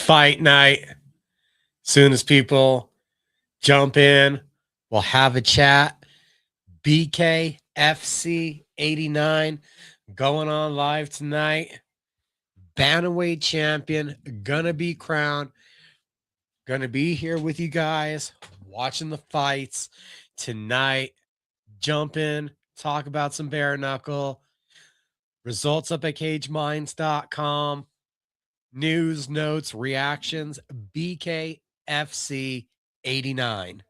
fight night. Soon as people jump in, we'll have a chat. BKFC 89 going on live tonight. Bantamweight champion, gonna be crowned. Gonna be here with you guys watching the fights tonight. Jump in, talk about some bare knuckle. Results up at cageminds.com. News, notes, reactions, BKFC 89.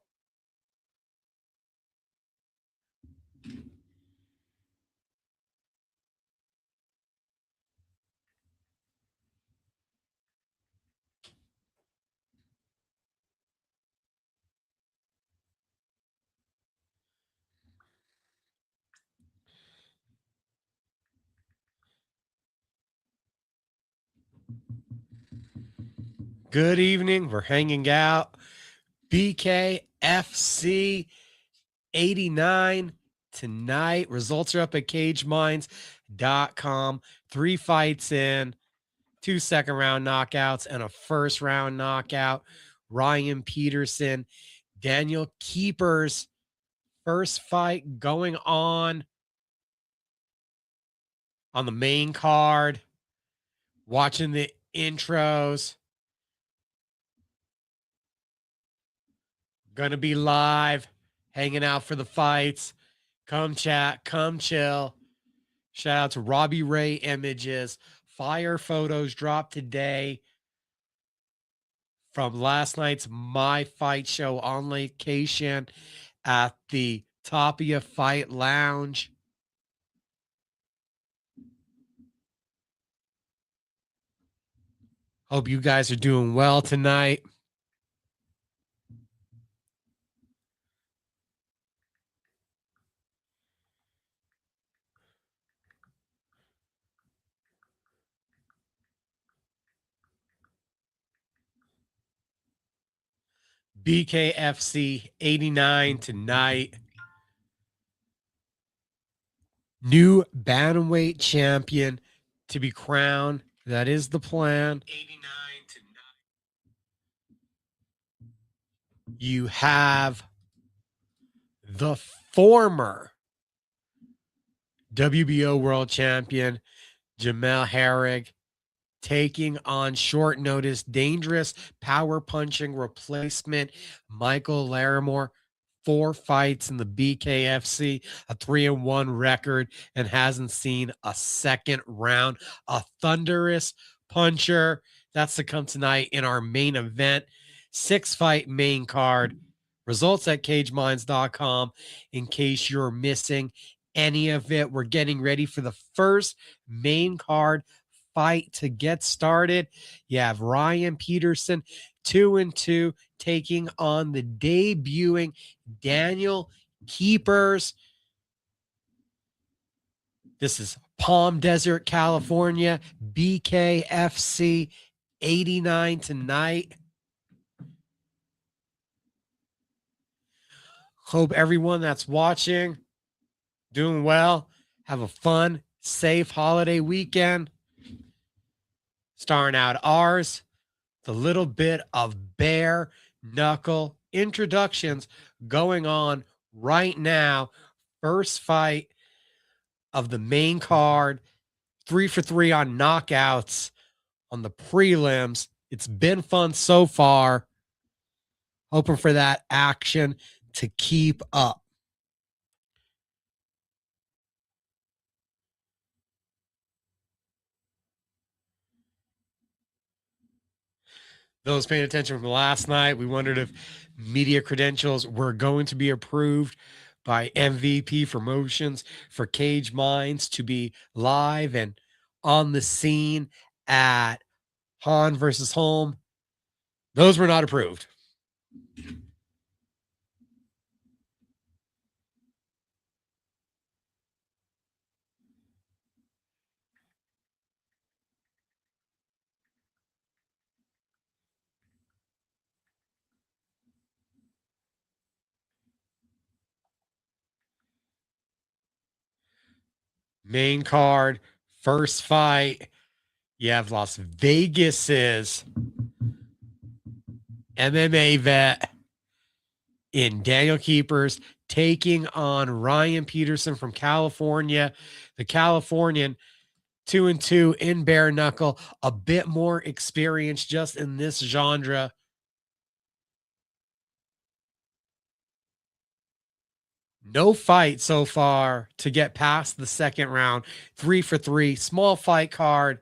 Good evening. We're hanging out. BKFC 89 tonight. Results are up at cageminds.com. 3 fights in, 2 second round knockouts, and a first round knockout. Ryan Peterson, Daniel Keepers, first fight going on the main card. Watching the intros. Gonna be live, hanging out for the fights. Come chat, come chill. Shout out to Robbie Ray Images. Fire photos dropped today from last night's My Fight Show on location at the Tapia Fight Lounge. Hope you guys are doing well tonight. BKFC 89 tonight. New bantamweight champion to be crowned. That is the plan. 89 tonight. You have the former WBO world champion Jamel Herrig taking on short notice, dangerous power punching replacement Michael Larimore. 4 fights in the BKFC, a 3-1 record, and hasn't seen a second round. A thunderous puncher. That's to come tonight in our main event. 6-fight main card. Results at cageminds.com in case you're missing any of it. We're getting ready for the first main card fight to get started. You have Ryan Peterson, 2-2, taking on the debuting Daniel Keepers. This is Palm Desert, California. BKFC 89 tonight. Hope everyone that's watching doing well. Have a fun, safe holiday weekend. Starting out ours, the little bit of bare knuckle introductions going on right now. First fight of the main card, 3 for 3 on knockouts on the prelims. It's been fun so far. Hoping for that action to keep up. Those paying attention from last night, we wondered if media credentials were going to be approved by MVP Promotions for Cage Minds to be live and on the scene at Han versus Home. Those were not approved. Main card, first fight. You have Las Vegas's MMA vet in Daniel Keepers taking on Ryan Peterson from California. The Californian 2-2 in bare knuckle, a bit more experience just in this genre. No fight so far to get past the second round. 3 for 3, small fight card.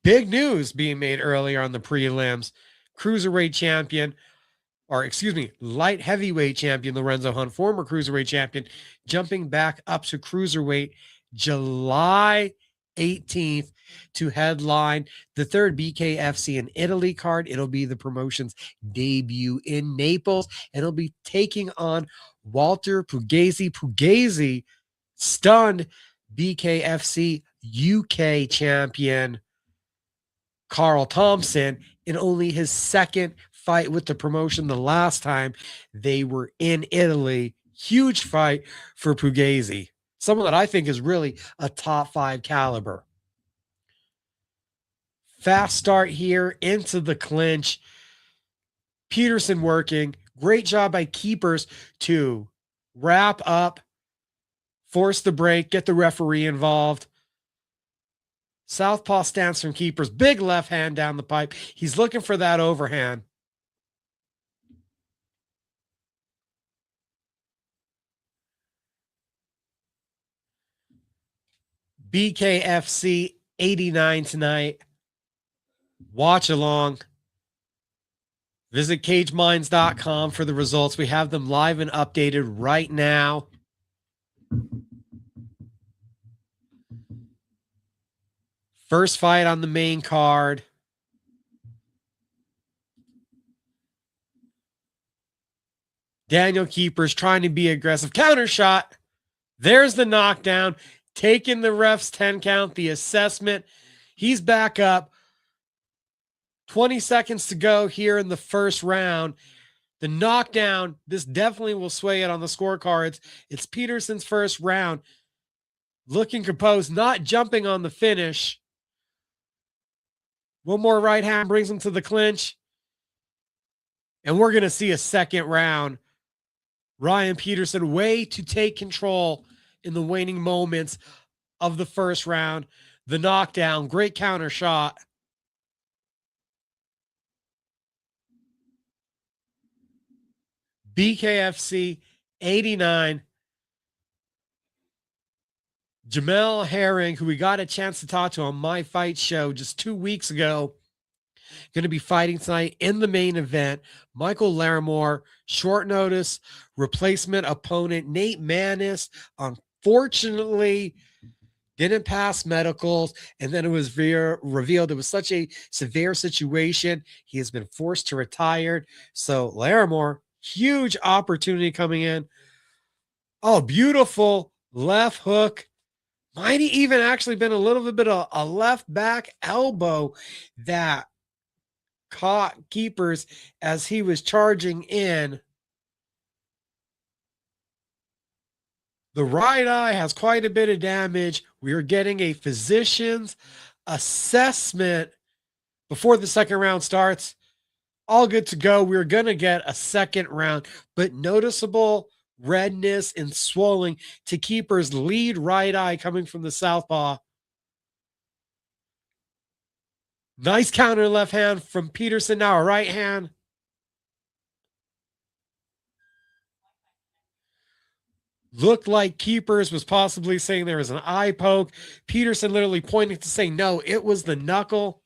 Big news being made earlier on the prelims. Cruiserweight champion, or excuse me, light heavyweight champion Lorenzo Hunt, former cruiserweight champion, jumping back up to cruiserweight July 18th to headline the third BKFC in Italy card. It'll be the promotion's debut in Naples, and it'll be taking on Walter Pugliese. Pugliese stunned BKFC UK champion Carl Thompson in only his second fight with the promotion. The last time they were in Italy. Huge fight for Pugliese. Someone that I think is really a top 5 caliber. Fast start here into the clinch. Peterson working. Great job by Keepers to wrap up, force the break, get the referee involved. Southpaw stance from Keepers. Big left hand down the pipe. He's looking for that overhand. BKFC 89 tonight. Watch along. Visit cageminds.com for the results. We have them live and updated right now. First fight on the main card. Daniel Keepers trying to be aggressive. Counter shot. There's the knockdown. Taking the ref's 10 count, the assessment. He's back up. 20 seconds to go here in the first round. The knockdown, this definitely will sway it on the scorecards. It's Peterson's first round. Looking composed, not jumping on the finish. One more right hand brings him to the clinch. And we're going to see a second round. Ryan Peterson, way to take control in the waning moments of the first round. The knockdown, great counter shot. BKFC 89. Jamel Herring, who we got a chance to talk to on My Fight Show just 2 weeks ago, going to be fighting tonight in the main event. Michael Larimore, short notice replacement opponent. Nate Manis, unfortunately, didn't pass medicals, and then it was revealed it was such a severe situation. He has been forced to retire. So Larimore, huge opportunity coming in. Oh, beautiful left hook. Might even actually been a little bit of a left back elbow that caught Keepers as he was charging in. The right eye has quite a bit of damage. We are getting a physician's assessment before the second round starts. All good to go. We're going to get a second round, but noticeable redness and swelling to Keeper's lead right eye coming from the southpaw. Nice counter left hand from Peterson. Now a right hand. Looked like Keepers was possibly saying there was an eye poke. Peterson literally pointing to say, no, it was the knuckle.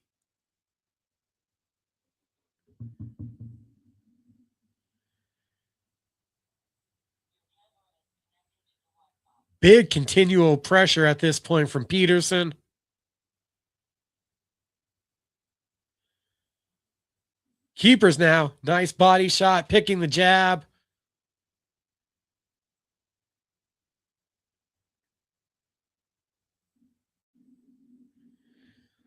Big continual pressure at this point from Peterson. Keepers now. Nice body shot, picking the jab.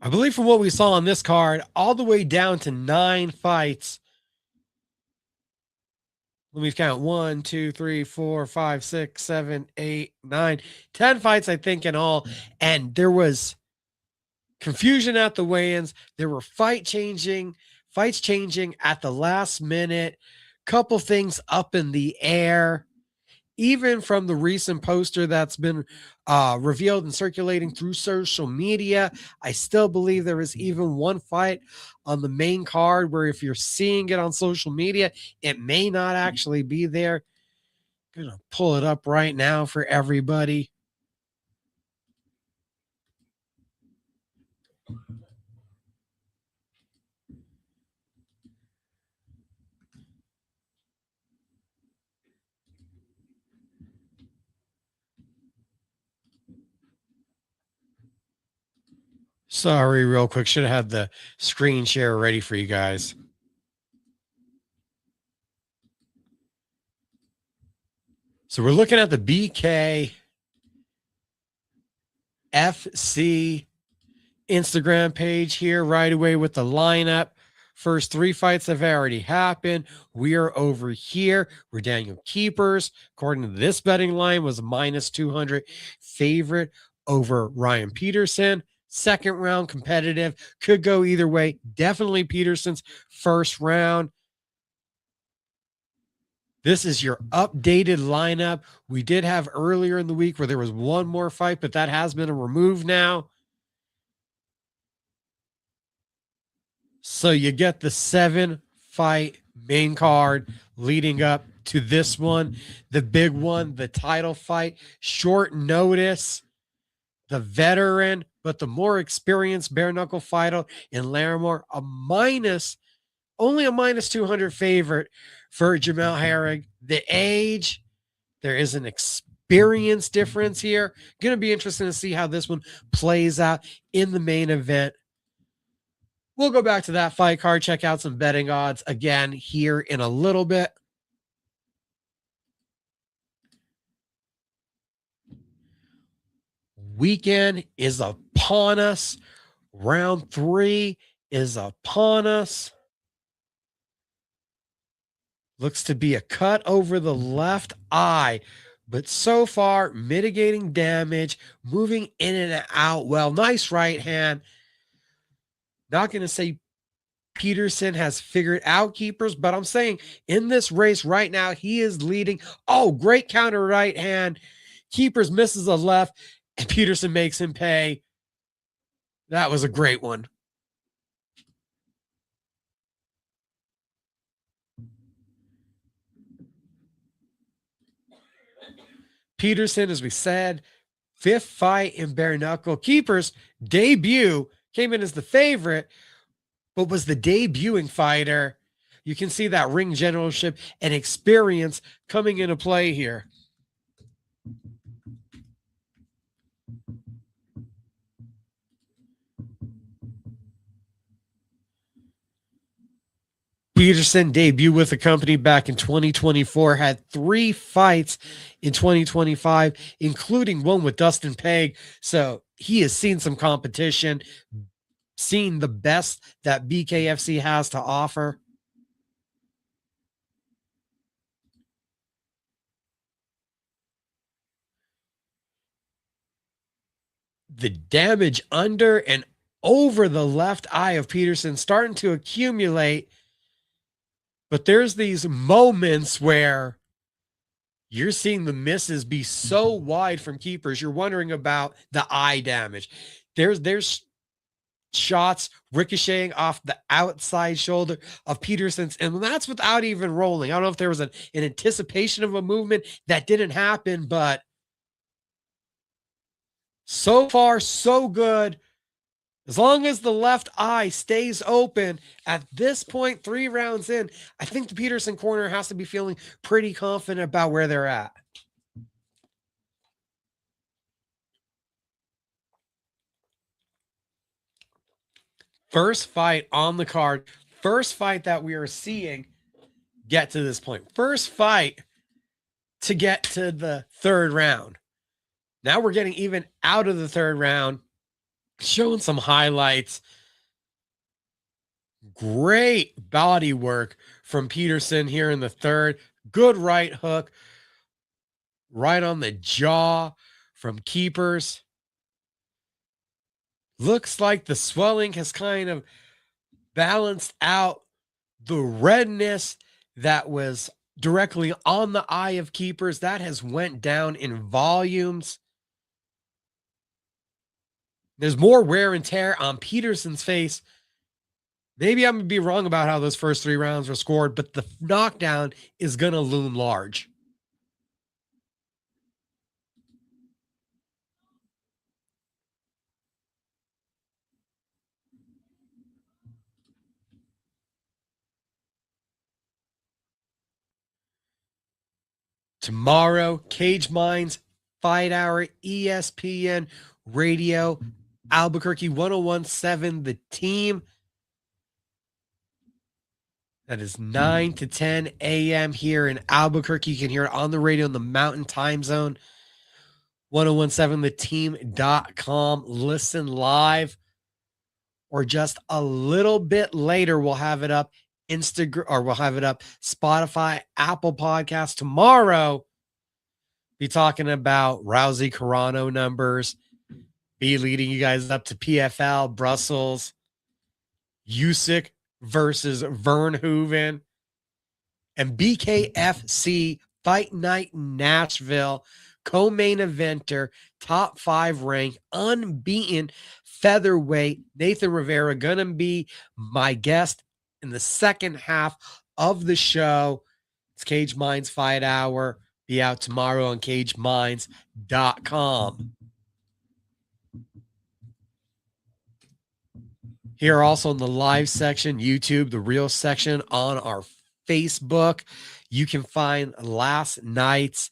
I believe from what we saw on this card, all the way down to 9 fights. Let me count 1, 2, 3, 4, 5, 6, 7, 8, 9, 10 fights, I think, in all. And there was confusion at the weigh-ins. There were fight changing Fights changing at the last minute, couple things up in the air. Even from the recent poster that's been revealed and circulating through social media, I still believe there is even one fight on the main card where if you're seeing it on social media, it may not actually be there. I'm gonna pull it up right now for everybody. Sorry, real quick. Should have had the screen share ready for you guys. So we're looking at the BKFC Instagram page here right away with the lineup. First three fights have already happened. We are over here. We're Daniel Keepers, according to this betting line, was minus 200 favorite over Ryan Peterson. Second round competitive, could go either way. Definitely Peterson's first round. This is your updated lineup. We did have earlier in the week where there was one more fight, but that has been removed now. So you get the 7-fight main card leading up to this one, the big one, the title fight, short notice, the veteran, but the more experienced bare knuckle fighter in Larimore, only a minus 200 favorite for Jamel Herring. The age, there is an experience difference here. Going to be interesting to see how this one plays out in the main event. We'll go back to that fight card, check out some betting odds again here in a little bit. Weekend is upon us. Round 3 is upon us. Looks to be a cut over the left eye, but so far mitigating damage, moving in and out well. Nice right hand. Not going to say Peterson has figured out Keepers, but I'm saying in this race right now, he is leading. Oh, great counter right hand. Keepers misses a left, and Peterson makes him pay. That was a great one. Peterson, as we said, 5th fight in bare knuckle. Keepers debut came in as the favorite, but was the debuting fighter. You can see that ring generalship and experience coming into play here. Peterson debuted with the company back in 2024, had 3 fights in 2025, including one with Dustin Peg. So he has seen some competition, seen the best that BKFC has to offer. The damage under and over the left eye of Peterson starting to accumulate. But there's these moments where you're seeing the misses be so wide from Keepers. You're wondering about the eye damage. There's shots ricocheting off the outside shoulder of Peterson's, and that's without even rolling. I don't know if there was an anticipation of a movement that didn't happen, but so far, so good. As long as the left eye stays open at this point, 3 rounds in, I think the Peterson corner has to be feeling pretty confident about where they're at. First fight on the card, first fight that we are seeing get to this point. First fight to get to the 3rd round. Now we're getting even out of the 3rd round, showing some highlights. Great body work from Peterson here in the 3rd. Good right hook right on the jaw from Keepers. Looks like the swelling has kind of balanced out the redness that was directly on the eye of keepers. That has went down in volumes. There's more wear and tear on Peterson's face. Maybe I'm going to be wrong about how those first 3 rounds were scored, but the knockdown is going to loom large. Tomorrow, Cage Minds, Fight Hour, ESPN Radio, Albuquerque 1017, The Team. That is 9 to 10 a.m. here in Albuquerque. You can hear it on the radio in the Mountain Time Zone. 1017theteam.com. Listen live, or just a little bit later, we'll have it up Instagram, or we'll have it up Spotify, Apple Podcasts. Tomorrow, be talking about Rousey Carano numbers, be leading you guys up to PFL, Brussels, Usyk versus Verhoeven, and BKFC Fight Night in Nashville, co-main eventer, top 5 ranked, unbeaten featherweight Nathan Rivera gonna be my guest in the second half of the show. It's Cage Minds Fight Hour. Be out tomorrow on cageminds.com. Here also in the live section, YouTube, the real section on our Facebook, you can find last night's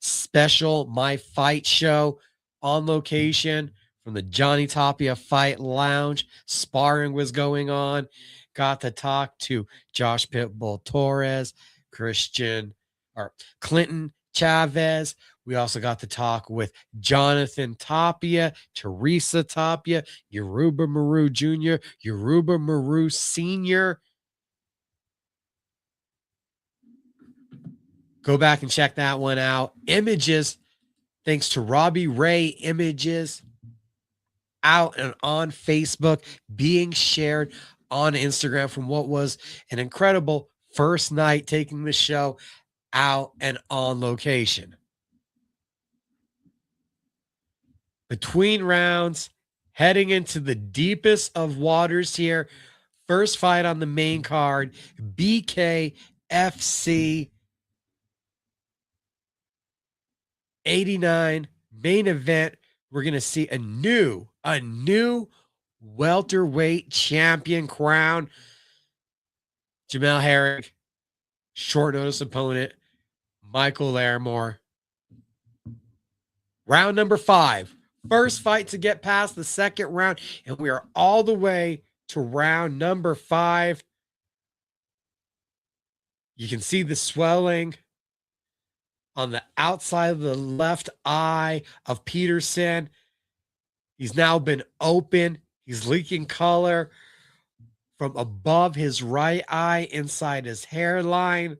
special My Fight show on location from the Johnny Tapia Fight Lounge. Sparring was going on. Got to talk to Josh Pitbull Torres, Clinton Chavez. We also got to talk with Jonathan Tapia, Teresa Tapia, Yoruba Maru Jr., Yoruba Maru Sr. Go back and check that one out. Images, thanks to Robbie Ray Images, out and on Facebook, being shared on Instagram from what was an incredible first night taking the show out and on location. Between rounds, heading into the deepest of waters here. First fight on the main card, BKFC 89 main event. We're going to see a new welterweight champion crown. Jamel Herring, short notice opponent, Michael Larimore. Round number 5. First fight to get past the second round, and we are all the way to round number 5. You can see the swelling on the outside of the left eye of Peterson. He's now been open. He's leaking color from above his right eye inside his hairline.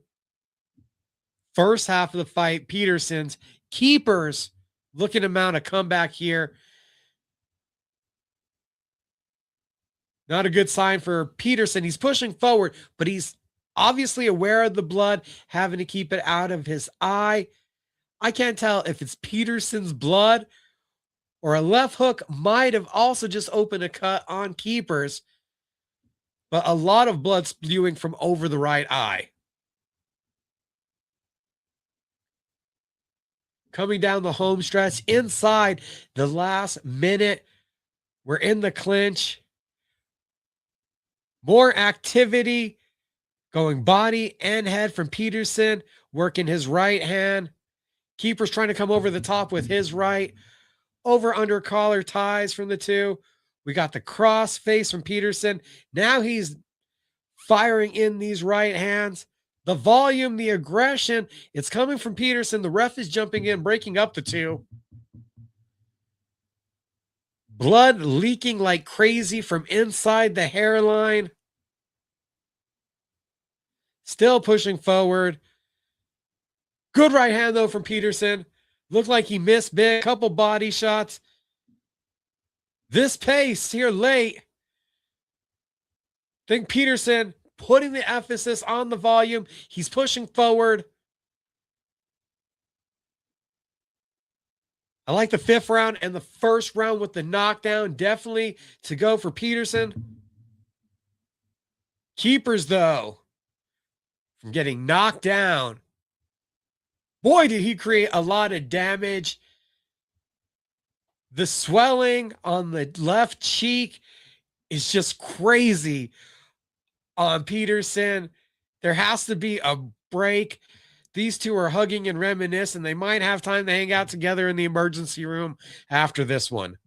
First half of the fight, Peterson's keepers looking to mount a comeback here. Not a good sign for Peterson. He's pushing forward, but he's obviously aware of the blood, having to keep it out of his eye. I can't tell if it's Peterson's blood or a left hook might have also just opened a cut on keepers, but a lot of blood spewing from over the right eye. Coming down the home stretch, inside the last minute, we're in the clinch. More activity going body and head from Peterson, working his right hand. Keeper's trying to come over the top with his right. Over under collar ties from the two. We got the cross face from Peterson. Now he's firing in these right hands. The volume, the aggression, it's coming from Peterson. The ref is jumping in, breaking up the two. Blood leaking like crazy from inside the hairline. Still pushing forward. Good right hand, though, from Peterson. Looked like he missed big. Couple body shots. This pace here late. Think Peterson putting the emphasis on the volume. He's pushing forward. I like the 5th round and the 1st round with the knockdown. Definitely to go for Peterson. Keepers, though, from getting knocked down. Boy, did he create a lot of damage. The swelling on the left cheek is just crazy on Peterson. There has to be a break. These two are hugging and reminiscing. They might have time to hang out together in the emergency room after this one.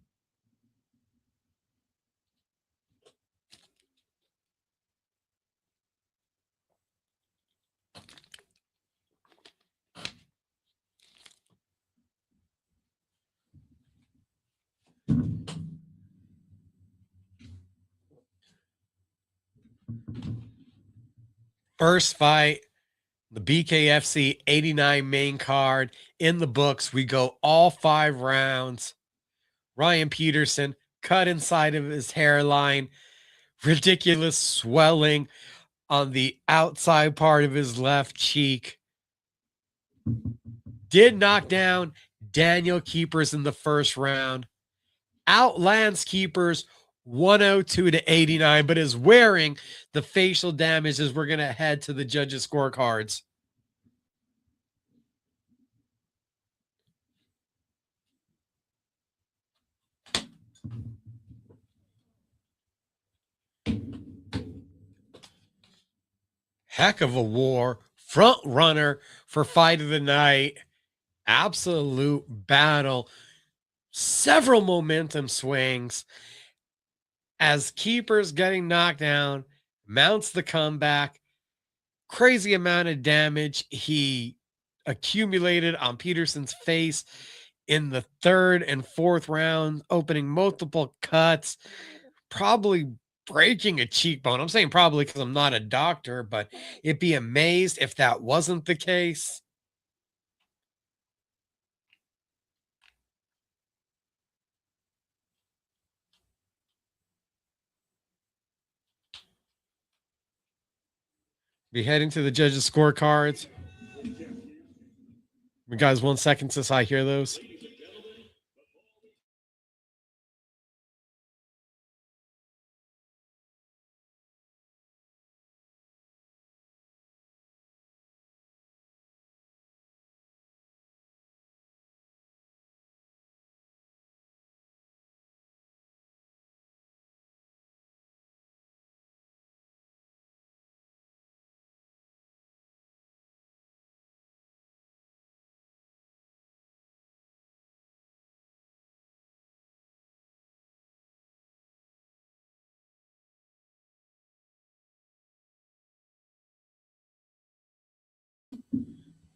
First fight, the BKFC 89 main card in the books. We go all 5 rounds. Ryan Peterson cut inside of his hairline, ridiculous swelling on the outside part of his left cheek. Did knock down Daniel Keepers in the 1st round. Outlands Keepers 102 to 89, but is wearing the facial damage as we're going to head to the judges' scorecards. Heck of a war. Front runner for fight of the night. Absolute battle. Several momentum swings as Keepers getting knocked down, mounts the comeback. Crazy amount of damage he accumulated on Peterson's face in the 3rd and 4th round, opening multiple cuts, probably breaking a cheekbone. I'm saying probably because I'm not a doctor, but it'd be amazed if that wasn't the case. Be heading to the judges' scorecards. You guys, 1 second since I hear those.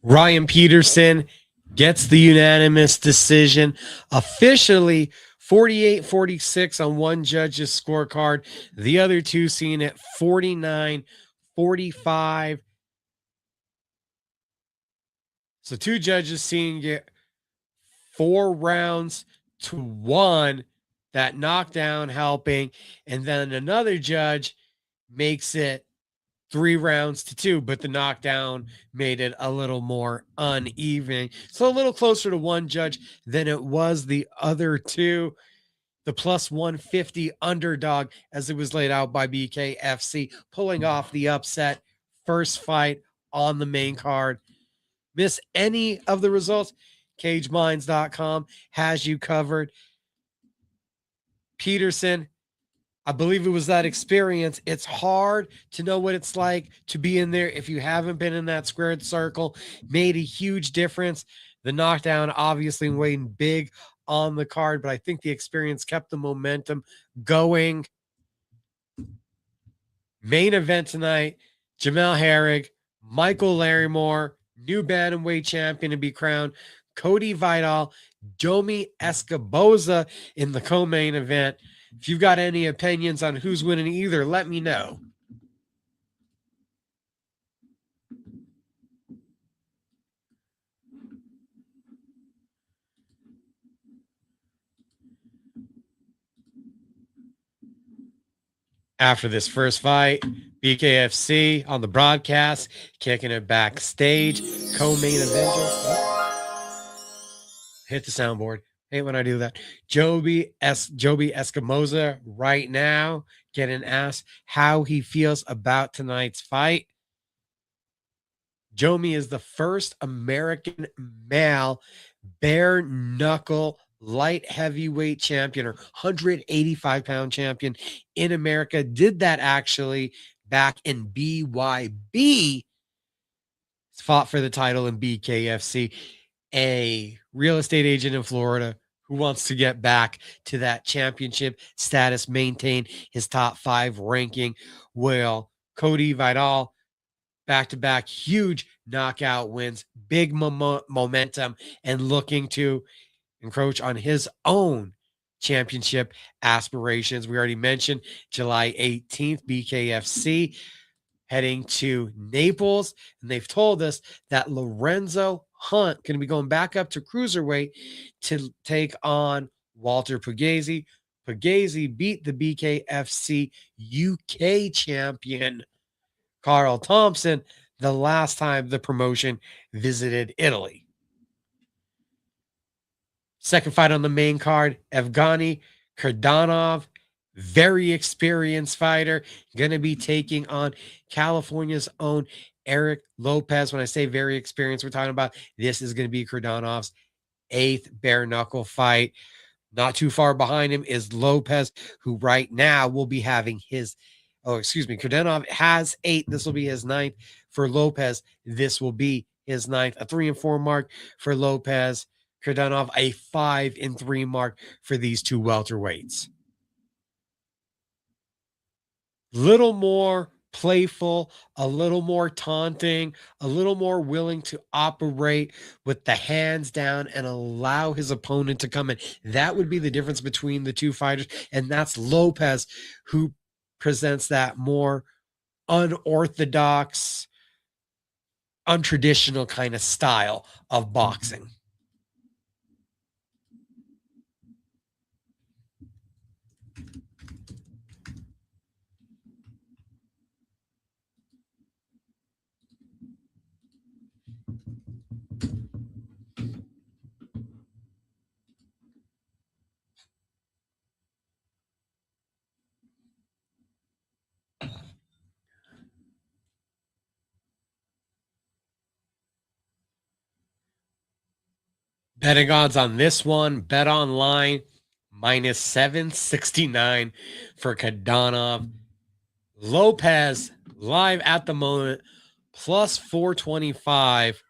Ryan Peterson gets the unanimous decision. Officially 48-46 on one judge's scorecard. The other two seeing it 49-45. So 2 judges seeing it 4 rounds to 1. That knockdown helping. And then another judge makes it 3 rounds to 2, but the knockdown made it a little more uneven. So a little closer to one judge than it was the other 2. The plus 150 underdog, as it was laid out by BKFC, pulling off the upset. First fight on the main card. Miss any of the results? CageMinds.com has you covered. Peterson, I believe it was that experience. It's hard to know what it's like to be in there if you haven't been in that squared circle. Made a huge difference. The knockdown obviously weighing big on the card, but I think the experience kept the momentum going. Main event tonight, Jamel Herrig, Michael Larimore, new bantamweight champion to be crowned, Cody Vidal, Domi Escoboza in the co-main event. If you've got any opinions on who's winning either, let me know. After this first fight, BKFC on the broadcast, kicking it backstage, co-main event. Hit the soundboard. Hate when I do that. Joby Escamosa right now getting asked how he feels about tonight's fight. Joby is the first American male bare knuckle light heavyweight champion or 185-pound champion in America. Did that actually back in BYB. Fought for the title in BKFC. A real estate agent in Florida who wants to get back to that championship status, maintain his top 5 ranking. Well, Cody Vidal, back-to-back huge knockout wins, big momentum, and looking to encroach on his own championship aspirations. We already mentioned July 18th, BKFC heading to Naples, and they've told us that Lorenzo Hunt going to be going back up to cruiserweight to take on Walter Pugliese. Pugliese beat the BKFC UK champion Carl Thompson the last time the promotion visited Italy. Second fight on the main card, Evgeny Kurdanov, very experienced fighter, going to be taking on California's own Eric Lopez. When I say very experienced, we're talking about this is going to be Kurdanov's 8th bare knuckle fight. Not too far behind him is Lopez, who right now will be having his, Kurdanov has 8. This will be his 9th. For Lopez, this will be his 9th. A 3-4 mark for Lopez. Kurdanov, a 5-3 mark for these two welterweights. Little more playful, a little more taunting, a little more willing to operate with the hands down and allow his opponent to come in. That would be the difference between the two fighters. And that's Lopez, who presents that more unorthodox, untraditional kind of style of boxing. Betting odds on this one, bet online minus 769 for Kurdanov. Lopez live at the moment plus 425.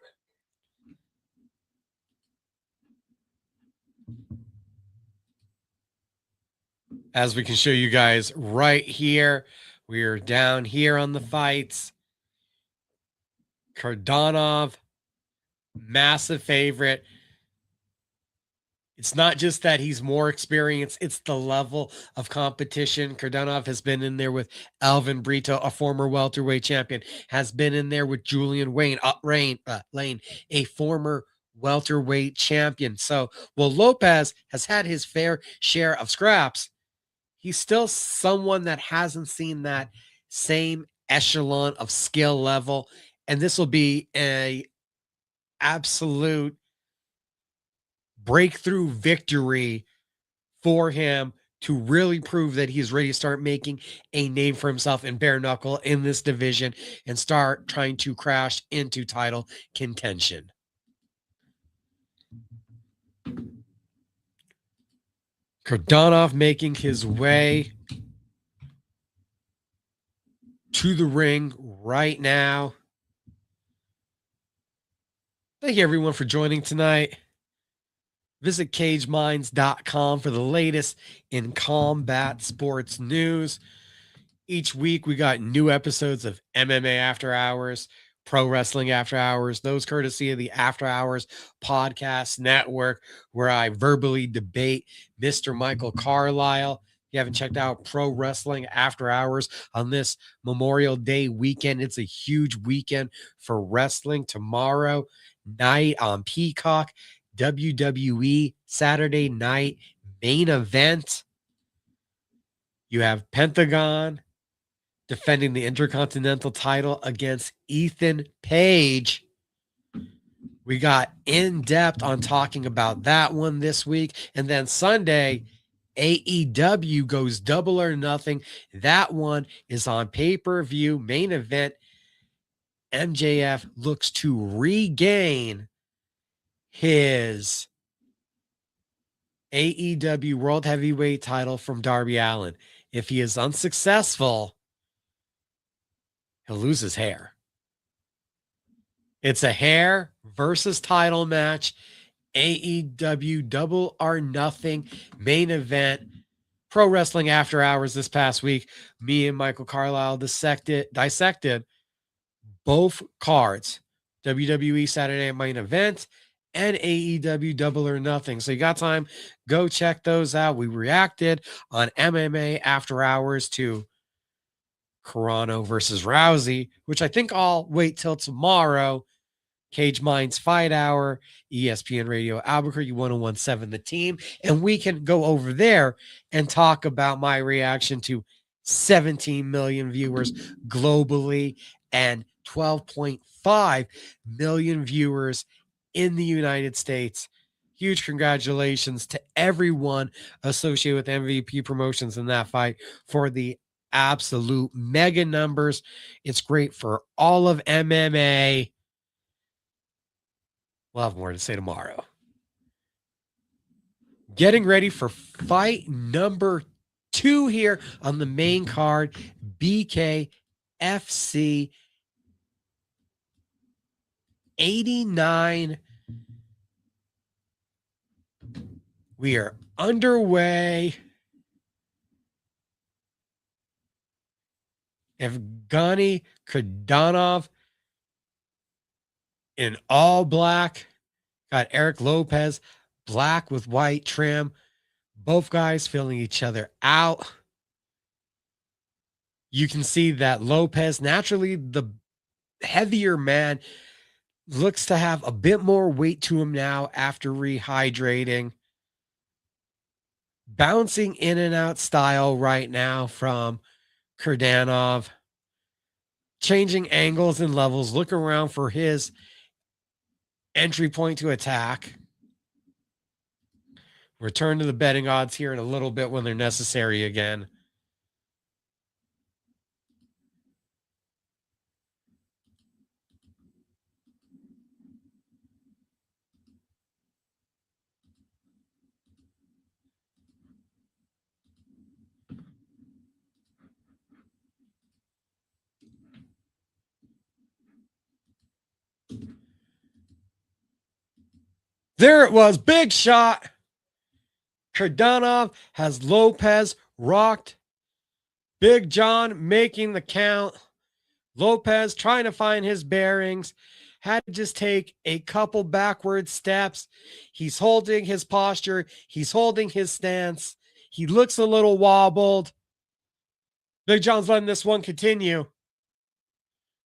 As we can show you guys right here, we are down here on the fights. Kurdanov, massive favorite. It's not just that he's more experienced, it's the level of competition. Kurdanov has been in there with Alvin Brito, a former welterweight champion, has been in there with Julian Lane, a former welterweight champion. So, while Lopez has had his fair share of scraps, he's still someone that hasn't seen that same echelon of skill level. And this will be a absolute breakthrough victory for him to really prove that he's ready to start making a name for himself in bare knuckle in this division and start trying to crash into title contention. Kurdanov making his way to the ring right now. Thank you everyone for joining tonight. Visit cageminds.com for the latest in combat sports news. Each week we got new episodes of MMA After Hours, Pro Wrestling After Hours, those courtesy of the After Hours Podcast Network, where I verbally debate Mr. Michael Carlisle. If you haven't checked out Pro Wrestling After Hours on this Memorial Day weekend, it's a huge weekend for wrestling. Tomorrow night on Peacock, WWE Saturday night main event. You have Pentagon defending the Intercontinental title against Ethan Page. We got in depth on talking about that one this week. And then Sunday, AEW goes Double or Nothing. That one is on pay-per-view main event. MJF looks to regain his AEW World Heavyweight title from Darby Allin. If he is unsuccessful, he'll lose his hair. It's a hair versus title match. AEW Double or Nothing main event. Pro Wrestling After Hours this past week. Me and Michael Carlisle dissected both cards. WWE Saturday main event and AEW Double or Nothing. So you got time, go check those out. We reacted on MMA After Hours to Carano versus Rousey, which I think I'll wait till tomorrow. Cage Minds Fight Hour, ESPN Radio Albuquerque 1017 The Team. And we can go over there and talk about my reaction to 17 million viewers globally and 12.5 million viewers in the United States. Huge congratulations to everyone associated with MVP Promotions in that fight for the absolute mega numbers. It's great for all of MMA. We'll have more to say tomorrow. Getting ready for fight number 2 here on the main card, BKFC 89. We are underway. Evgeny Kurdanov in all black. Got Eric Lopez, black with white trim. Both guys filling each other out. You can see that Lopez, naturally the heavier man, looks to have a bit more weight to him now after rehydrating. Bouncing in and out style right now from Kurdanov. Changing angles and levels, looking around for his entry point to attack. Return to the betting odds here in a little bit when they're necessary again. There it was. Big shot. Kurdanov has Lopez rocked. Big John making the count. Lopez trying to find his bearings. Had to just take a couple backward steps. He's holding his posture. He's holding his stance. He looks a little wobbled. Big John's letting this one continue.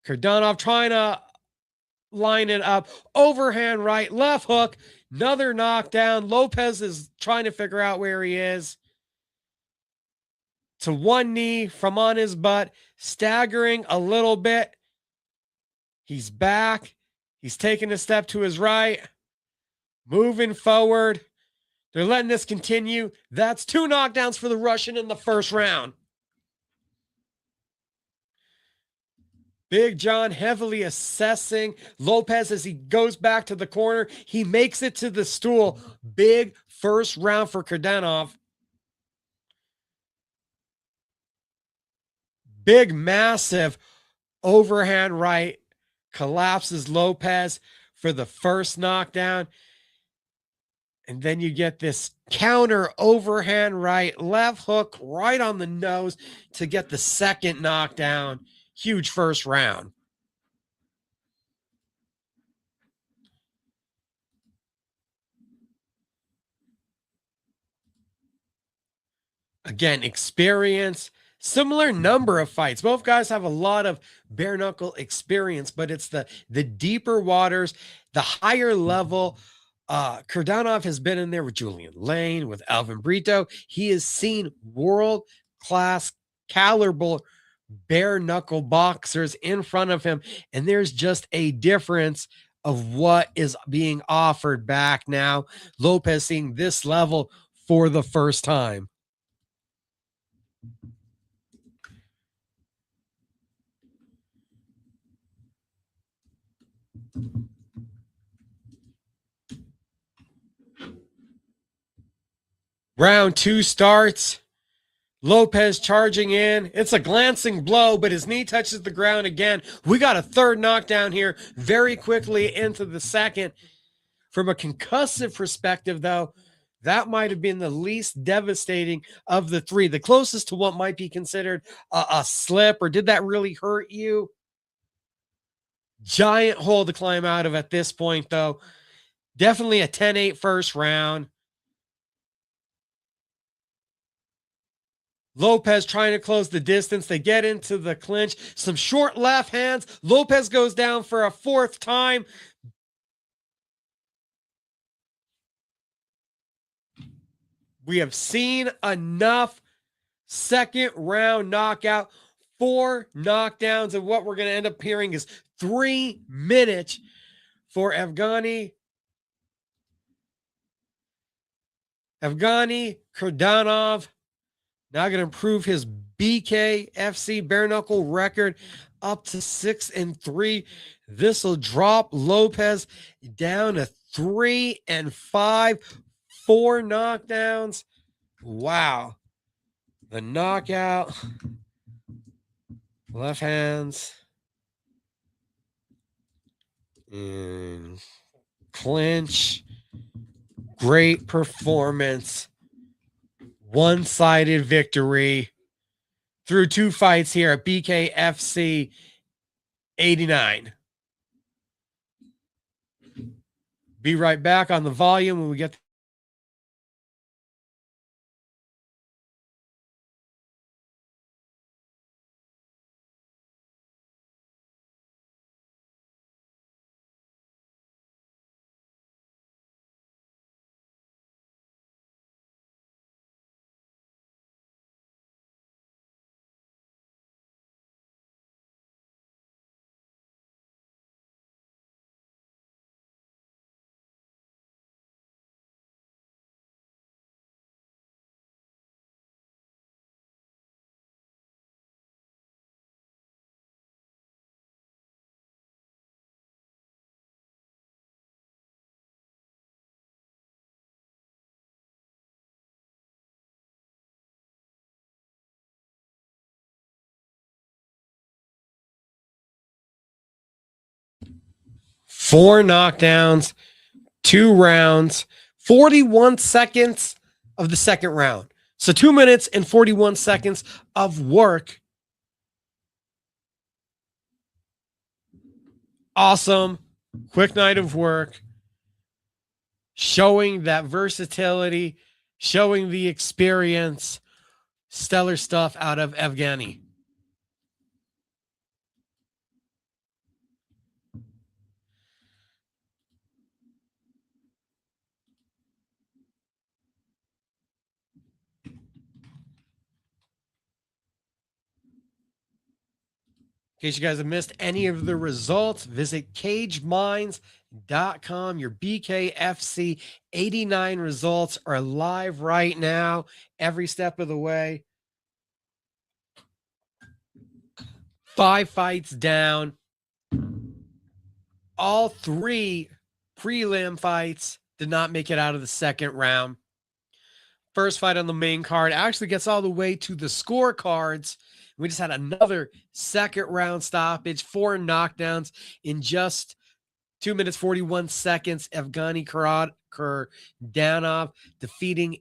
Kurdanov trying to line it up. Overhand right, left hook. Another knockdown. Lopez is trying to figure out where he is. To one knee from on his butt, staggering a little bit. He's back. He's taking a step to his right. Moving forward. They're letting this continue. That's 2 knockdowns for the Russian in the first round. Big John heavily assessing Lopez as he goes back to the corner. He makes it to the stool. Big first round for Kurdanov. Big, massive overhand right collapses Lopez for the first knockdown. And then you get this counter overhand right, left hook right on the nose to get the second knockdown. Huge first round. Again, experience, similar number of fights. Both guys have a lot of bare knuckle experience, but it's the deeper waters, the higher level. Kurdanov has been in there with Julian Lane, with Alvin Brito. He has seen world-class caliber bare knuckle boxers in front of him. And there's just a difference of what is being offered back now. Lopez seeing this level for the first time. Round 2 starts. Lopez charging in. It's a glancing blow, but his knee touches the ground again. We got a third knockdown here very quickly into the second. From a concussive perspective, though, that might have been the least devastating of the three, the closest to what might be considered a slip. Or did that really hurt you? Giant hole to climb out of at this point, though. Definitely a 10-8 first round. Lopez trying to close the distance. They get into the clinch. Some short left hands. Lopez goes down for a fourth time. We have seen enough second round knockout. 4 knockdowns, and what we're going to end up hearing is 3 minutes for Evgeny Kurdanov. Now going to improve his BKFC bare knuckle record up to 6-3. This will drop Lopez down to 3-5. 4 knockdowns. Wow. The knockout. Left hands. And clinch. Great performance. One-sided victory through 2 fights here at BKFC 89. Be right back on the volume when we get four knockdowns, 2 rounds, 41 seconds of the second round. So 2 minutes and 41 seconds of work. Awesome. Quick night of work. Showing that versatility, showing the experience. Stellar stuff out of Evgeny. In case you guys have missed any of the results, visit cageminds.com. Your BKFC 89 results are live right now, every step of the way. 5 fights down. All 3 prelim fights did not make it out of the second round. First fight on the main card actually gets all the way to the scorecards. We just had another second round stoppage, 4 knockdowns in just 2 minutes, 41 seconds. Evgeny Kurdanov defeating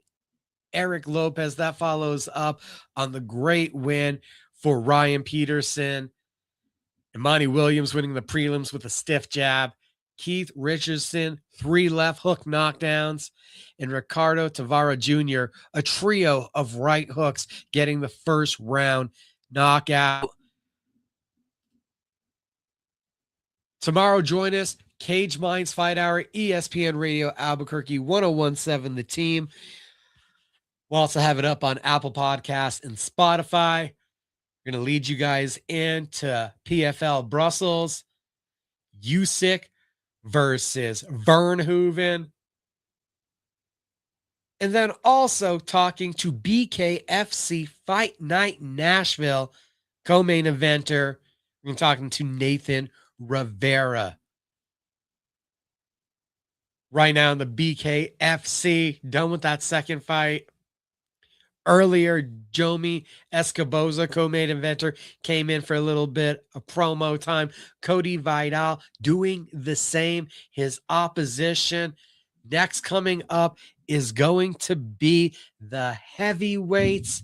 Eric Lopez. That follows up on the great win for Ryan Peterson. Imani Williams winning the prelims with a stiff jab. Keith Richardson, 3 left hook knockdowns. And Ricardo Tavara Jr., a trio of right hooks, getting the first round knockout. Tomorrow, join us, Cage Minds Fight Hour, ESPN Radio, Albuquerque, 1017 The Team. We'll also have it up on Apple Podcasts and Spotify. We're going to lead you guys into PFL Brussels, Usyk versus Vernhoeven. And then also talking to BKFC Fight Night Nashville, co-main eventer. We're talking to Nathan Rivera. Right now in the BKFC, done with that second fight. Earlier, Jomi Escoboza, co-main eventer, came in for a little bit of promo time. Cody Vidal doing the same. His opposition next coming up is going to be the heavyweights.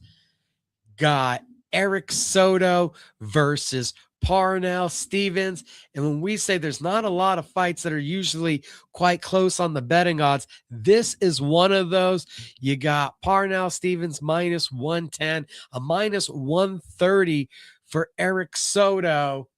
Got Eric Soto versus Parnell Stevens. And when we say there's not a lot of fights that are usually quite close on the betting odds, this is one of those. You got Parnell Stevens minus 110, a minus 130 for Eric Soto.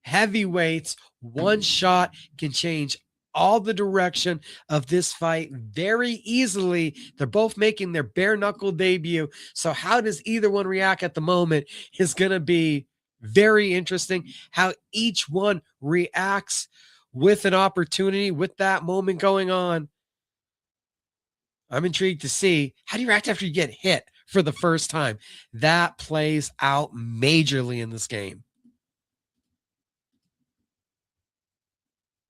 Heavyweights, one shot can change all the direction of this fight very easily. They're both making their bare knuckle debut. So how does either one react at the moment is going to be very interesting. How each one reacts with an opportunity, with that moment going on. I'm intrigued to see, how do you react after you get hit for the first time? That plays out majorly in this game.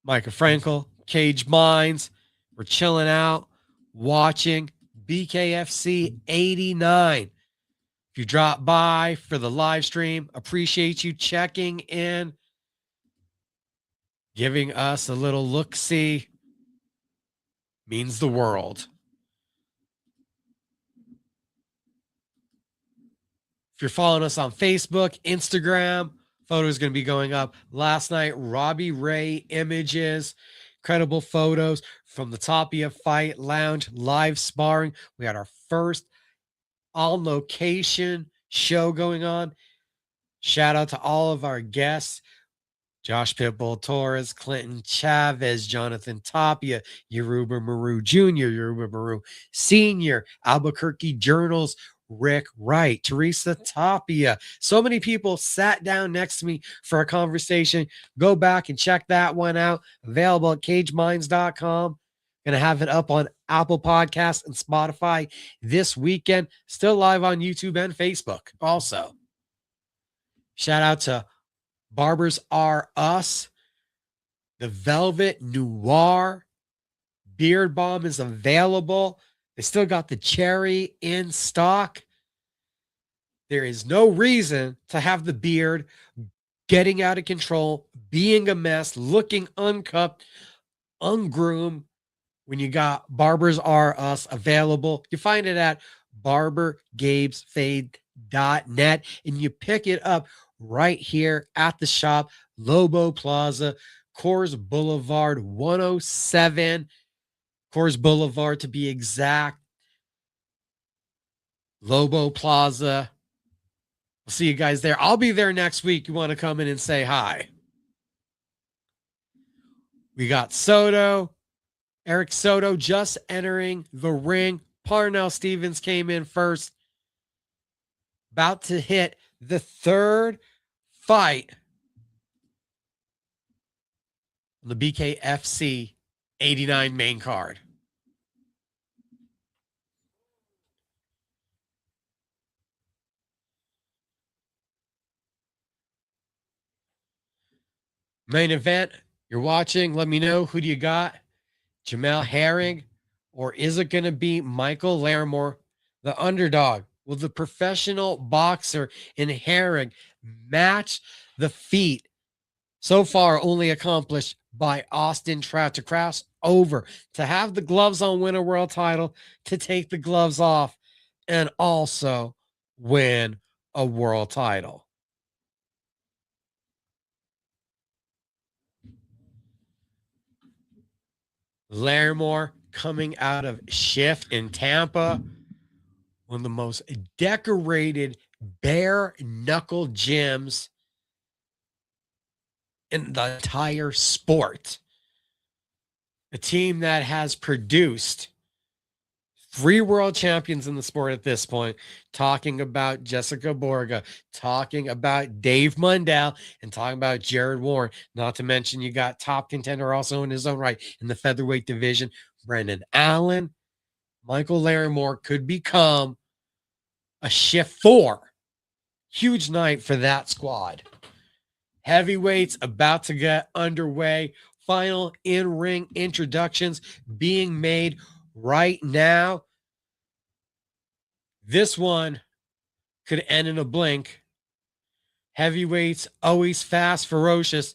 Mika Frankl, Cage Minds. We're chilling out, watching BKFC 89. If you drop by for the live stream, appreciate you checking in, giving us a little look-see. Means the world. If you're following us on Facebook, Instagram, photos going to be going up. Last night, Robbie Ray images, incredible photos from the Tapia Fight Lounge live sparring. We had our first on location show going on. Shout out to all of our guests: Josh Pitbull Torres, Clinton Chavez, Jonathan Tapia, Yoruba Maru Jr., Yoruba Maru Sr., Albuquerque Journals, Rick Wright, Teresa Tapia. So many people sat down next to me for a conversation. Go back and check that one out. Available at cageminds.com. Going to have it up on Apple Podcasts and Spotify this weekend. Still live on YouTube and Facebook also. Shout out to Barbers Are Us. The Velvet Noir Beard Balm is available. They still got the cherry in stock. There is no reason to have the beard getting out of control, being a mess, looking uncut, ungroomed when you got Barbers Are Us available. You find it at barbergabesfade.net and you pick it up right here at the shop, Lobo Plaza, Coors Boulevard 107. Coors Boulevard to be exact. Lobo Plaza. We'll see you guys there. I'll be there next week. You want to come in and say hi. We got Soto. Eric Soto just entering the ring. Parnell Stevens came in first. About to hit the third fight on the BKFC 89 main card. Main event, you're watching. Let me know, who do you got? Jamel Herring, or is it going to be Michael Larimore, the underdog? Will the professional boxer in Herring match the feat so far only accomplished by Austin Trout to cross over, to have the gloves on, win a world title, to take the gloves off, and also win a world title? Larimore coming out of Shift in Tampa, one of the most decorated bare knuckle gyms in the entire sport. A team that has produced 3 world champions in the sport at this point, talking about Jessica Borga, talking about Dave Mundell, and talking about Jared Warren. Not to mention, you got top contender also in his own right in the featherweight division, Brendan Allen. Michael Larimore could become a shift 4. Huge night for that squad. Heavyweights about to get underway. Final in-ring introductions being made right now. This one could end in a blink. Heavyweights, always fast, ferocious,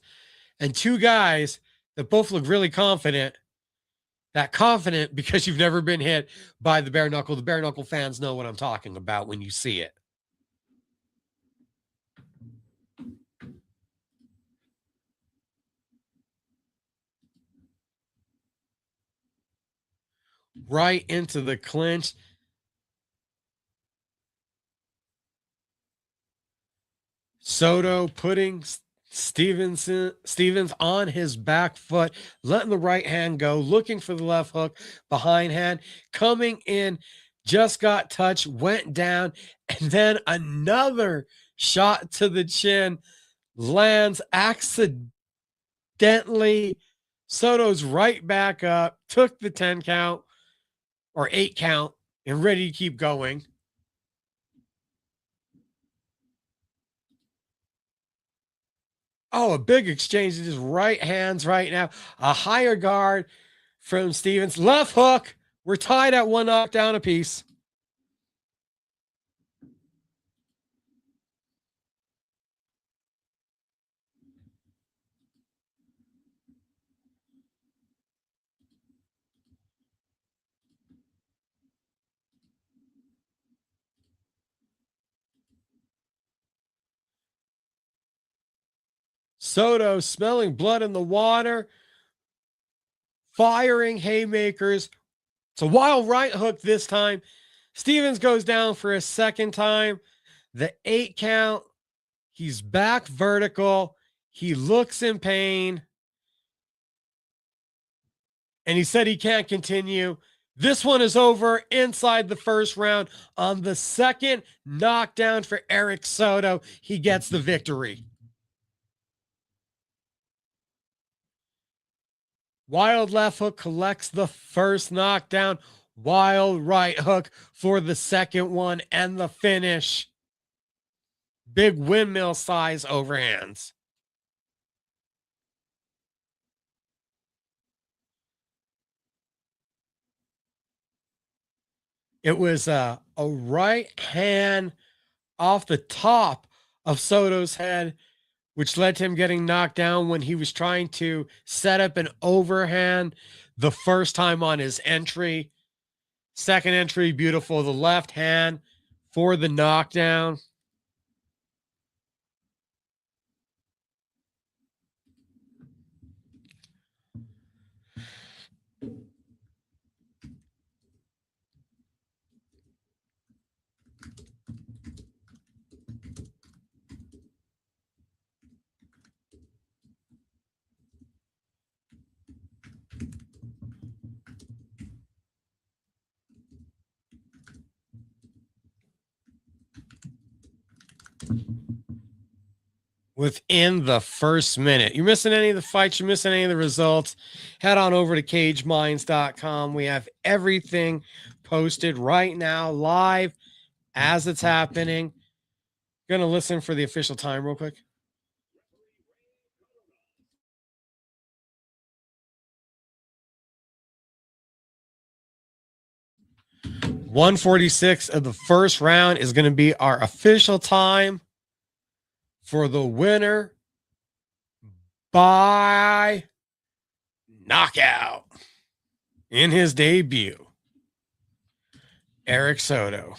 and 2 guys that both look really confident. That confident because you've never been hit by the bare knuckle. The bare knuckle fans know what I'm talking about when you see it. Right into the clinch. Soto putting Stevens on his back foot, letting the right hand go, looking for the left hook, behind hand, coming in, just got touched, went down, and then another shot to the chin lands accidentally. Soto's right back up, took the 10 count or 8 count, and ready to keep going. Oh, a big exchange. Just right hands right now. A higher guard from Stevens. Left hook. We're tied at 1 knockdown apiece. Soto smelling blood in the water, firing haymakers. It's a wild right hook this time. Stevens goes down for a second time. The 8 count. He's back vertical. He looks in pain. And he said he can't continue. This one is over inside the first round on the second knockdown for Eric Soto. He gets the victory. Wild left hook collects the first knockdown. Wild right hook for the second one and the finish. Big windmill size overhands. It was a right hand off the top of Soto's head, which led to him getting knocked down when he was trying to set up an overhand the first time on his entry. Second entry, beautiful. The left hand for the knockdown. Within the first minute. You're missing any of the fights, you're missing any of the results, head on over to cageminds.com. We have everything posted right now, live as it's happening. Gonna listen for the official time real quick. .146 of the first round is going to be our official time for the winner by knockout in his debut, Eric Soto.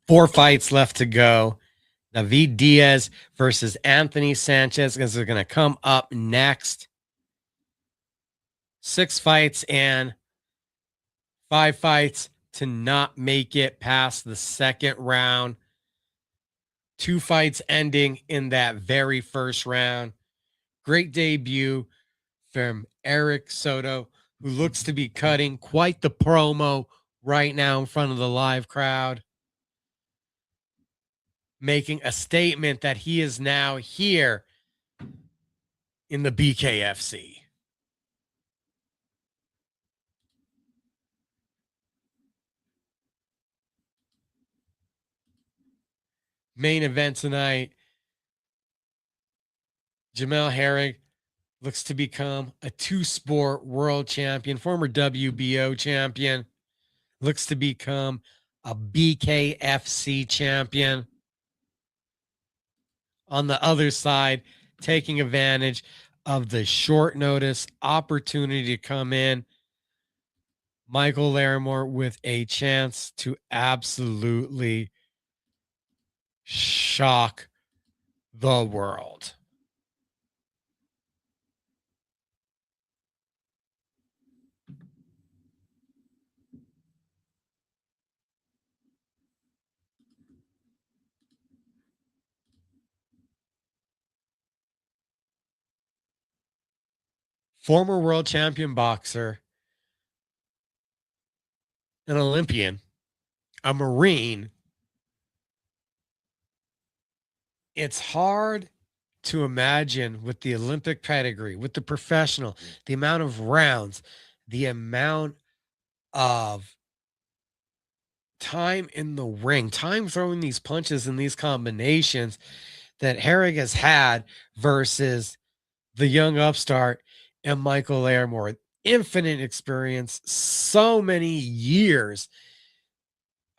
4 fights left to go. David Diaz versus Anthony Sanchez is going to come up next. 6 fights and 5 fights to not make it past the second round. 2 fights ending in that very first round. Great debut from Eric Soto, who looks to be cutting quite the promo right now in front of the live crowd, making a statement that he is now here in the BKFC. Main event tonight, Jamel Herring looks to become a 2-sport world champion, former WBO champion, looks to become a BKFC champion. On the other side, taking advantage of the short notice opportunity to come in, Michael Larimore with a chance to absolutely shock the world. Former world champion boxer, an Olympian, a Marine. It's hard to imagine with the Olympic pedigree, with the professional, the amount of rounds, the amount of time in the ring, time throwing these punches and these combinations that Herrig has had versus the young upstart and Michael Larimore. Infinite experience, so many years,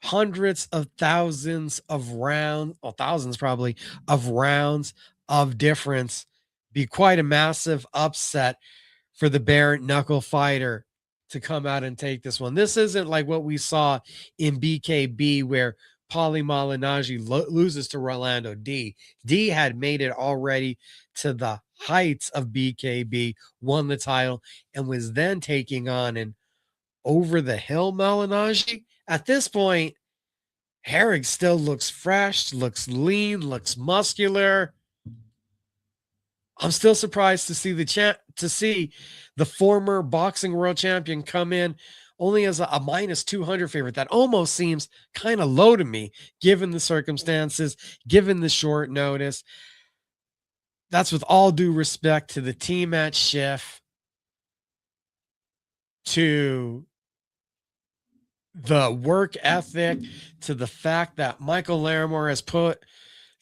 hundreds of thousands of rounds, or thousands probably, of rounds of difference. Be quite a massive upset for the bare knuckle fighter to come out and take this one. This isn't like what we saw in BKB where Paulie Malignaggi loses to Rolando D. D had made it already to the heights of BKB, won the title, and was then taking on an over the hill Malignaggi. At this point, Herrig still looks fresh, looks lean, looks muscular. I'm still surprised to see the former boxing world champion come in only as a minus 200 favorite. That almost seems kind of low to me, given the circumstances, given the short notice. That's with all due respect to the team at Schiff, to the work ethic, to the fact that Michael Larimore has put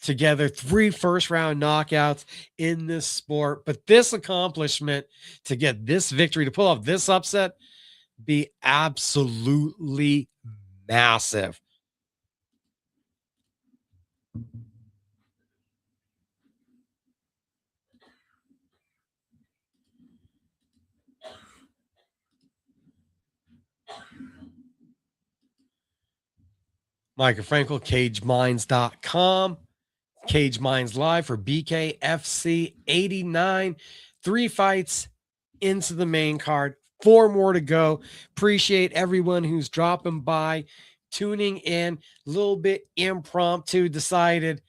together 3 first-round knockouts in this sport. But this accomplishment to get this victory, to pull off this upset, be absolutely massive. Mika Frankl, CageMinds.com. Cage Minds Live for BKFC 89. 3 fights into the main card, 4 more to go. Appreciate everyone who's dropping by, tuning in. A little bit impromptu, decided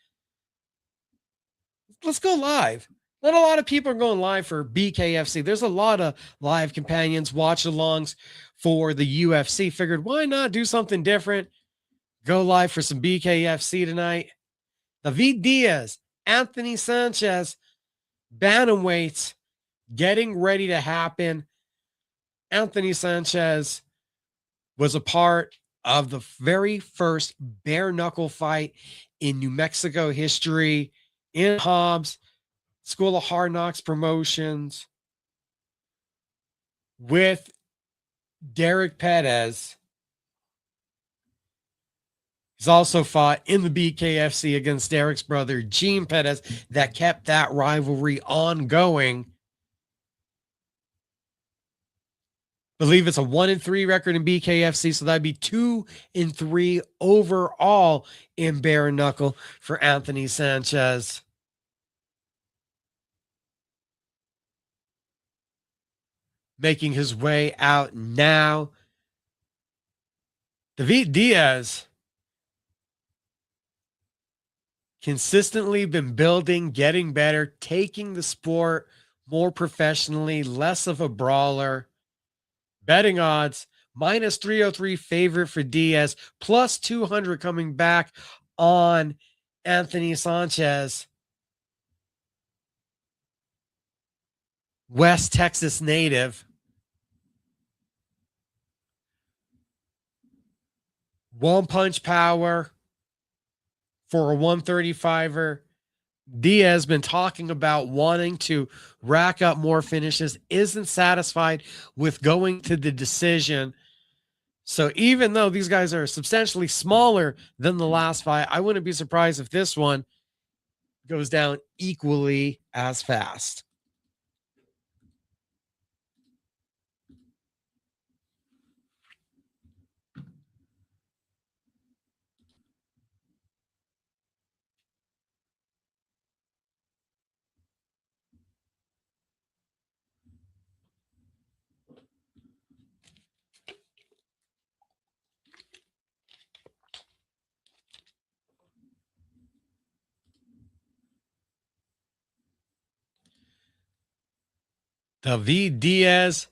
let's go live. Not a lot of people are going live for BKFC. There's a lot of live companions, watch alongs for the UFC. Figured why not do something different? Go live for some BKFC tonight. David Diaz, Anthony Sanchez, bantamweights getting ready to happen. Anthony Sanchez was a part of the very first bare knuckle fight in New Mexico history in Hobbs, School of Hard Knocks Promotions, with Derek Perez. He's also fought in the BKFC against Derek's brother, Gene Pettis, that kept that rivalry ongoing. Believe it's a 1-3 record in BKFC, so that'd be 2-3 overall in bare knuckle for Anthony Sanchez. Making his way out now, David Diaz consistently been building, getting better, taking the sport more professionally, less of a brawler. Betting odds, minus 303 favorite for Diaz, plus 200 coming back on Anthony Sanchez. West Texas native. One punch power for a 135er. Diaz been talking about wanting to rack up more finishes, isn't satisfied with going to the decision. So even though these guys are substantially smaller than the last fight, I wouldn't be surprised if this one goes down equally as fast. David Diaz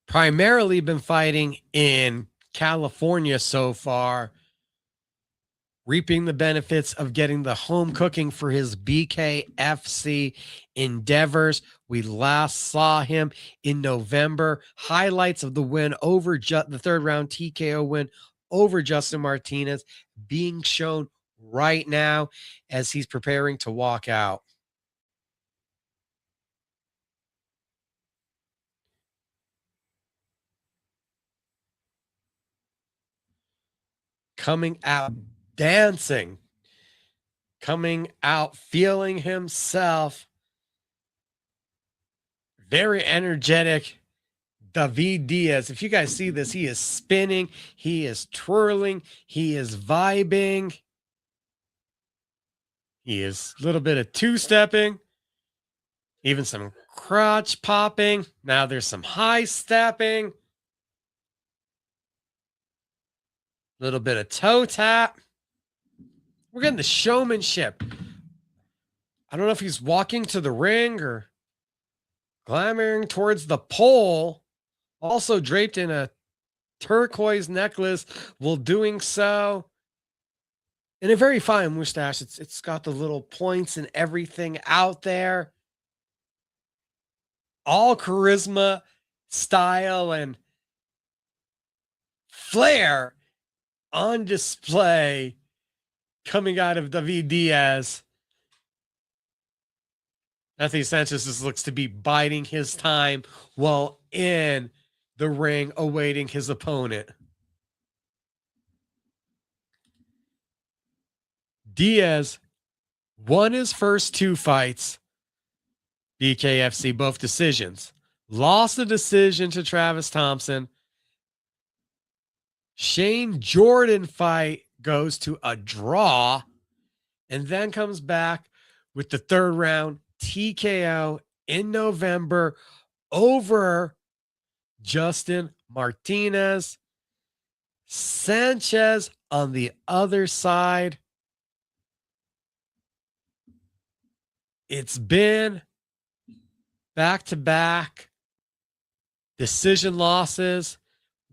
primarily been fighting in California so far, reaping the benefits of getting the home cooking for his BKFC endeavors. We last saw him in November. Highlights of the win over the third round TKO win over Justin Martinez being shown right now as he's preparing to walk out. Coming out dancing, coming out feeling himself. Very energetic David Diaz. If you guys see this, he is spinning, he is twirling, he is vibing. He is a little bit of two-stepping, even some crotch popping. Now there's some high stepping, a little bit of toe tap. We're getting the showmanship. I don't know if he's walking to the ring or glamoring towards the pole, also draped in a turquoise necklace while doing so. And a very fine mustache. It's got the little points and everything out there. All charisma, style, and flair on display coming out of David Diaz. Anthony Sanchez just looks to be biding his time while in the ring awaiting his opponent. Diaz won his first two fights, BKFC, both decisions. Lost the decision to Travis Thompson. Shane Jordan fight goes to a draw and then comes back with the third round TKO in November over Justin Martinez. Sanchez on the other side. It's been back-to-back decision losses.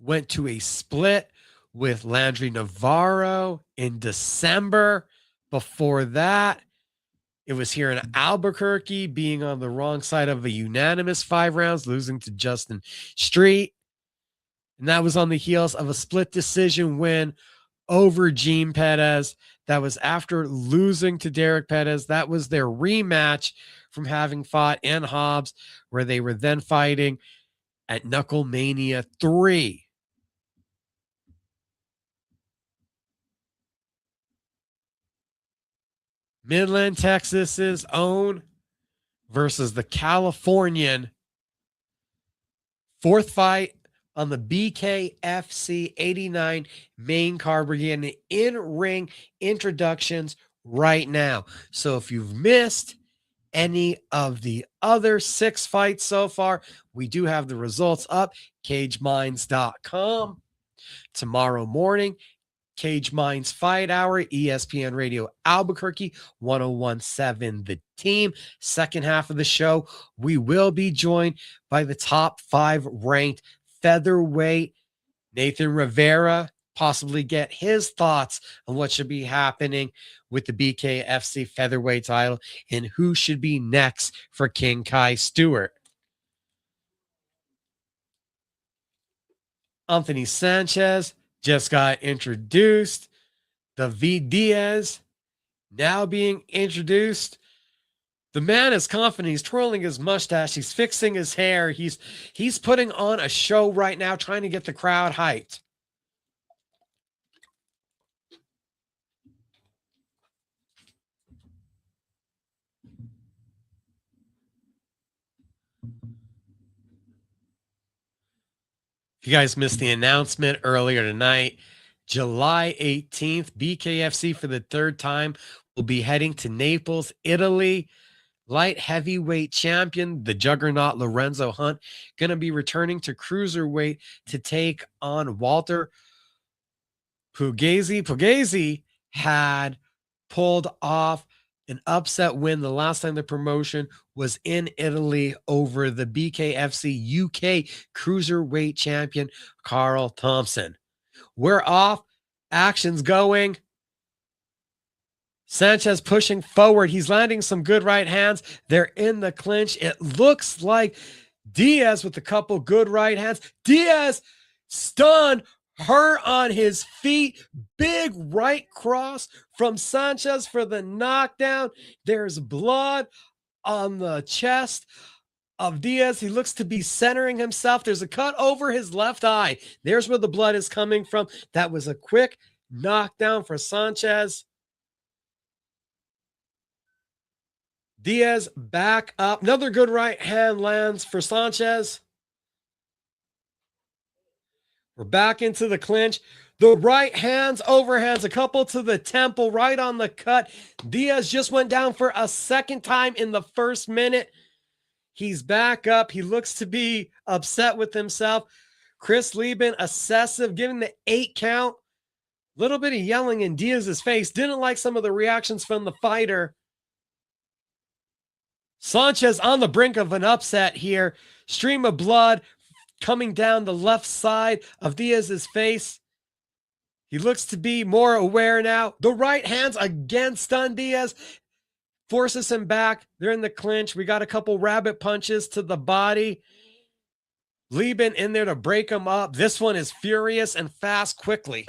Went to a split with Landry Navarro in December. Before that, it was here in Albuquerque, being on the wrong side of a unanimous 5 rounds, losing to Justin Street. And that was on the heels of a split decision win over Gene Pettis. That was after losing to Derek Pettis. That was their rematch from having fought in Hobbs, where they were then fighting at Knuckle Mania 3. Midland, Texas's own versus the Californian. Fourth fight on the BKFC 89 main card. We're getting in-ring introductions right now. So if you've missed any of the other 6 fights so far, we do have the results up, cageminds.com. Tomorrow morning, Cage Minds Fight Hour, ESPN Radio Albuquerque, 1017 The Team. Second half of the show, we will be joined by the top 5 ranked featherweight, Nathan Rivera, possibly get his thoughts on what should be happening with the BKFC featherweight title and who should be next for King Kai Stewart. Anthony Sanchez just got introduced. David Diaz now being introduced. The man is confident. He's twirling his mustache. He's fixing his hair. He's putting on a show right now, trying to get the crowd hyped. If you guys missed the announcement earlier tonight, July 18th, BKFC for the 3rd time will be heading to Naples, Italy. Light heavyweight champion, the juggernaut Lorenzo Hunt, going to be returning to cruiserweight to take on Walter Pugliese. Pugliese had pulled off an upset win the last time the promotion was in Italy over the BKFC UK cruiserweight champion, Carl Thompson. We're off. Action's going. Sanchez pushing forward. He's landing some good right hands. They're in the clinch. It looks like Diaz with a couple good right hands. Diaz stunned, hurt on his feet. Big right cross from Sanchez for the knockdown. There's blood on the chest of Diaz. He looks to be centering himself. There's a cut over his left eye. There's where the blood is coming from. That was a quick knockdown for Sanchez. Diaz back up. Another good right hand lands for Sanchez. We're back into the clinch. The right hands, overhands, a couple to the temple, right on the cut. Diaz just went down for a second time in the first minute. He's back up. He looks to be upset with himself. Chris Lieben, assessive, giving the 8 count. Little bit of yelling in Diaz's face. Didn't like some of the reactions from the fighter. Sanchez on the brink of an upset here. Stream of blood coming down the left side of Diaz's face. He looks to be more aware now. The right hands again stun Diaz. Forces him back. They're in the clinch. We got a couple rabbit punches to the body. Lieben in there to break him up. This one is furious and fast quickly.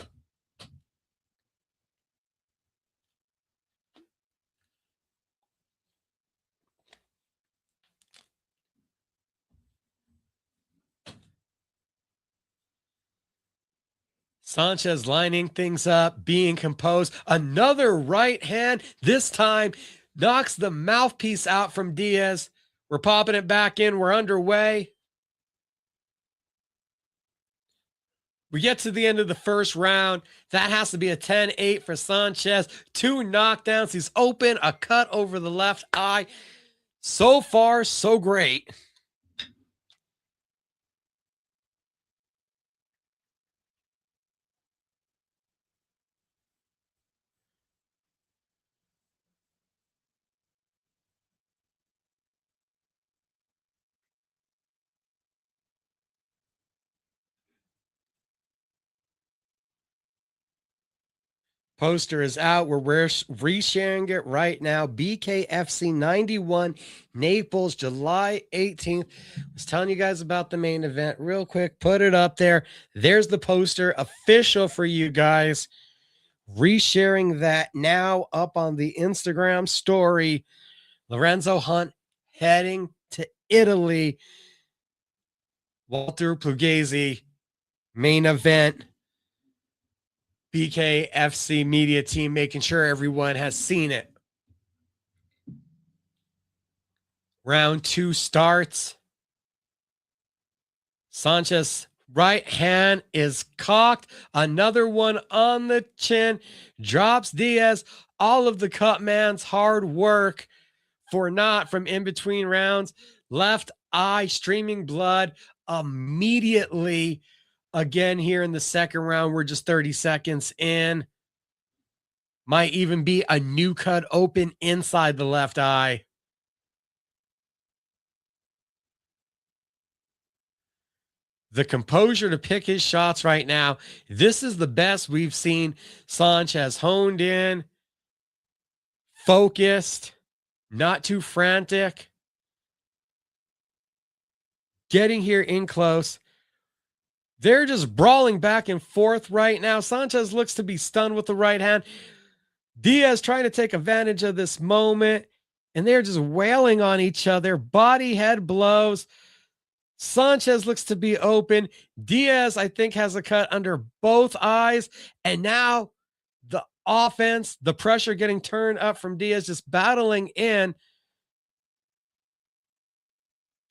Sanchez lining things up, being composed. Another right hand, this time knocks the mouthpiece out from Diaz. We're popping it back in. We're underway. We get to the end of the first round. That has to be a 10-8 for Sanchez. 2 knockdowns. He's open, a cut over the left eye. So far, so great. Poster is out. We're resharing it right now. BKFC 91, Naples, July 18th. I was telling you guys about the main event real quick. Put it up there. There's the poster, official for you guys. Resharing that now up on the Instagram story. Lorenzo Hunt heading to Italy. Walter Pugliese, main event. BKFC media team making sure everyone has seen it. Round two starts. Sanchez right hand is cocked. Another one on the chin. Drops Diaz. All of the cut man's hard work for naught from in between rounds. Left eye streaming blood immediately. Again, here in the second round, we're just 30 seconds in. Might even be a new cut open inside the left eye. The composure to pick his shots right now. This is the best we've seen Sanchez honed in, focused, not too frantic. Getting here in close. They're just brawling back and forth right now. Sanchez looks to be stunned with the right hand. Diaz trying to take advantage of this moment, and they're just wailing on each other. Body head blows. Sanchez looks to be open. Diaz, I think, has a cut under both eyes. And now the offense, the pressure getting turned up from Diaz, just battling in.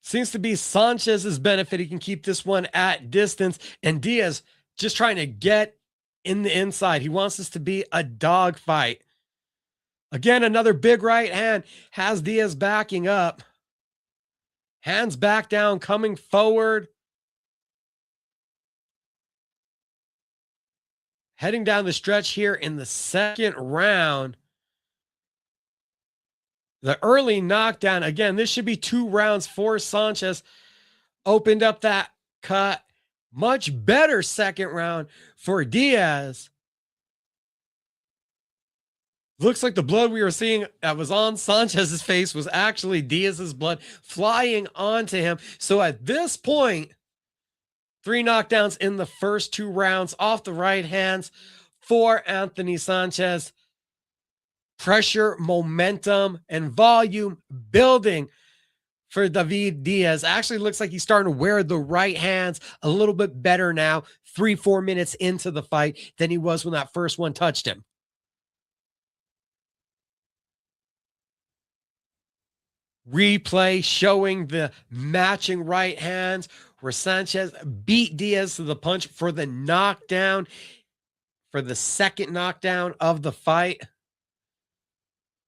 Seems to be Sanchez's benefit. He can keep this one at distance. And Diaz just trying to get in the inside. He wants this to be a dogfight. Again, another big right hand has Diaz backing up. Hands back down, coming forward. Heading down the stretch here in the second round. The early knockdown. Again, this should be 2 rounds for Sanchez. Opened up that cut. Much better second round for Diaz. Looks like the blood we were seeing that was on Sanchez's face was actually Diaz's blood flying onto him. So at this point, 3 knockdowns in the first 2 rounds off the right hands for Anthony Sanchez. Pressure, momentum, and volume building for David Diaz. Actually looks like he's starting to wear the right hands a little bit better now, 3-4 minutes into the fight than he was when that first one touched him. Replay showing the matching right hands where Sanchez beat Diaz to the punch for the knockdown, for the second knockdown of the fight.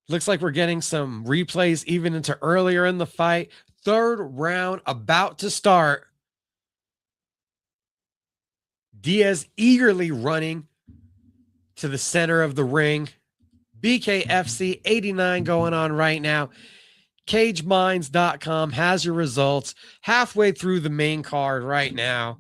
Looks like we're getting some replays even into earlier in the fight. Third round about to start. Diaz eagerly running to the center of the ring. BKFC 89 going on right now. CageMinds.com has your results halfway through the main card right now.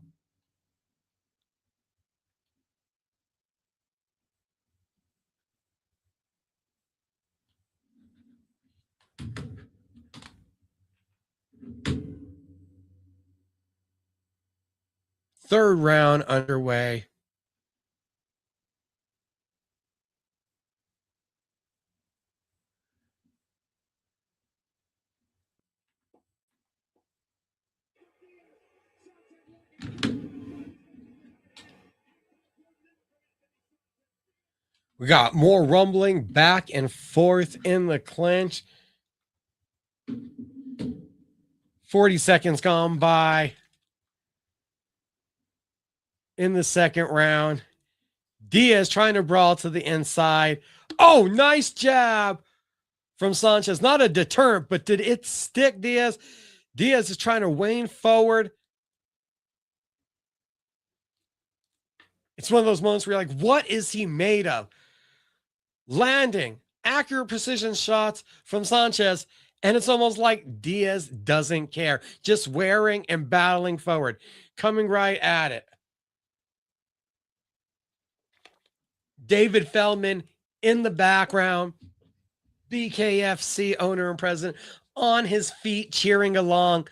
Third round underway. We got more rumbling back and forth in the clinch. 40 seconds gone by in the second round. Diaz trying to brawl to the inside. Oh, nice jab from Sanchez. Not a deterrent, but did it stick, Diaz? Diaz is trying to wane forward. It's one of those moments where you're like, what is he made of? Landing accurate precision shots from Sanchez, and it's almost like Diaz doesn't care. Just wearing and battling forward, coming right at it. David Feldman in the background, BKFC owner and president, on his feet cheering along.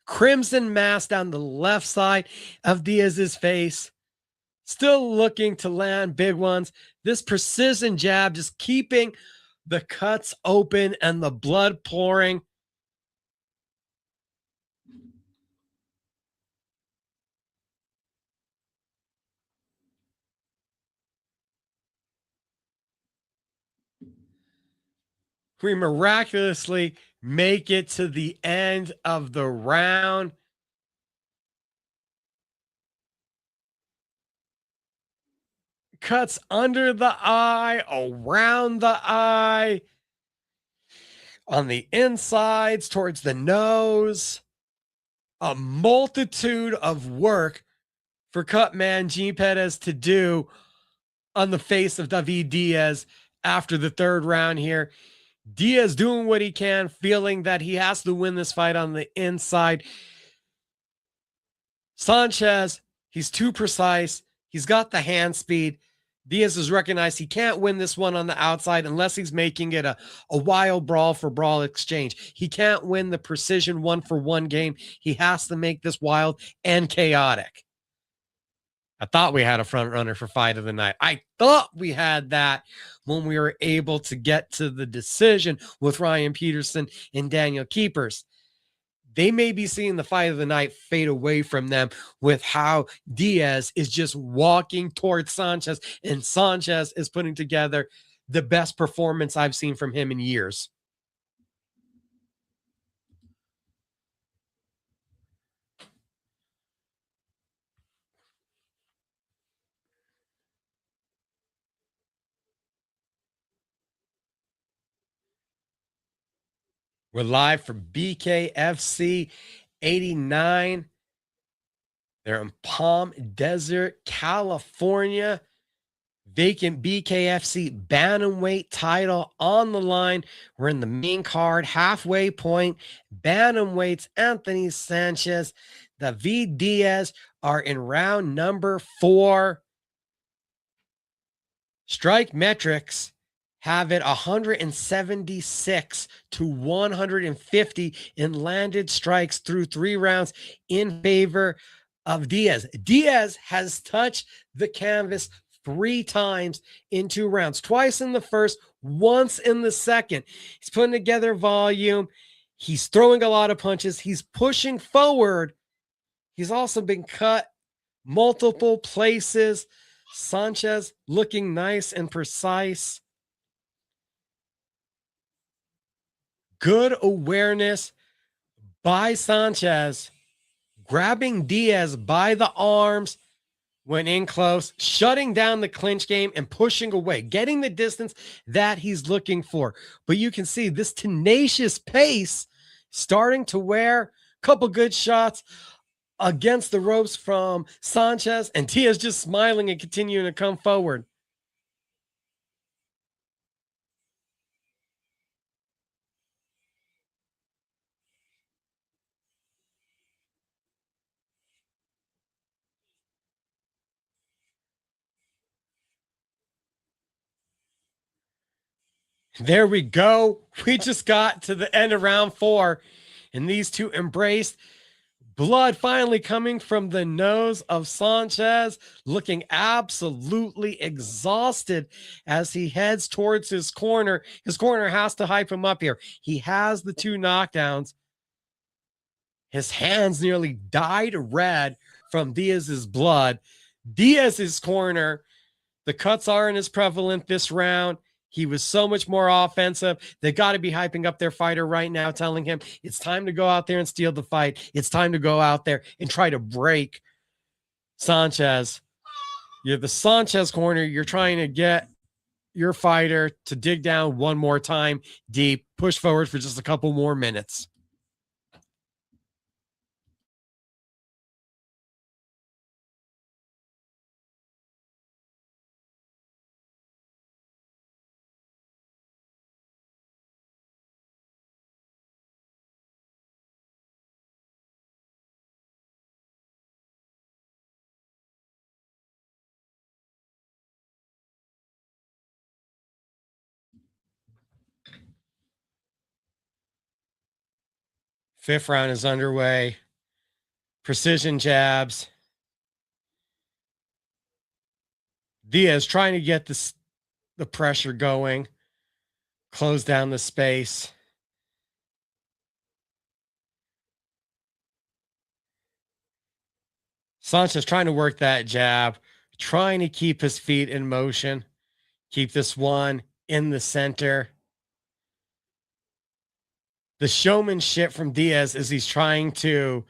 Crimson mask down the left side of Diaz's face. Still looking to land big ones. This precision jab just keeping the cuts open and the blood pouring. We miraculously make it to the end of the round. Cuts under the eye, around the eye, on the insides, towards the nose. A multitude of work for Cutman Gene Pettis to do on the face of David Diaz after the third round here. Diaz doing what he can, feeling that he has to win this fight on the inside. Sanchez, he's too precise. He's got the hand speed. Diaz has recognized he can't win this one on the outside unless he's making it a wild brawl for brawl exchange. He can't win the precision 1-for-1 game. He has to make this wild and chaotic. I thought we had a front runner for fight of the night. I thought we had that when we were able to get to the decision with Ryan Peterson and Daniel Keepers. They may be seeing the fight of the night fade away from them with how Diaz is just walking towards Sanchez, and Sanchez is putting together the best performance I've seen from him in years. We're live from BKFC 89. They're in Palm Desert, California. Vacant BKFC bantamweight title on the line. We're in the main card, halfway point. Bantamweights Anthony Sanchez, David Diaz are in round number 4. Strike metrics have it 176 to 150 in landed strikes through 3 rounds in favor of Diaz. Diaz has touched the canvas 3 times in 2 rounds, twice in the first, once in the second. He's putting together volume. He's throwing a lot of punches. He's pushing forward. He's also been cut multiple places. Sanchez looking nice and precise. Good awareness by Sanchez, grabbing Diaz by the arms when in close, shutting down the clinch game and pushing away, getting the distance that he's looking for. But you can see this tenacious pace starting to wear. A couple good shots against the ropes from Sanchez, and Diaz just smiling and continuing to come forward. There we go. We just got to the end of round 4, and these two embraced. Blood finally coming from the nose of Sanchez, looking absolutely exhausted as he heads towards his corner. His corner has to hype him up here. He has the 2 knockdowns. His hands nearly dyed red from Diaz's blood. Diaz's corner, the cuts aren't as prevalent this round. He was so much more offensive. They got to be hyping up their fighter right now, telling him it's time to go out there and steal the fight. It's time to go out there and try to break Sanchez. You're the Sanchez corner. You're trying to get your fighter to dig down one more time deep, push forward for just a couple more minutes. Fifth round is underway. Precision jabs. Diaz trying to get the pressure going, close down the space. Sanchez trying to work that jab, trying to keep his feet in motion, keep this one in the center. The showmanship from Diaz is he's trying to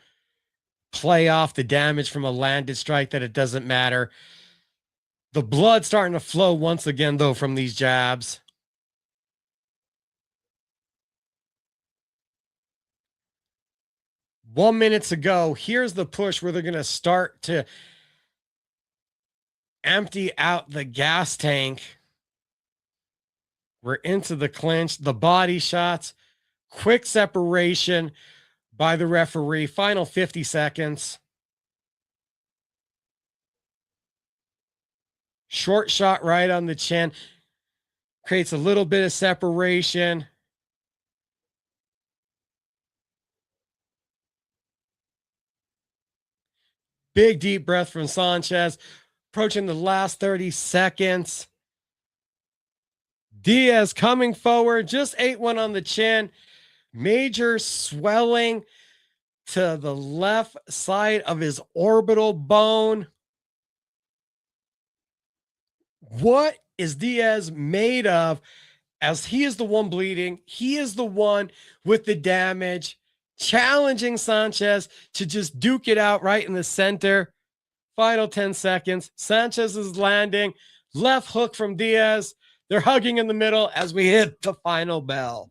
play off the damage from a landed strike that it doesn't matter. The blood starting to flow once again, though, from these jabs. One minute to go. Here's the push where they're going to start to empty out the gas tank. We're into the clinch, the body shots, quick separation by the referee. Final 50 seconds. Short shot right on the chin. Creates a little bit of separation. Big deep breath from Sanchez. Approaching the last 30 seconds. Diaz coming forward, just ate one on the chin. Major swelling to the left side of his orbital bone. What is Diaz made of? As he is the one bleeding, he is the one with the damage, challenging Sanchez to just duke it out right in the center. Final 10 seconds. Sanchez is landing. Left hook from Diaz. They're hugging in the middle as we hit the final bell.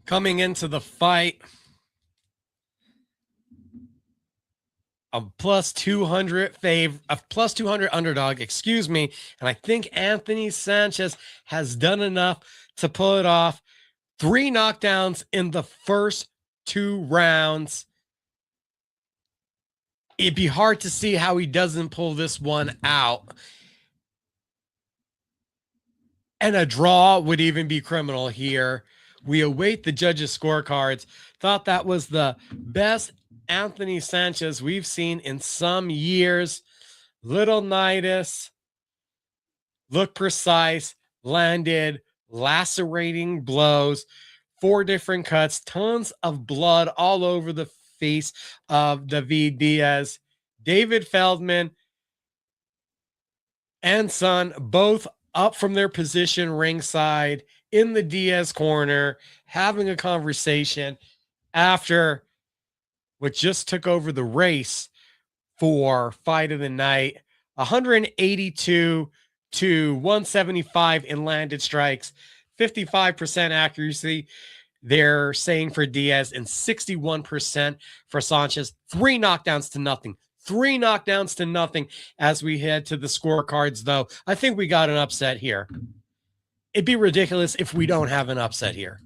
Coming into the fight, a plus 200 a plus 200 underdog, excuse me. And I think Anthony Sanchez has done enough to pull it off. 3 knockdowns in the first 2 rounds. It'd be hard to see how he doesn't pull this one out. And a draw would even be criminal here. We await the judges' scorecards. Thought that was the best Anthony Sanchez we've seen in some years. Little nidus, looked precise, landed lacerating blows, 4 different cuts, tons of blood all over the face of David Diaz. David Feldman and Son both up from their position ringside in the Diaz corner, having a conversation after what just took over the race for fight of the night. 182 to 175 in landed strikes, 55% accuracy. They're saying for Diaz and 61% for Sanchez. 3 knockdowns to nothing. 3 knockdowns to nothing as we head to the scorecards, though. I think we got an upset here. It'd be ridiculous if we don't have an upset here.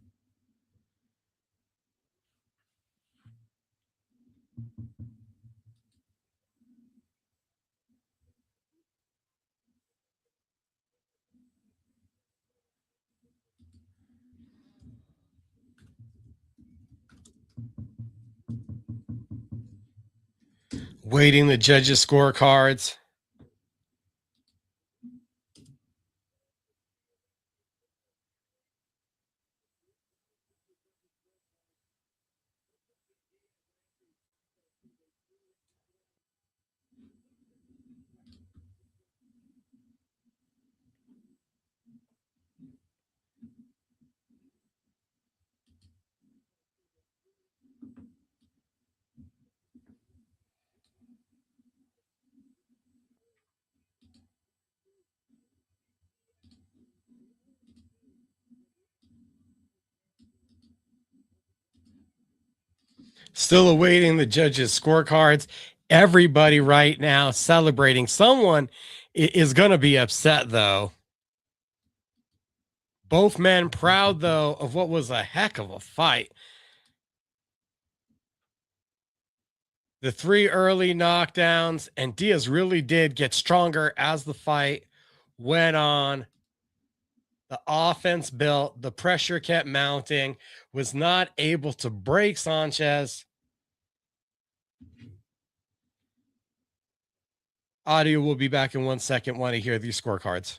Waiting the judges' scorecards. Still awaiting the judges' scorecards. Everybody right now celebrating. Someone is going to be upset, though. Both men proud, though, of what was a heck of a fight. The 3 early knockdowns, and Diaz really did get stronger as the fight went on. The offense built, the pressure kept mounting, was not able to break Sanchez. Audio will be back in 1 second. Want to hear these scorecards.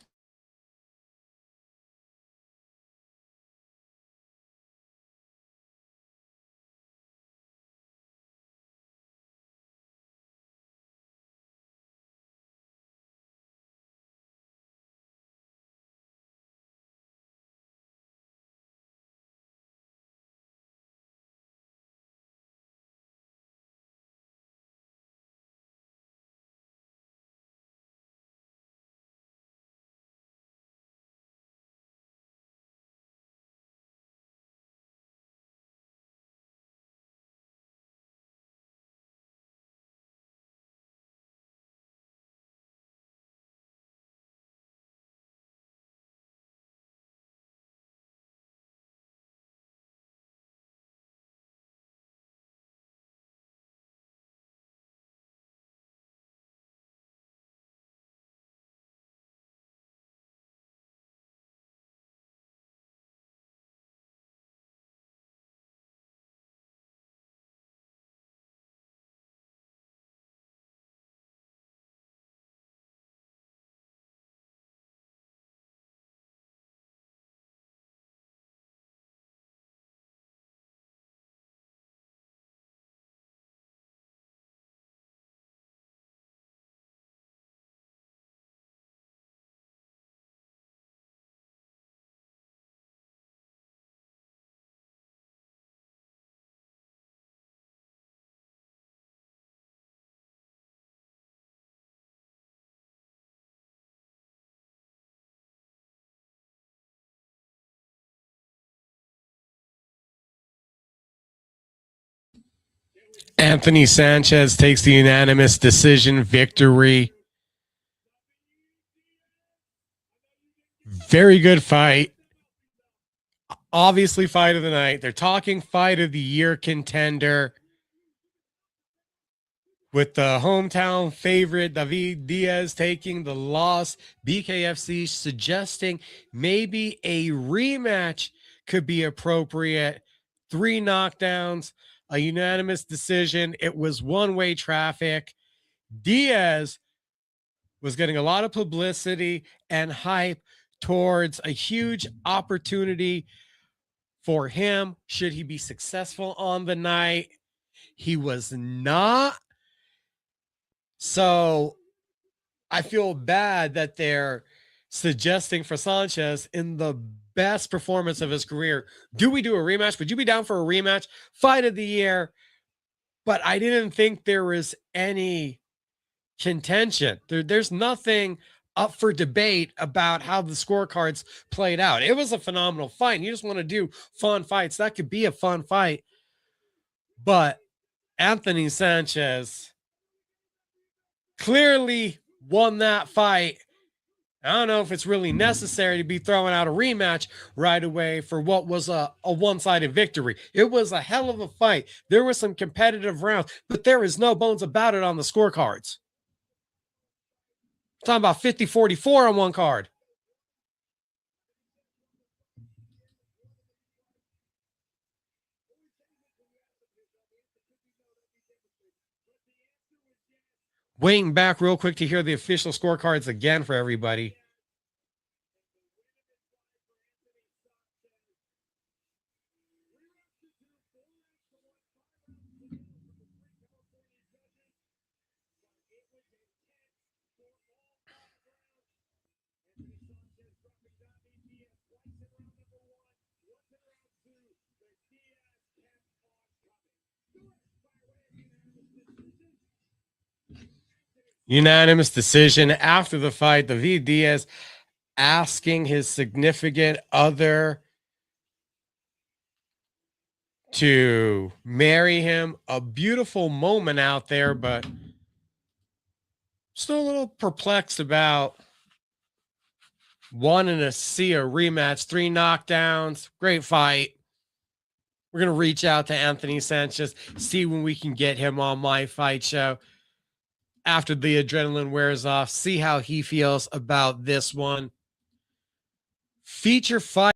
Anthony Sanchez takes the unanimous decision victory. Very good fight. Obviously, fight of the night. They're talking fight of the year contender with the hometown favorite David Diaz taking the loss. BKFC suggesting maybe a rematch could be appropriate. 3 knockdowns, a unanimous decision. It was one-way traffic. Diaz was getting a lot of publicity and hype towards a huge opportunity for him should he be successful on the night. He was not. So I feel bad that they're suggesting for Sanchez in the best performance of his career. Do we do a rematch? Would you be down for a rematch? Fight of the year. But I didn't think there was any contention. There's nothing up for debate about how the scorecards played out. It was a phenomenal fight. And you just want to do fun fights. That could be a fun fight. But Anthony Sanchez clearly won that fight. I don't know if it's really necessary to be throwing out a rematch right away for what was a one-sided victory. It was a hell of a fight. There were some competitive rounds, but there is no bones about it on the scorecards. I'm talking about 50-44 on one card. Waiting back real quick to hear the official scorecards again for everybody. Unanimous decision after the fight. David Diaz asking his significant other to marry him. A beautiful moment out there, but still a little perplexed about wanting to see a rematch. 3 knockdowns, great fight. We're going to reach out to Anthony Sanchez, see when we can get him on my fight show after the adrenaline wears off, see how he feels about this one. Feature fight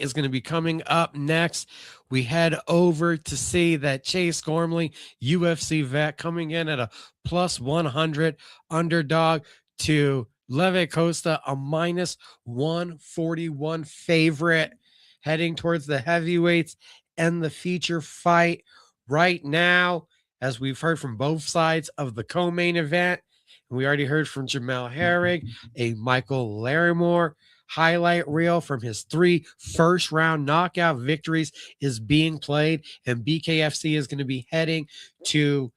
is going to be coming up next. We head over to see that Chase Gormley, UFC vet, coming in at a plus 100 underdog to Leve Costa, a minus 141 favorite, heading towards the heavyweights and the feature fight right now, as we've heard from both sides of the co-main event. We already heard from Jamel Herrig, a Michael Larimore highlight reel from his 3 first-round knockout victories is being played, and BKFC is going to be heading to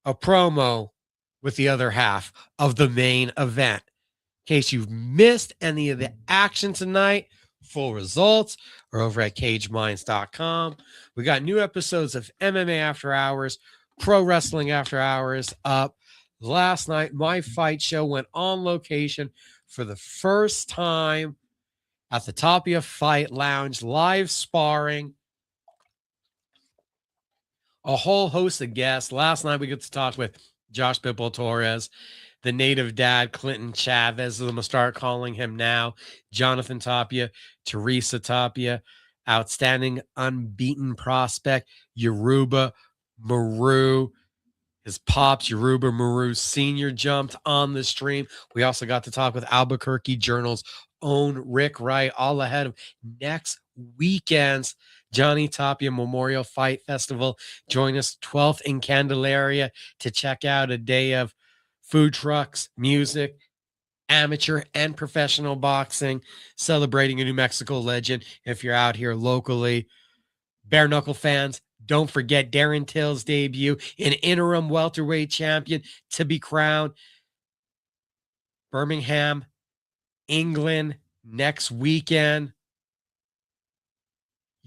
a promo with the other half of the main event. In case you've missed any of the action tonight, full results are over at cageminds.com. We got new episodes of MMA After Hours, Pro Wrestling After Hours up. Last night, my fight show went on location for the first time at the Tapia Fight Lounge, live sparring. A whole host of guests. Last night, we got to talk with Josh Bipple Torres, the native dad, Clinton Chavez, I'm going to start calling him now, Jonathan Tapia, Teresa Tapia, outstanding unbeaten prospect, Yoruba Maru. His pops, Yoruba Maru Sr., jumped on the stream. We also got to talk with Albuquerque Journal's own Rick Wright, all ahead of next weekend's Johnny Tapia Memorial Fight Festival. Join us 12th in Candelaria to check out a day of food trucks, music, amateur and professional boxing, celebrating a New Mexico legend. If you're out here locally, bare knuckle fans, don't forget Darren Till's debut, an interim welterweight champion to be crowned. Birmingham, England, next weekend.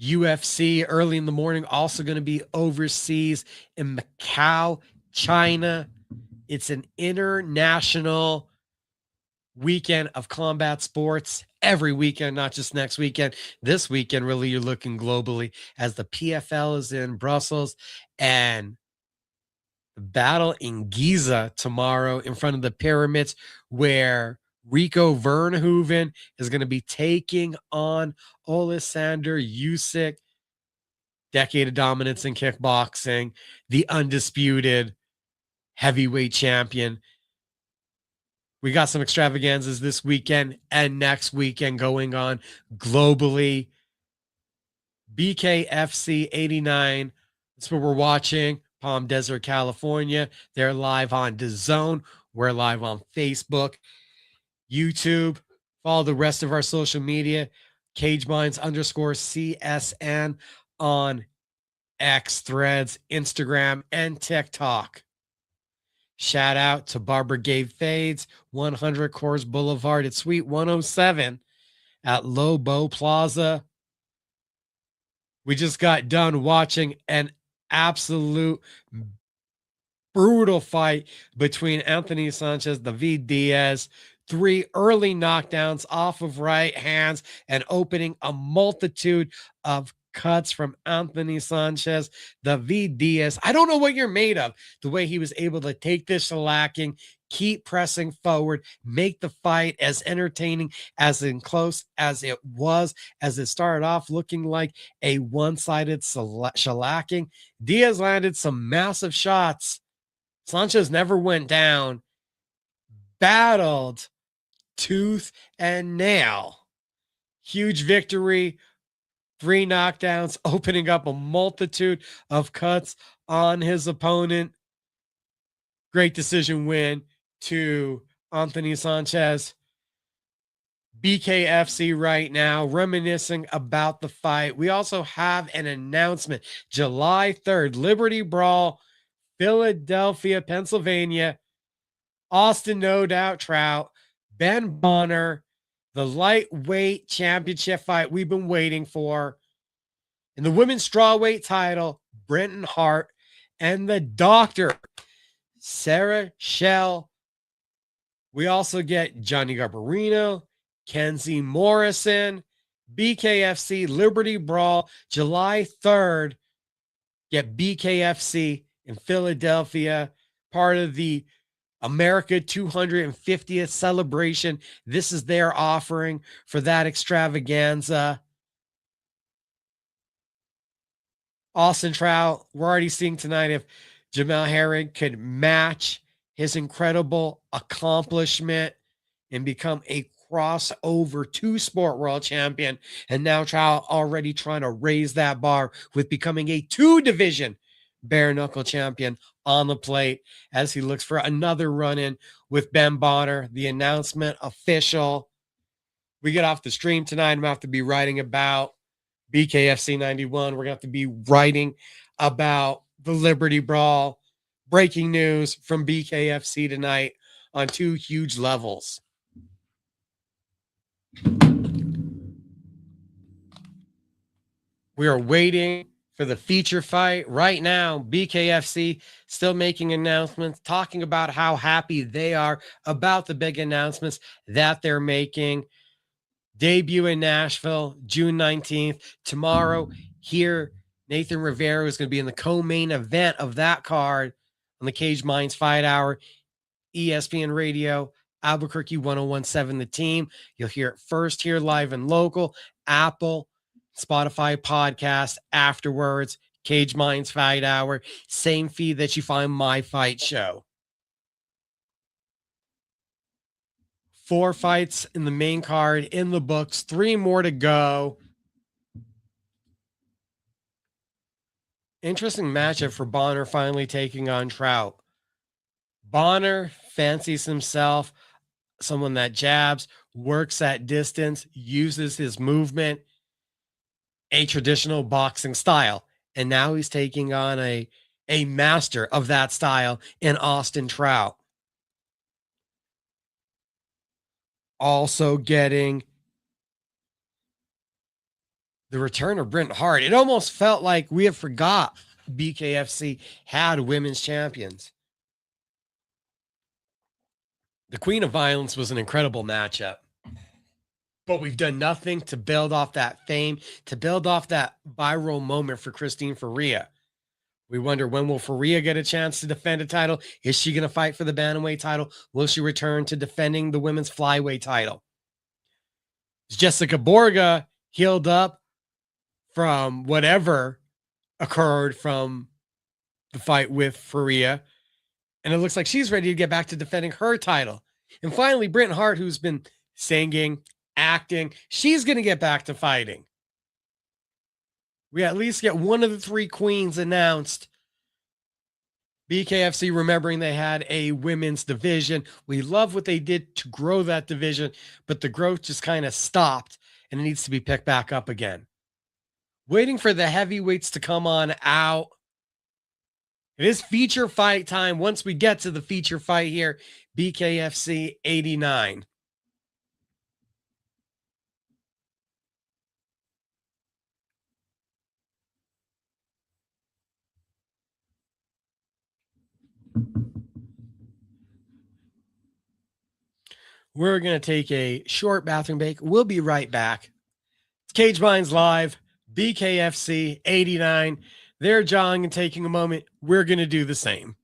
UFC early in the morning, also going to be overseas in Macau, China. It's an international weekend of combat sports every weekend, not just next weekend. This weekend, really, you're looking globally as the PFL is in Brussels and the battle in Giza tomorrow in front of the pyramids, where Rico Verhoeven is going to be taking on Oleksandr Usyk, decade of dominance in kickboxing, the undisputed heavyweight champion. We got some extravaganzas this weekend and next weekend going on globally. BKFC 89. That's what we're watching. Palm Desert, California. They're live on DAZN. We're live on Facebook, YouTube. Follow the rest of our social media. CageMinds_CSN on X, Threads, Instagram, and TikTok. Shout out to Barbara Gave Fades, 100 Coors Boulevard at Suite 107 at Lobo Plaza. We just got done watching an absolute brutal fight between Anthony Sanchez, David Diaz, 3 early knockdowns off of right hands and opening a multitude of cuts from Anthony Sanchez. David Diaz, I don't know what you're made of. The way he was able to take this shellacking, keep pressing forward, make the fight as entertaining as in close as it was, as it started off looking like a one-sided shellacking. Diaz landed some massive shots. Sanchez never went down, battled tooth and nail. Huge victory, 3 knockdowns, opening up a multitude of cuts on his opponent. Great decision win to Anthony Sanchez. BKFC right now, reminiscing about the fight. We also have an announcement. July 3rd, Liberty Brawl, Philadelphia, Pennsylvania. Austin No Doubt Trout, Ben Bonner, the lightweight championship fight we've been waiting for. In the women's strawweight title, Brenton Hart and the Doctor, Sarah Shell. We also get Johnny Garbarino, Kenzie Morrison, BKFC Liberty Brawl, July 3rd. Get BKFC in Philadelphia, part of the America 250th celebration. This is their offering for that extravaganza. Austin Trout, we're already seeing tonight if Jamel Herring could match his incredible accomplishment and become a crossover 2-sport world champion. And now Trout already trying to raise that bar with becoming a 2-division bare knuckle champion on the plate as he looks for another run in with Ben Bonner. The announcement official. We get off the stream tonight. I'm going to have to be writing about BKFC 91. We're going to have to be writing about the Liberty Brawl. Breaking news from BKFC tonight on 2 huge levels. We are waiting for the feature fight right now. BKFC still making announcements, talking about how happy they are about the big announcements that they're making. Debut in Nashville, June 19th. Tomorrow here, Nathan Rivera is going to be in the co-main event of that card on the Cage Minds Fight Hour, ESPN Radio, Albuquerque 1017 The Team. You'll hear it first here live and local, Apple, Spotify podcast afterwards, Cage Minds Fight Hour, same feed that you find My Fight Show. 4 fights in the main card in the books, 3 more to go. Interesting matchup for Bonner finally taking on Trout. Bonner fancies himself someone that jabs, works at distance, uses his movement, a traditional boxing style. And now he's taking on a master of that style in Austin Trout. Also getting The return of Brent Hart. It almost felt like we had forgot BKFC had women's champions. The Queen of Violence was an incredible matchup, but we've done nothing to build off that fame, to build off that viral moment for Christine Faria. We wonder, when will Faria get a chance to defend a title? Is she going to fight for the bantamweight title? Will she return to defending the women's flyweight title? Is Jessica Borga healed up from whatever occurred from the fight with Faria? And it looks like she's ready to get back to defending her title. And finally, Britt Hart, who's been singing, acting, she's going to get back to fighting. We at least get one of the three queens announced. BKFC, remembering they had a women's division. We love what they did to grow that division, but the growth just kind of stopped and it needs to be picked back up again. Waiting for the heavyweights to come on out. It is feature fight time. Once we get to the feature fight here, BKFC 89. We're going to take a short bathroom break. We'll be right back. It's Cage Minds Live, BKFC 89. They're jawing and taking a moment. We're going to do the same.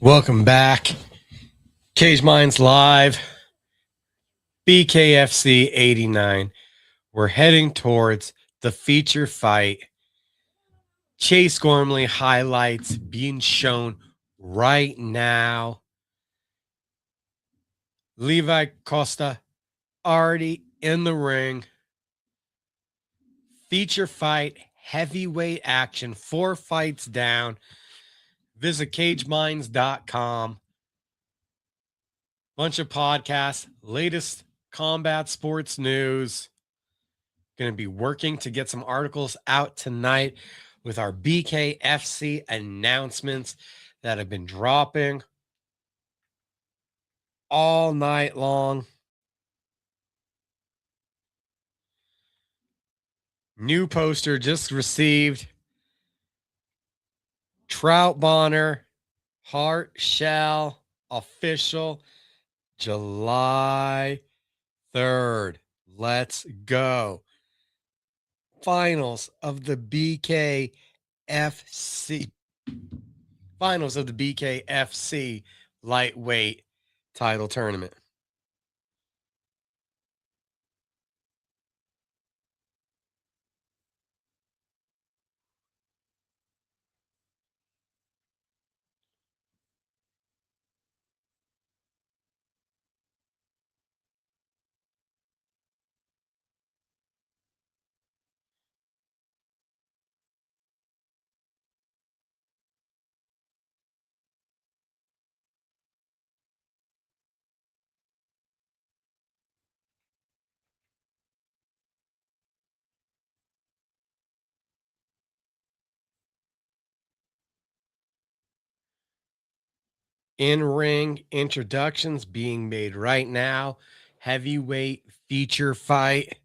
Welcome back. Cage Minds Live, BKFC 89. We're heading towards the feature fight. Chase Gormley highlights being shown right now. Levi Costa already in the ring. Feature fight, heavyweight action, 4 fights down. Visit cageminds.com. Bunch of podcasts, latest combat sports news. Going to be working to get some articles out tonight with our BKFC announcements that have been dropping all night long. New poster just received. Trout Bonner, Heart Shell, official, July 3rd. Let's go. Finals of the BKFC. Finals of the BKFC lightweight title tournament. In-ring introductions being made right now. Heavyweight feature fight.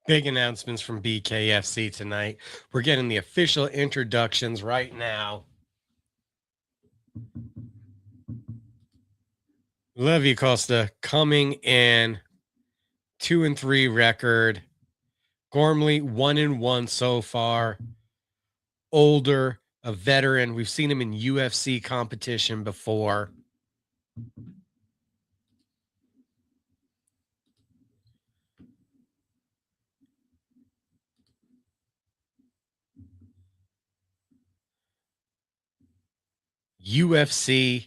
Big announcements from BKFC tonight. We're getting the official introductions right now. Levi Costa coming in 2-3 record. Gormley 1-1 so far. Older, a veteran. We've seen him in UFC competition before. UFC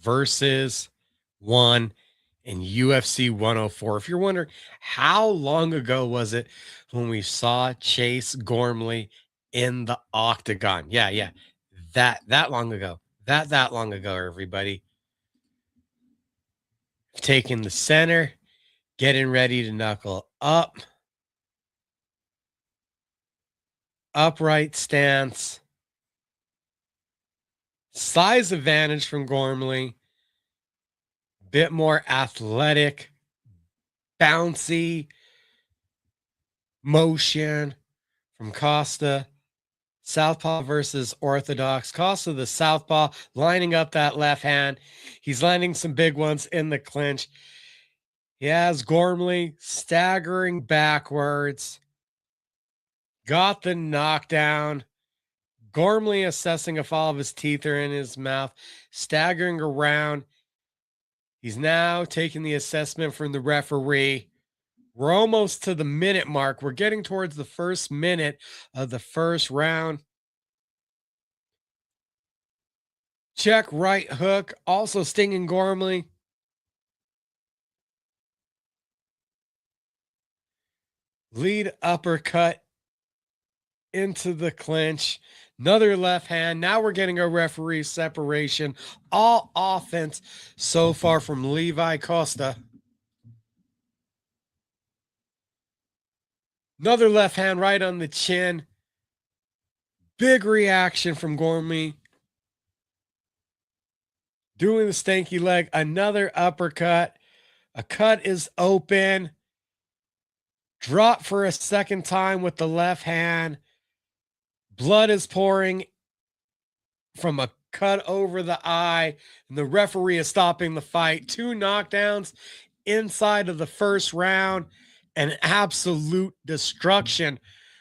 versus 1 in UFC 104. If you're wondering, how long ago was it when we saw Chase Gormley in the octagon? Yeah. That long ago. That long ago, everybody. Taking the center, getting ready to knuckle up. Upright stance. Size advantage from Gormley. Bit more athletic, bouncy motion from Costa. Southpaw versus orthodox. Costa the southpaw, lining up that left hand. He's landing some big ones in the clinch. He has Gormley staggering backwards. Got the knockdown. Gormley assessing if all of his teeth are in his mouth, staggering around. He's now taking the assessment from the referee. We're almost to the minute mark. We're getting towards the first minute of the first round. Check right hook, also stinging Gormley. Lead uppercut into the clinch. Another left hand. Now we're getting a referee separation. All offense so far from Levi Costa. Another left hand right on the chin. Big reaction from Gormley. doing the stanky leg, another uppercut. A cut is open. Drop for a second time with the left hand. Blood is pouring from a cut over the eye, and the referee is stopping the fight. 2 knockdowns inside of the first round, and absolute destruction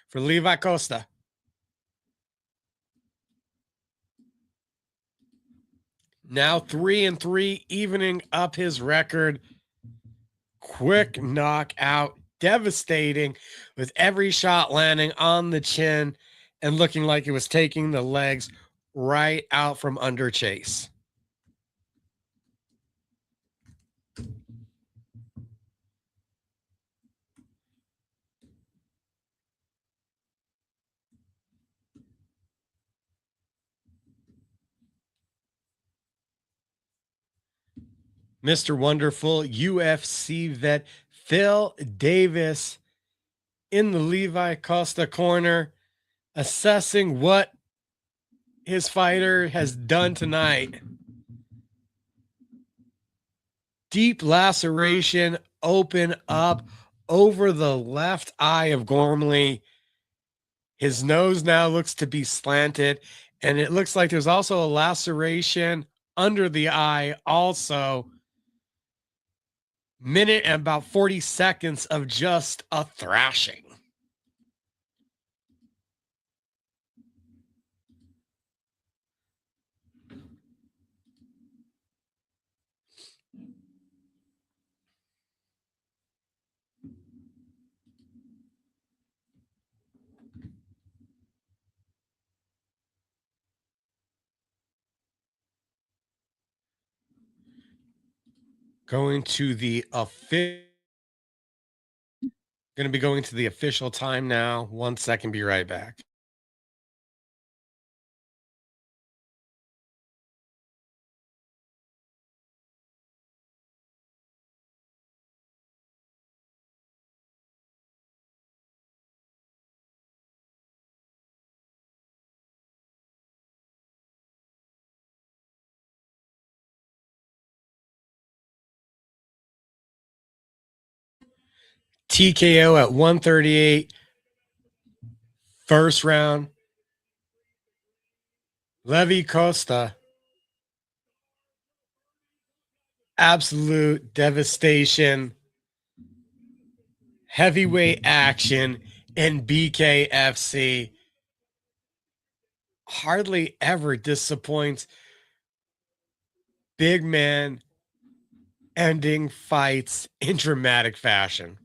for Levi Costa. Now 3-3, evening up his record. Quick knockout, devastating, with every shot landing on the chin and looking like it was taking the legs right out from under Chase. Mr. Wonderful UFC vet Phil Davis in the Levi Costa corner, assessing what his fighter has done tonight. Deep laceration, open up over the left eye of Gormley. His nose now looks to be slanted, and it looks like there's also a laceration under the eye also. Minute and about 40 seconds of just a thrashing. Going to the official time now. 1 second, be right back. TKO at 138, first round. Levi Costa, absolute devastation, heavyweight action in BKFC. Hardly ever disappoints. Big man ending fights in dramatic fashion.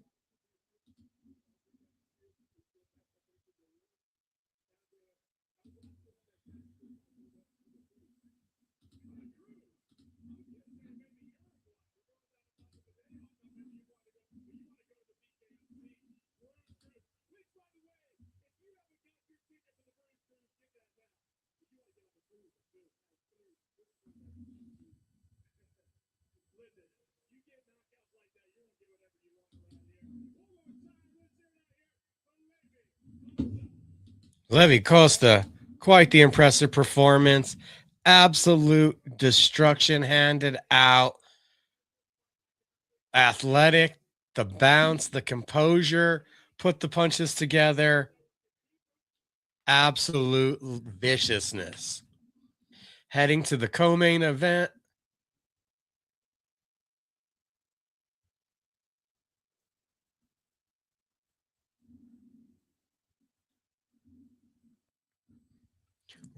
Levi Costa, quite the impressive performance. Absolute destruction handed out. Athletic, the bounce, the composure, put the punches together. Absolute viciousness. Heading to the co-main event.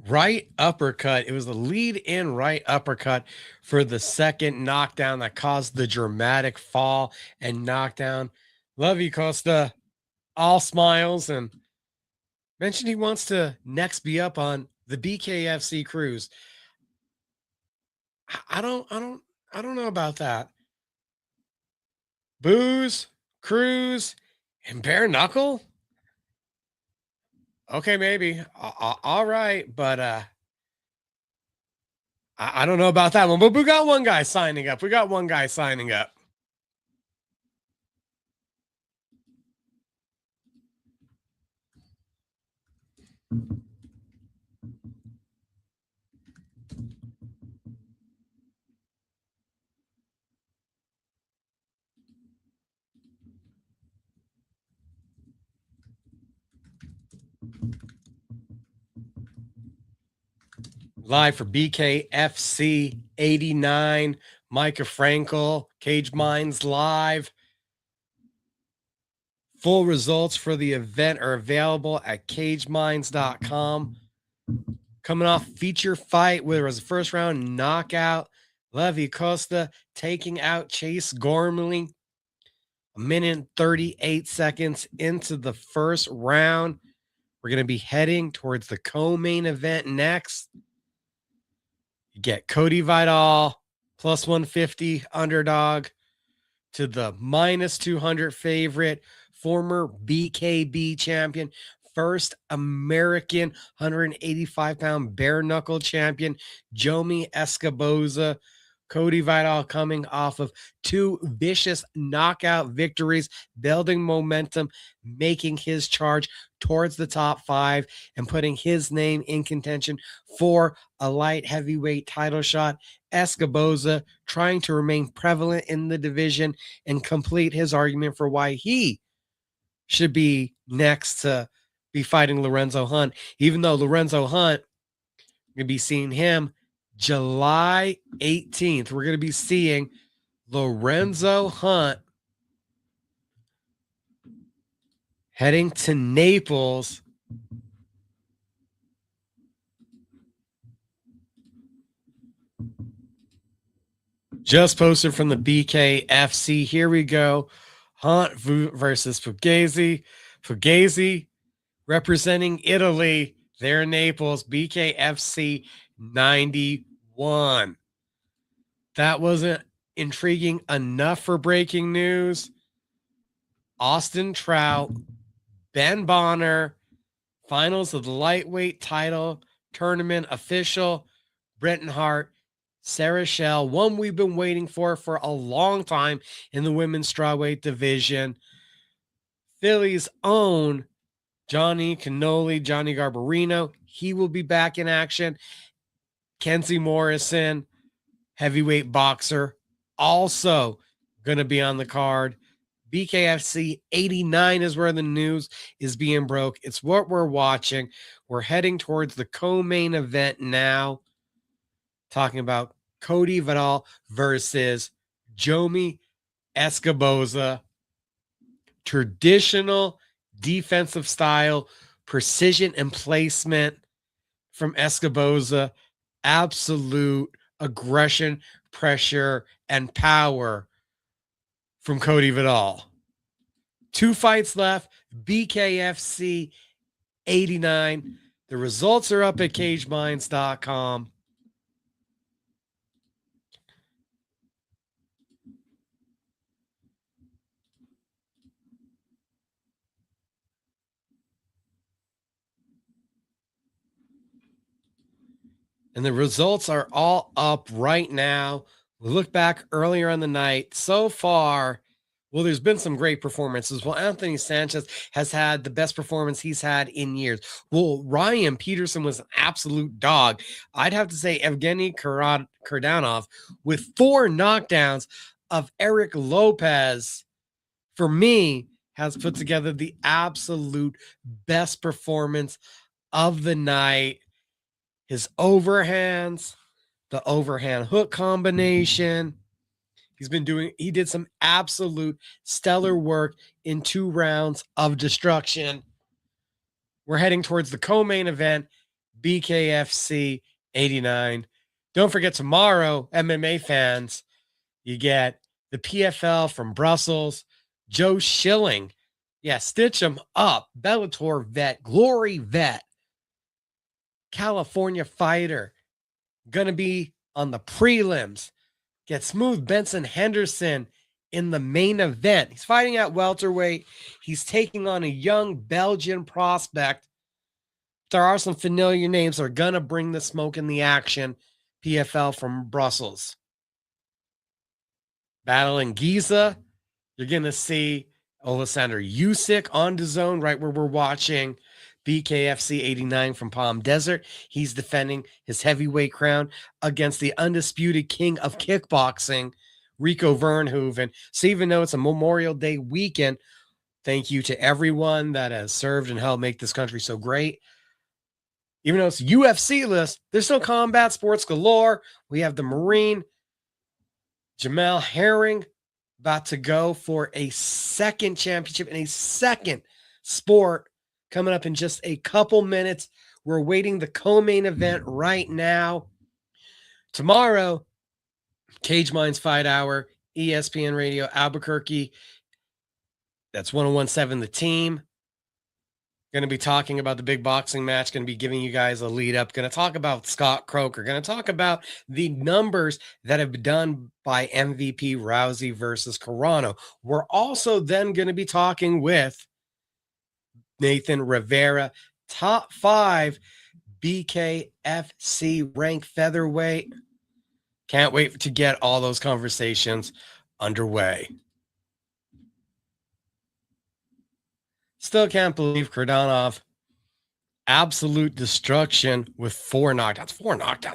Right uppercut. It was the lead in right uppercut for the second knockdown that caused the dramatic fall and knockdown. Levi Costa, all smiles, and mentioned he wants to next be up on the BKFC cruise. I don't know about that. Booze, cruise, and bare knuckle. Okay, maybe. All right, but I don't know about that one. But we got one guy signing up. We got one guy signing up. Live for BKFC 89, Mika Frankl, Cage Minds Live. Full results for the event are available at cageminds.com. Coming off feature fight where it was a first round knockout, Levi Costa taking out Chase Gormley. 1 minute and 38 seconds into the first round. We're going to be heading towards the co-main event next. You get Cody Vidal plus 150 underdog to the minus 200 favorite, former BKB champion, first American 185-pound bare knuckle champion, Jomi Escoboza. Cody Vidal coming off of 2 vicious knockout victories, building momentum, making his charge towards the top 5 and putting his name in contention for a light heavyweight title shot. Escoboza trying to remain prevalent in the division and complete his argument for why he should be next to be fighting Lorenzo Hunt, even though Lorenzo Hunt, we're going to be seeing him July 18th. We're going to be seeing Lorenzo Hunt heading to Naples. Just posted from the BKFC. Here we go. Hunt versus Fugazi. Fugazi representing Italy. There in Naples. BKFC 91. That wasn't intriguing enough for breaking news. Austin Trout, Ben Bonner, finals of the lightweight title tournament official. Bretton Hart, Sarah Shell, one we've been waiting for a long time in the women's strawweight division. Philly's own Johnny Cannoli, Johnny Garbarino, he will be back in action. Kenzie Morrison, heavyweight boxer, also going to be on the card. BKFC 89 is where the news is being broke. It's what we're watching. We're heading towards the co-main event now. Talking about Cody Vidal versus Jomi Escoboza. Traditional defensive style, precision and placement from Escoboza. Absolute aggression, pressure, and power from Cody Vidal. 2 fights left. BKFC 89. The results are up at cageminds.com. And the results are all up right now. We look back earlier on the night. So far, well, there's been some great performances. Well, Anthony Sanchez has had the best performance he's had in years. Well, Ryan Peterson was an absolute dog. I'd have to say Evgeny Kurdanov with 4 knockdowns of Eric Lopez, for me, has put together the absolute best performance of the night. His overhands, the overhand hook combination. He did some absolute stellar work in 2 rounds of destruction. We're heading towards the co-main event, BKFC 89. Don't forget tomorrow, MMA fans, you get the PFL from Brussels, Joe Schilling. Yeah, stitch him up. Bellator vet, Glory vet, California fighter, gonna be on the prelims. Get Smooth Benson Henderson in the main event. He's fighting at welterweight. He's taking on a young Belgian prospect. There are some familiar names that are gonna bring the smoke in the action. PFL from Brussels. Battle in Giza. You're gonna see Alexander Usyk on DAZN, right where we're watching BKFC 89 from Palm Desert. He's defending his heavyweight crown against the undisputed king of kickboxing, Rico Verhoeven. So even though it's a Memorial Day weekend, thank you to everyone that has served and helped make this country so great. Even though it's UFC list, there's still combat sports galore. We have the Marine, Jamel Herring, about to go for a second championship in a second sport coming up in just a couple minutes. We're waiting the co-main event right now. Tomorrow, Cage Minds Fight Hour, ESPN Radio, Albuquerque. That's 1017 The Team. Going to be talking about the big boxing match, going to be giving you guys a lead up, going to talk about Scott Croker, going to talk about the numbers that have been done by MVP Rousey versus Carano. We're also then going to be talking with Nathan Rivera, top 5 BKFC ranked featherweight. Can't wait to get all those conversations underway. Still can't believe Kardonov, absolute destruction with 4 knockdowns.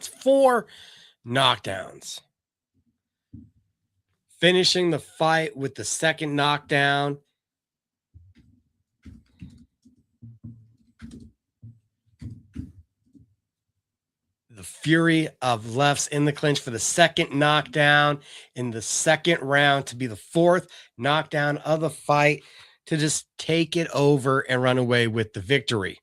4 knockdowns. Finishing the fight with the second knockdown. The fury of lefts in the clinch for the second knockdown in the second round to be the 4th knockdown of the fight to just take it over and run away with the victory.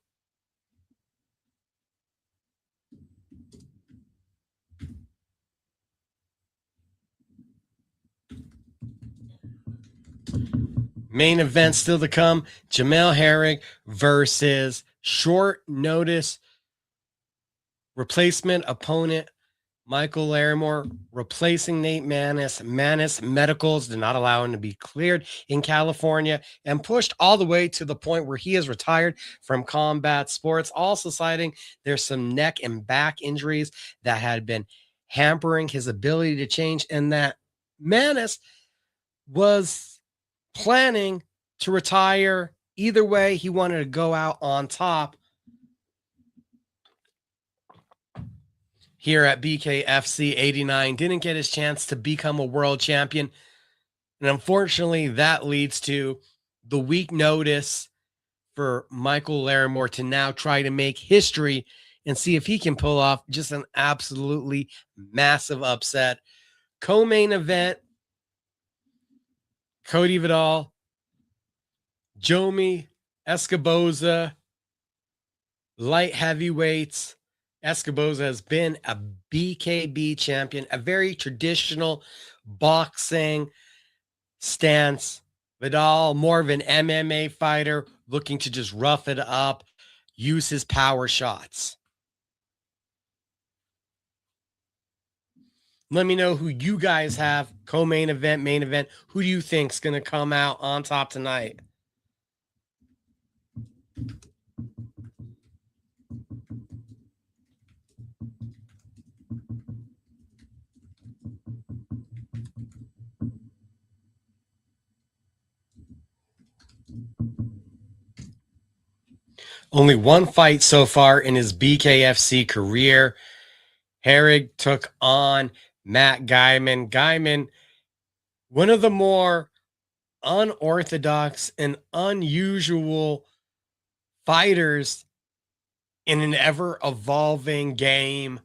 Main event still to come. Jamel Herring versus short notice replacement opponent Michael Larimore, replacing Nate Maness. Maness medicals did not allow him to be cleared in California and pushed all the way to the point where he is retired from combat sports. Also citing there's some neck and back injuries that had been hampering his ability to change, and that Maness was planning to retire. Either way, he wanted to go out on top here at BKFC 89. Didn't get his chance to become a world champion. And unfortunately, that leads to the weak notice for Michael Larimore to now try to make history and see if he can pull off just an absolutely massive upset. Co-main event, Cody Vidal, Jomi Escoboza, light heavyweights. Escoboza has been a BKB champion, a very traditional boxing stance. Vidal, more of an MMA fighter, looking to just rough it up, use his power shots. Let me know who you guys have, co-main event, main event. Who do you think is going to come out on top tonight? Only one fight so far in his BKFC career. Herrig took on Matt Guyman. Guyman, one of the more unorthodox and unusual fighters in an ever-evolving game.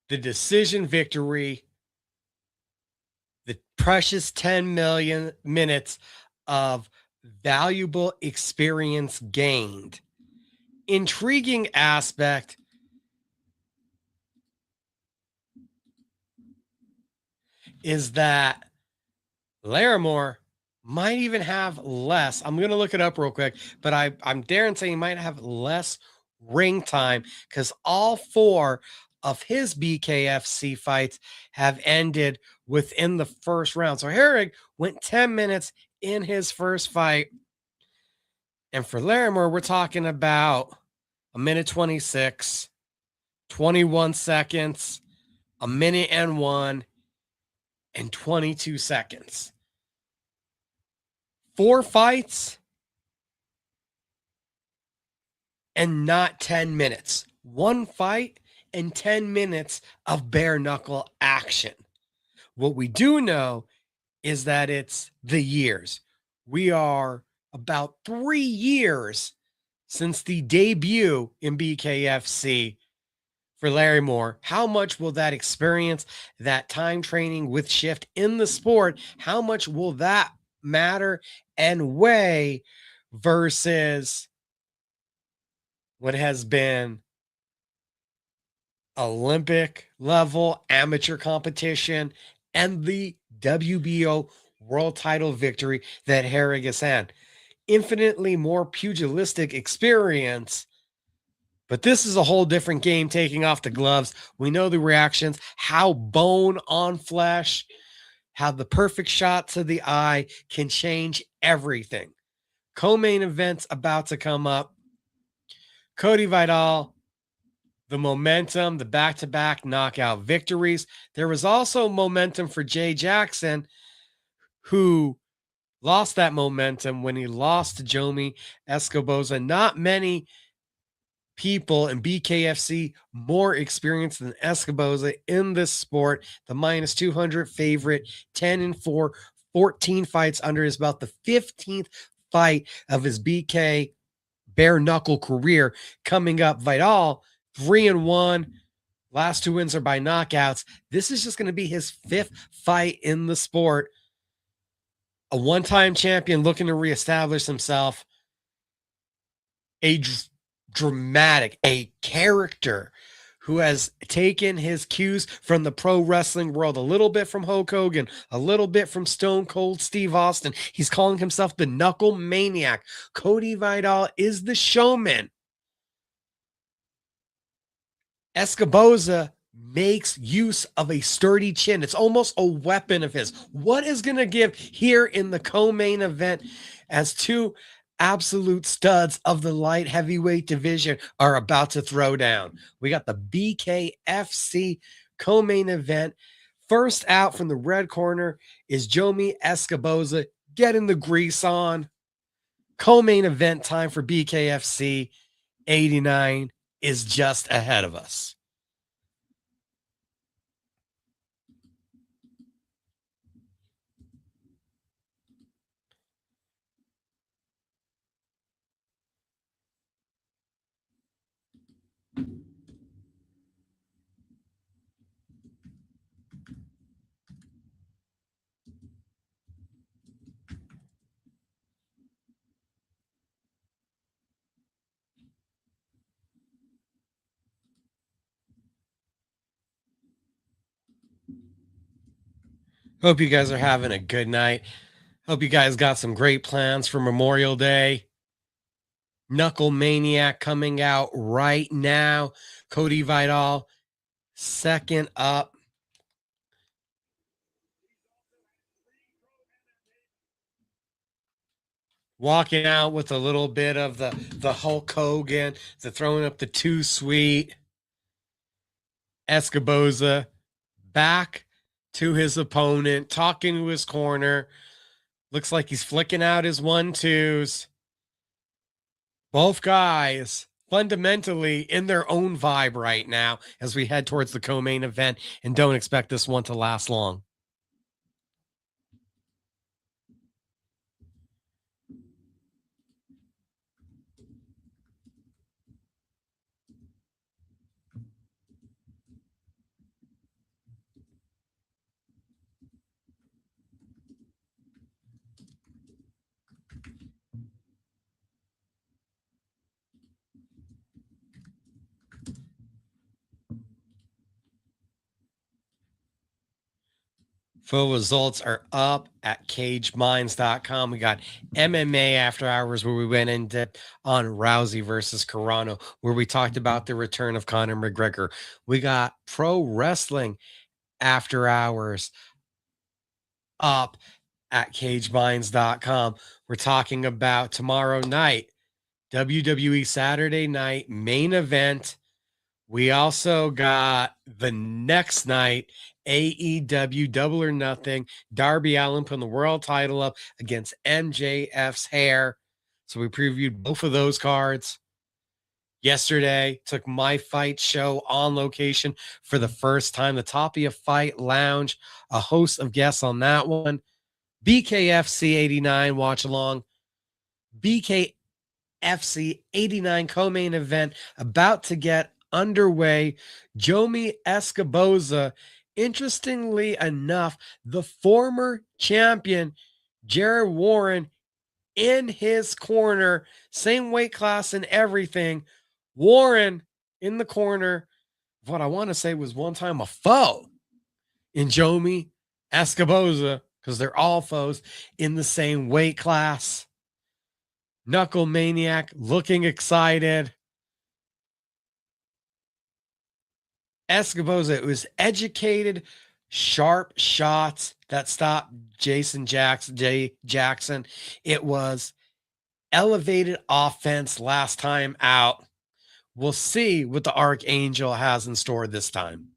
The decision victory, the precious 10 million minutes of valuable experience gained. Intriguing aspect is that Larimore might even have less. I'm going to look it up real quick, but I'm daring say he might have less ring time because all 4 of his BKFC fights have ended within the first round. So Herrig went 10 minutes in his first fight. And for Larimore, we're talking about a minute 26, 21 seconds, a minute and 1, and 22 seconds. 4 fights and not 10 minutes. 1 fight and 10 minutes of bare knuckle action. What we do know is that it's the years. We are about 3 years since the debut in BKFC for Larry Moore, how much will that experience, that time training with shift in the sport, how much will that matter and weigh versus what has been Olympic level amateur competition and the WBO world title victory that Herrig has had? Infinitely more pugilistic experience, but this is a whole different game taking off the gloves. We know the reactions, how bone on flesh, how the perfect shot to the eye can change everything. Co-main events about to come up. Cody Vidal, the momentum, the back-to-back knockout victories. There was also momentum for Jay Jackson, who lost that momentum when he lost to Jomi Escoboza. Not many people in BKFC more experienced than Escoboza in this sport. The minus 200 favorite, 10-4, 14 fights under his belt, the 15th fight of his BK bare knuckle career coming up. Vidal, 3-1. Last 2 wins are by knockouts. This is just going to be his 5th fight in the sport. A one-time champion looking to reestablish himself. A dramatic, a character who has taken his cues from the pro wrestling world, a little bit from Hulk Hogan, a little bit from Stone Cold Steve Austin. He's calling himself the Knuckle Maniac. Cody Vidal is the showman. Escoboza makes use of a sturdy chin. It's almost a weapon of his. What is going to give here in the co-main event as two absolute studs of the light heavyweight division are about to throw down? We got the BKFC co-main event. First out from the red corner is Jomi Escoboza getting the grease on. Co-main event time for BKFC 89 is just ahead of us. Hope you guys are having a good night. Hope you guys got some great plans for Memorial Day. Knuckle Maniac coming out right now. Cody Vidal, second up. Walking out with a little bit of the Hulk Hogan, the throwing up the too sweet. Escoboza back to his opponent, talking to his corner. Looks like he's flicking out his 1-2s. Both guys fundamentally in their own vibe right now as we head towards the co-main event, and don't expect this one to last long. Full results are up at cageminds.com. We got MMA After Hours, where we went into on Rousey versus Carano, where we talked about the return of Conor McGregor. We got Pro Wrestling After Hours up at cageminds.com. We're talking about tomorrow night, WWE Saturday night main event. We also got the next night, AEW Double or Nothing, Darby Allin putting the world title up against MJF's hair. So we previewed both of those cards. Yesterday, took my fight show on location for the first time, the Tapia Fight Lounge, a host of guests on that one. BKFC 89 watch along. BKFC BKFC 89 co-main event about to get underway. Jomi Escoboza, interestingly enough, the former champion Jared Warren in his corner, same weight class and everything. Warren in the corner, what I want to say was one time a foe in Jomi Escoboza, because they're all foes in the same weight class. Knuckle Maniac looking excited. Escoboza, it was educated, sharp shots that stopped Jackson. It was elevated offense last time out. We'll see what the Archangel has in store this time.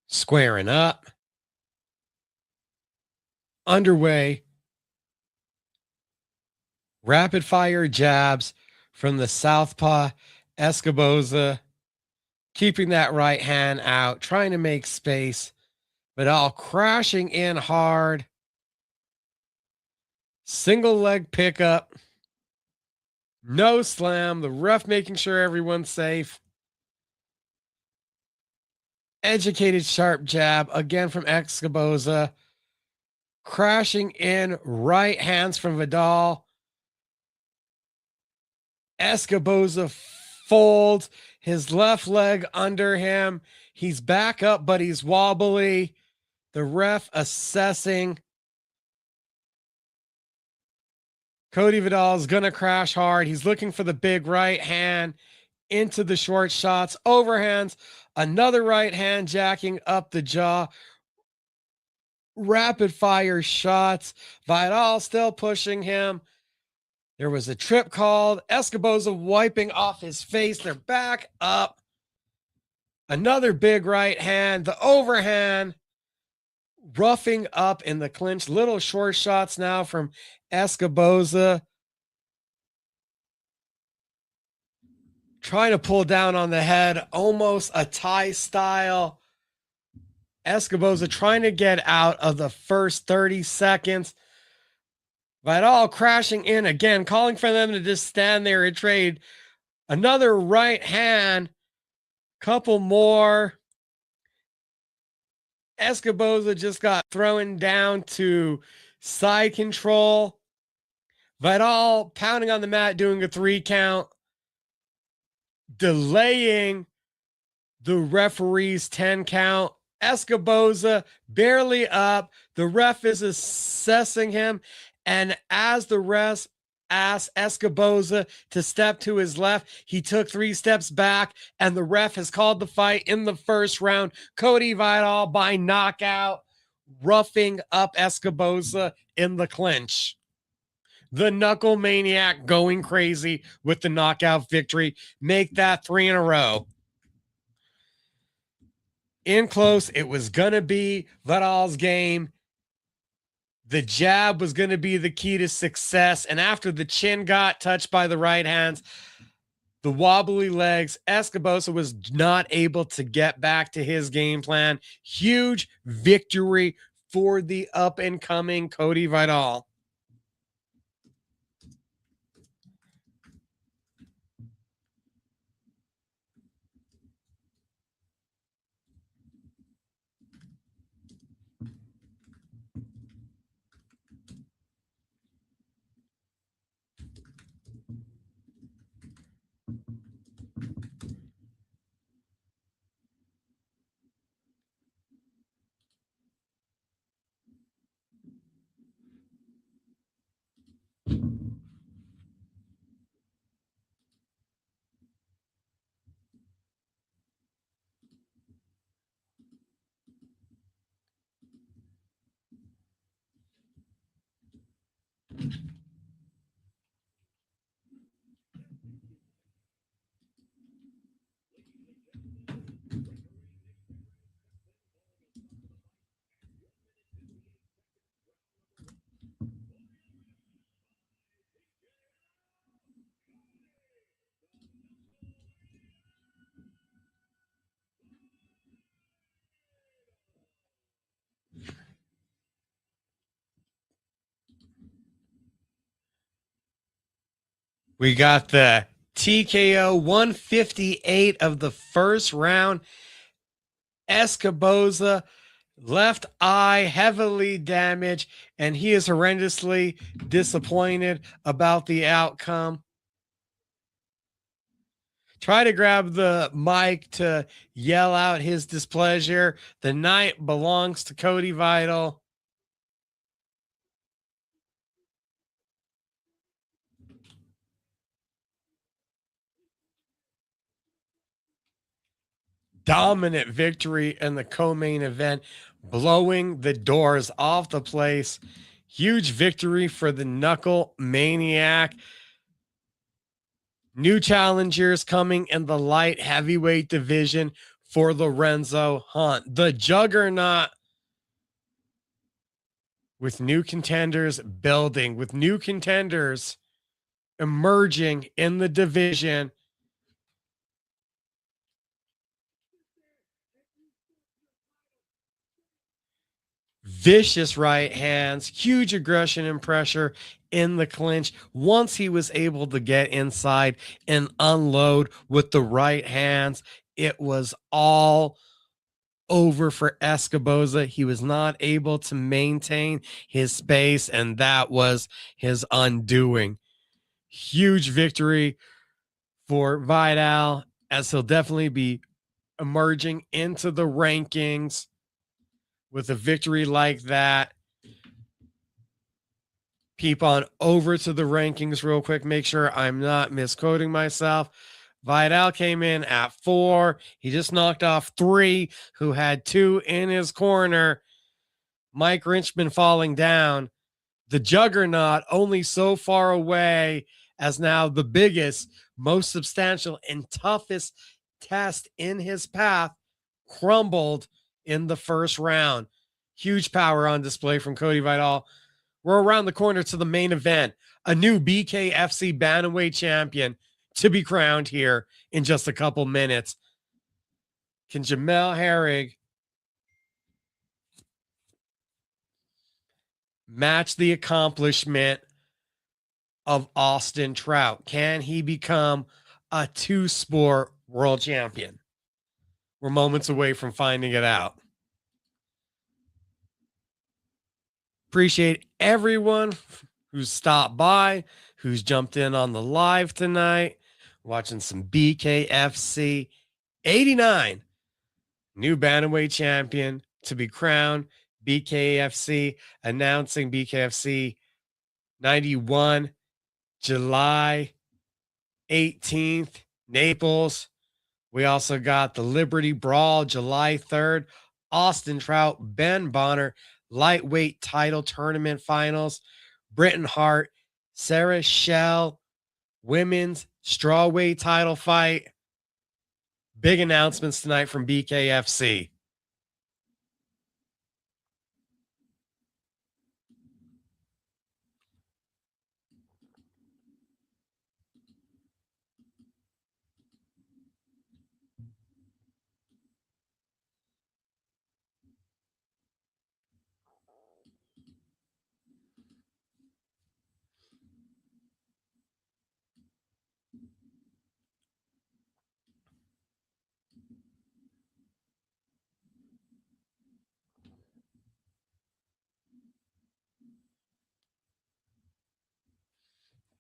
Squaring up. Underway. Rapid fire jabs from the southpaw Escoboza, keeping that right hand out, trying to make space, but all crashing in hard. Single leg pickup. No slam. The ref making sure everyone's safe. Educated sharp jab again from Escoboza. Crashing in right hands from Vidal. Escoboza folds his left leg under him. He's back up, but he's wobbly. The ref assessing. Cody Vidal's going to crash hard. He's looking for the big right hand into the short shots. Overhands. Another right hand jacking up the jaw. Rapid fire shots. Vidal still pushing him. There was a trip called. Escoboza wiping off his face. They're back up. Another big right hand. The overhand. Roughing up in the clinch. Little short shots now from Escoboza. Trying to pull down on the head. Almost a tie style. Escoboza trying to get out of the first 30 seconds. Vidal crashing in again, calling for them to just stand there and trade. Another right hand. Couple more. Escoboza just got thrown down to side control. Vidal pounding on the mat, doing a 3 count. Delaying the referee's 10 count. Escoboza barely up. The ref is assessing him. And as the ref asked Escoboza to step to his left, he took 3 steps back, and the ref has called the fight in the first round. Cody Vidal by knockout, roughing up Escoboza in the clinch. The Knuckle Maniac going crazy with the knockout victory. Make that 3 in a row. In close, it was going to be Vidal's game. The jab was going to be the key to success. And after the chin got touched by the right hands, the wobbly legs, Escoboza was not able to get back to his game plan. Huge victory for the up-and-coming Cody Vidal. We got the TKO 158 of the first round. Escoboza, left eye heavily damaged, and he is horrendously disappointed about the outcome. Try to grab the mic to yell out his displeasure. The night belongs to Cody Vital. Dominant victory in the co-main event, blowing the doors off the place. Huge victory for the Knuckle Maniac. New challengers coming in the light heavyweight division for Lorenzo Hunt. The Juggernaut, with new contenders building, with new contenders emerging in the division. Vicious right hands, huge aggression and pressure in the clinch. Once he was able to get inside and unload with the right hands, it was all over for Escoboza. He was not able to maintain his space, and that was his undoing. Huge victory for Vidal, as he'll definitely be emerging into the rankings with a victory like that. Peep on over to the rankings real quick. Make sure I'm not misquoting myself. Vidal came in at 4. He just knocked off 3 who had 2 in his corner. Mike Richmond falling down. The Juggernaut only so far away as now the biggest, most substantial, and toughest test in his path crumbled in the first round. Huge power on display from Cody Vidal. We're around the corner to the main event. A new BKFC Bantamweight champion to be crowned here in just a couple minutes. Can Jamel Herrig match the accomplishment of Austin Trout? Can he become a 2-sport world champion? We're moments away from finding it out. Appreciate everyone who's stopped by, who's jumped in on the live tonight, watching some BKFC 89. New Bantamweight champion to be crowned. BKFC announcing BKFC 91, July 18th, Naples. We also got the Liberty Brawl, July 3rd. Austin Trout, Ben Bonner, lightweight title tournament finals. Britton Hart, Sarah Shell, women's strawweight title fight. Big announcements tonight from BKFC.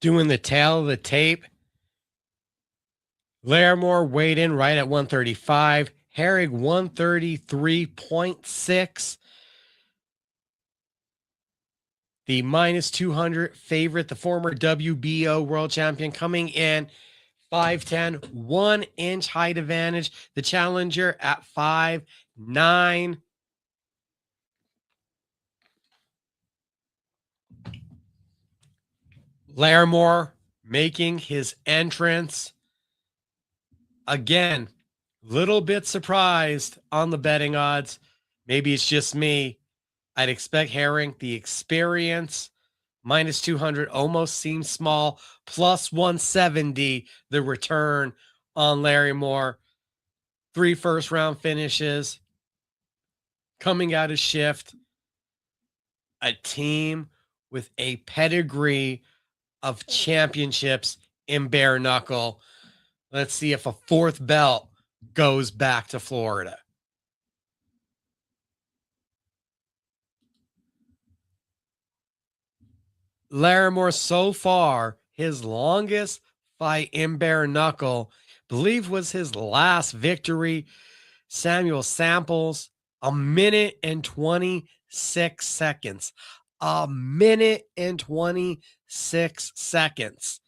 Doing the tail of the tape. Larimore weighed in right at 135. Herrig 133.6. The minus 200 favorite, the former WBO world champion, coming in 5'10", 1-inch height advantage. The challenger at 5'9". Larimore making his entrance. Again, little bit surprised on the betting odds. Maybe it's just me. I'd expect Herring, the experience, minus 200 almost seems small. Plus 170, the return on Larimore. 3 first-round finishes. Coming out of shift. A team with a pedigree of championships in bare knuckle. Let's see if a fourth belt goes back to Florida. Larimore so far, his longest fight in bare knuckle, believe was his last victory. Samuel Samples, 1 minute and 26 seconds. 1 minute and 26 seconds.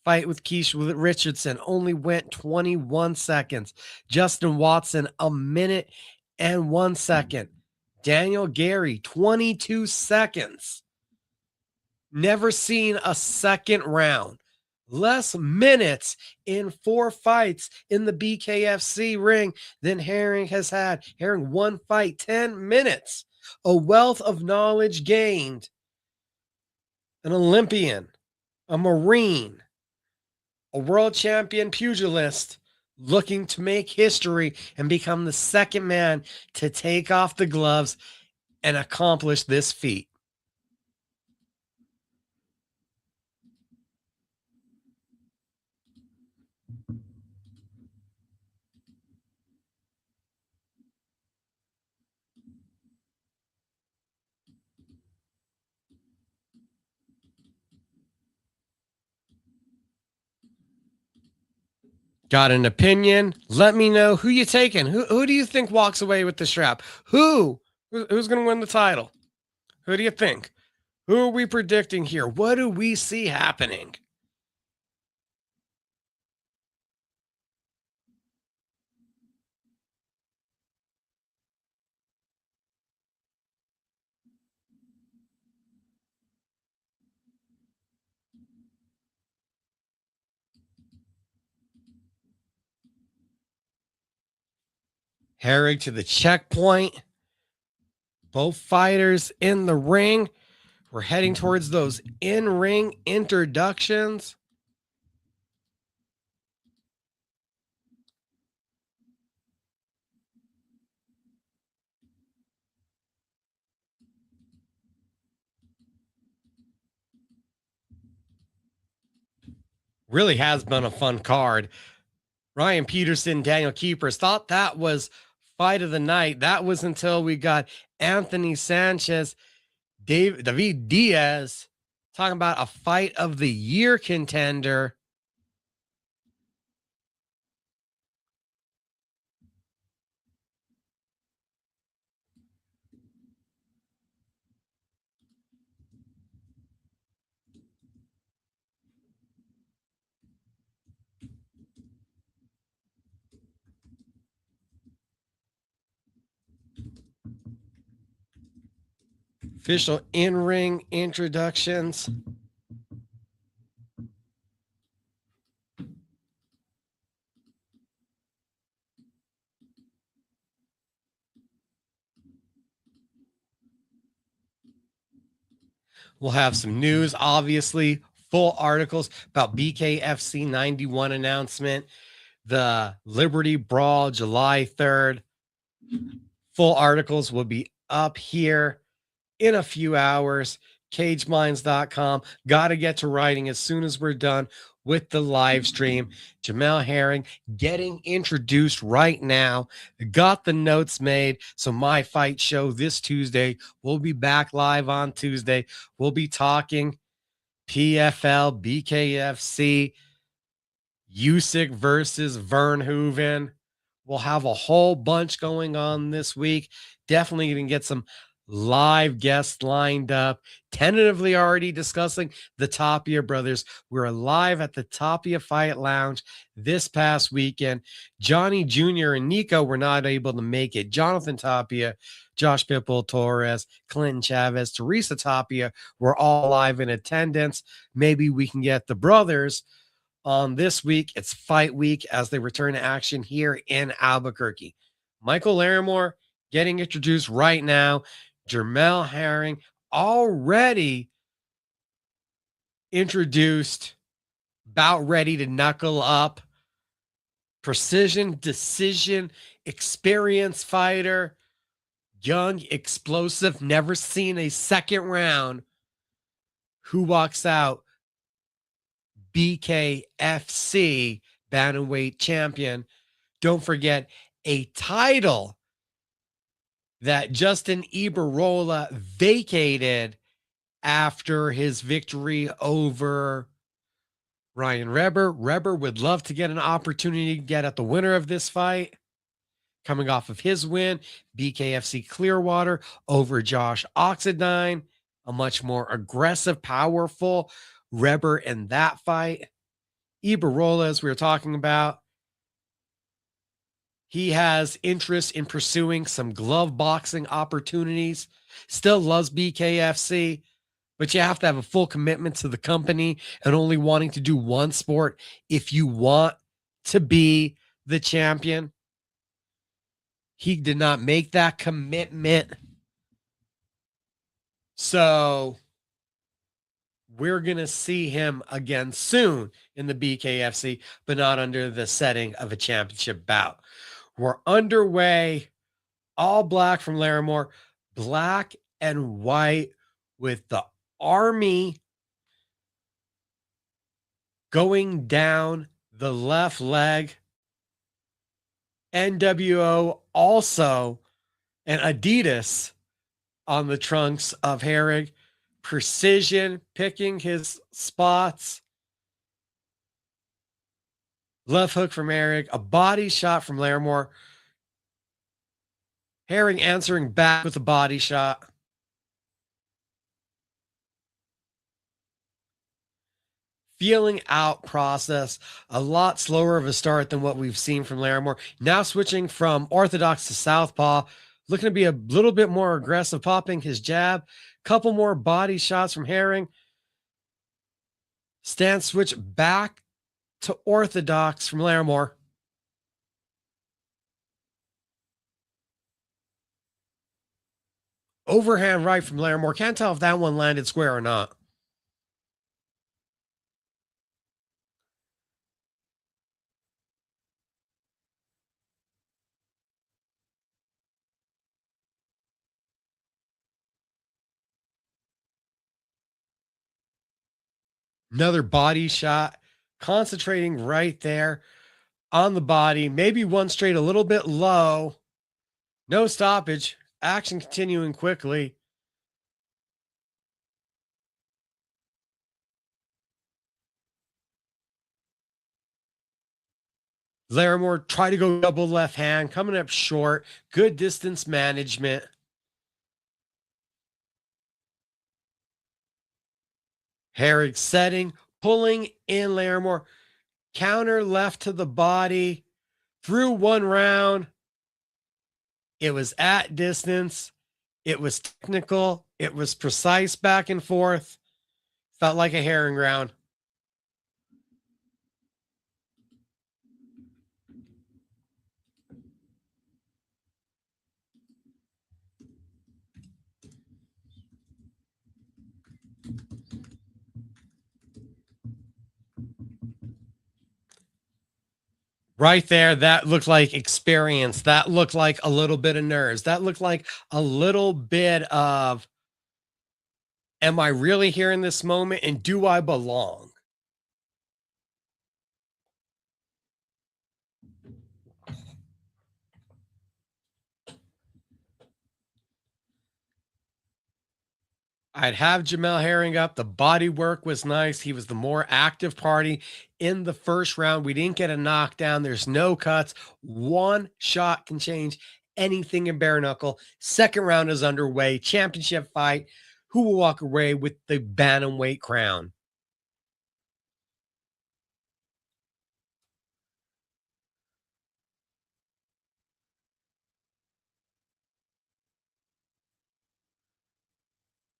Fight with Keith Richardson only went 21 seconds. Justin Watson, 1 minute and 1 second. Daniel Gary, 22 seconds. Never seen a second round. Less minutes in 4 fights in the BKFC ring than Herring has had. Herring one fight, 10 minutes. A wealth of knowledge gained. An Olympian, a Marine, a world champion pugilist looking to make history and become the second man to take off the gloves and accomplish this feat. Got an opinion? Let me know who you taking. Who do you think walks away with the strap? Who's going to win the title? Who do you think? Who are we predicting here? What do we see happening? Herrig to the checkpoint. Both fighters in the ring. We're heading towards those in-ring introductions. Really has been a fun card. Ryan Peterson, Daniel Keepers thought that was fight of the night. That was until we got Anthony Sanchez, David Diaz talking about a fight of the year contender. Official in-ring introductions. We'll have some news, obviously, full articles about BKFC 91 announcement, the Liberty Brawl July 3rd. Full articles will be up here in a few hours. CageMinds.com. Got to get to writing as soon as we're done with the live stream. Jamel Herring getting introduced right now. Got the notes made. So my fight show this Tuesday. We'll be back live on Tuesday. We'll be talking PFL, BKFC, Usyk versus Verhoeven. We'll have a whole bunch going on this week. Definitely going to get some live guests lined up. Tentatively already discussing the Tapia brothers. We're live at the Tapia Fight Lounge this past weekend. Johnny Jr. and Nico were not able to make it. Jonathan Tapia, Josh Pitbull Torres, Clinton Chavez, Teresa Tapia were all live in attendance. Maybe we can get the brothers on this week. It's fight week as they return to action here in Albuquerque. Michael Larimore getting introduced right now. Jamel Herring already introduced, about ready to knuckle up. Precision, decision, experienced fighter, young, explosive, never seen a second round. Who walks out BKFC bantamweight champion. Don't forget a title that Justin Ibarola vacated after his victory over Ryan Reber. Reber would love to get an opportunity to get at the winner of this fight. Coming off of his win, BKFC Clearwater over Josh Oxidine, a much more aggressive, powerful Reber in that fight. Ibarola, as we were talking about, he has interest in pursuing some glove boxing opportunities. Still loves BKFC, but you have to have a full commitment to the company and only wanting to do one sport if you want to be the champion. He did not make that commitment. So we're going to see him again soon in the BKFC, but not under the setting of a championship bout. We're underway. All black from Larimore, black and white with the Army going down the left leg. NWO also, and Adidas on the trunks of Herrig. Precision picking his spots. Left hook from Herrig, a body shot from Larimore. Herring answering back with a body shot. Feeling out process, a lot slower of a start than what we've seen from Larimore. Now switching from orthodox to southpaw, looking to be a little bit more aggressive, popping his jab. Couple more body shots from Herring. Stance switch back to orthodox from Larimore. Overhand right from Larimore. Can't tell if that one landed square or not. Another body shot, concentrating right there on the body. Maybe one straight a little bit low. No stoppage. Action continuing quickly. Larimore try to go double left hand, coming up short. Good distance management. Herrig setting, pulling in Larimore. Counter left to the body. Through one round. It was at distance. It was technical. It was precise back and forth. Felt like a herring round. Right there, that looked like experience. That looked like a little bit of nerves. That looked like a little bit of, am I really here in this moment and do I belong? I'd have Jamel Herring up. The body work was nice. He was the more active party in the first round. We didn't get a knockdown. There's no cuts. One shot can change anything in bare knuckle. Second round is underway. Championship fight. Who will walk away with the bantamweight crown?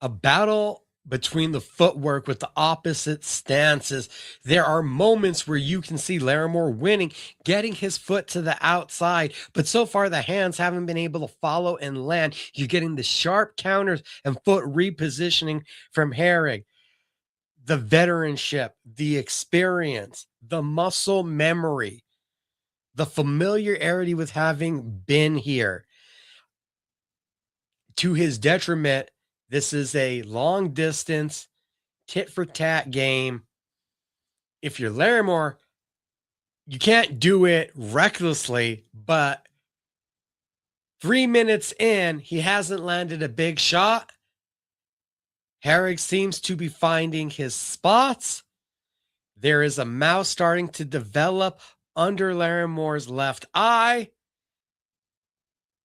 A battle between the footwork with the opposite stances. There are moments where you can see Larimore winning, getting his foot to the outside, but so far the hands haven't been able to follow and land. You're getting the sharp counters and foot repositioning from Herrig. The veteranship, the experience, the muscle memory, the familiarity with having been here. To his detriment, this is a long distance, tit for tat game. if you're Larimore, you can't do it recklessly, but 3 minutes in, he hasn't landed a big shot. Herrig seems to be finding his spots. There is a mouse starting to develop under Larimore's left eye.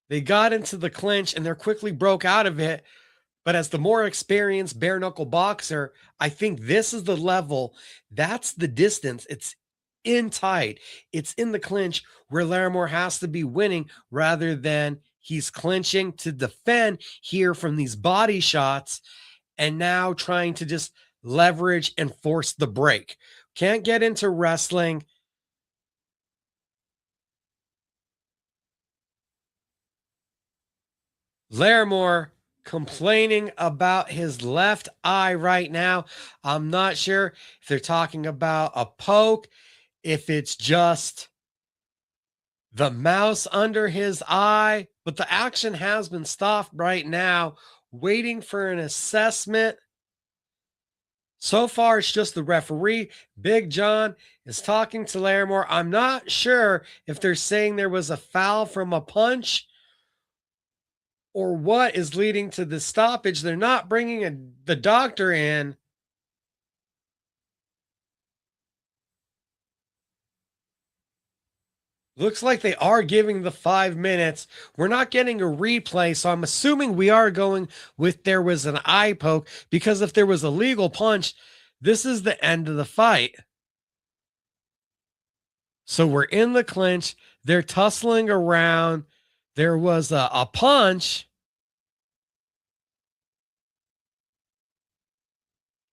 They got into the clinch and they're quickly broke out of it. But as the more experienced bare knuckle boxer, I think this is the level. That's the distance. It's in tight. It's in the clinch where Larimore has to be winning rather than he's clinching to defend here from these body shots and now trying to just leverage and force the break. Can't get into wrestling. Larimore complaining about his left eye right now. I'm not sure if they're talking about a poke, if it's just the mouse under his eye, but the action has been stopped right now, waiting for an assessment. So far, it's just the referee. Big John is talking to Larimore. I'm not sure if they're saying there was a foul from a punch or what is leading to the stoppage. They're not bringing the doctor in. Looks like they are giving the 5 minutes. We're not getting a replay, so I'm assuming we are going with there was an eye poke, because if there was a legal punch, this is the end of the fight. So we're in the clinch. They're tussling around. There was a punch.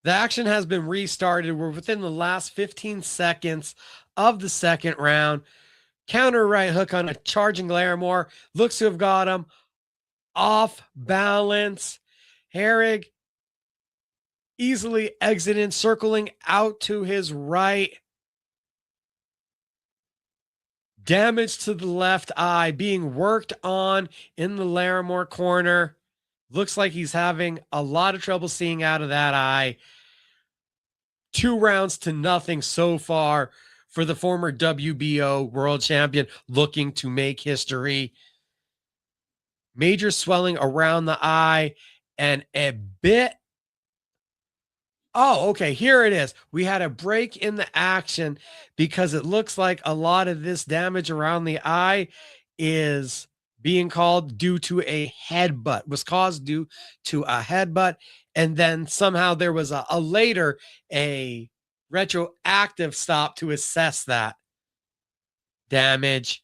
The action has been restarted. We're within the last 15 seconds of the second round. Counter right hook on a charging Larimore. Looks to have got him off balance. Herrig easily exiting, circling out to his right. Damage to the left eye being worked on in the Larimore corner. Looks like he's having a lot of trouble seeing out of that eye. 2-0 so far for the former WBO world champion, looking to make history. Major swelling around the eye and a bit. Oh, okay. Here it is. We had a break in the action because it looks like a lot of this damage around the eye is being called due to a headbutt, was caused due to a headbutt. And then somehow there was a later, a retroactive stop to assess that damage.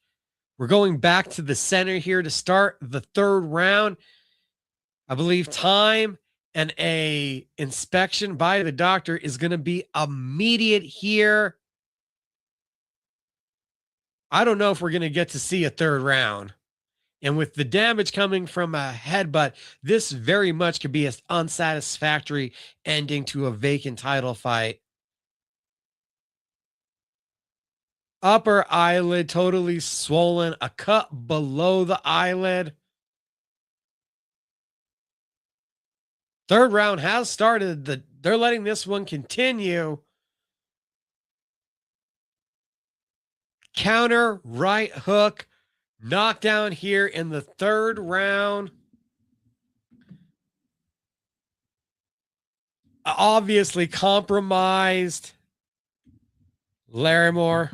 We're going back to the center here to start the third round. I believe time and a inspection by the doctor is going to be immediate here. I don't know if we're going to get to see a third round. And with the damage coming from a headbutt, this very much could be an unsatisfactory ending to a vacant title fight. Upper eyelid totally swollen, a cut below the eyelid. Third round has started. They're letting this one continue. Counter right hook. Knockdown here in the third round. Obviously compromised. Larimore.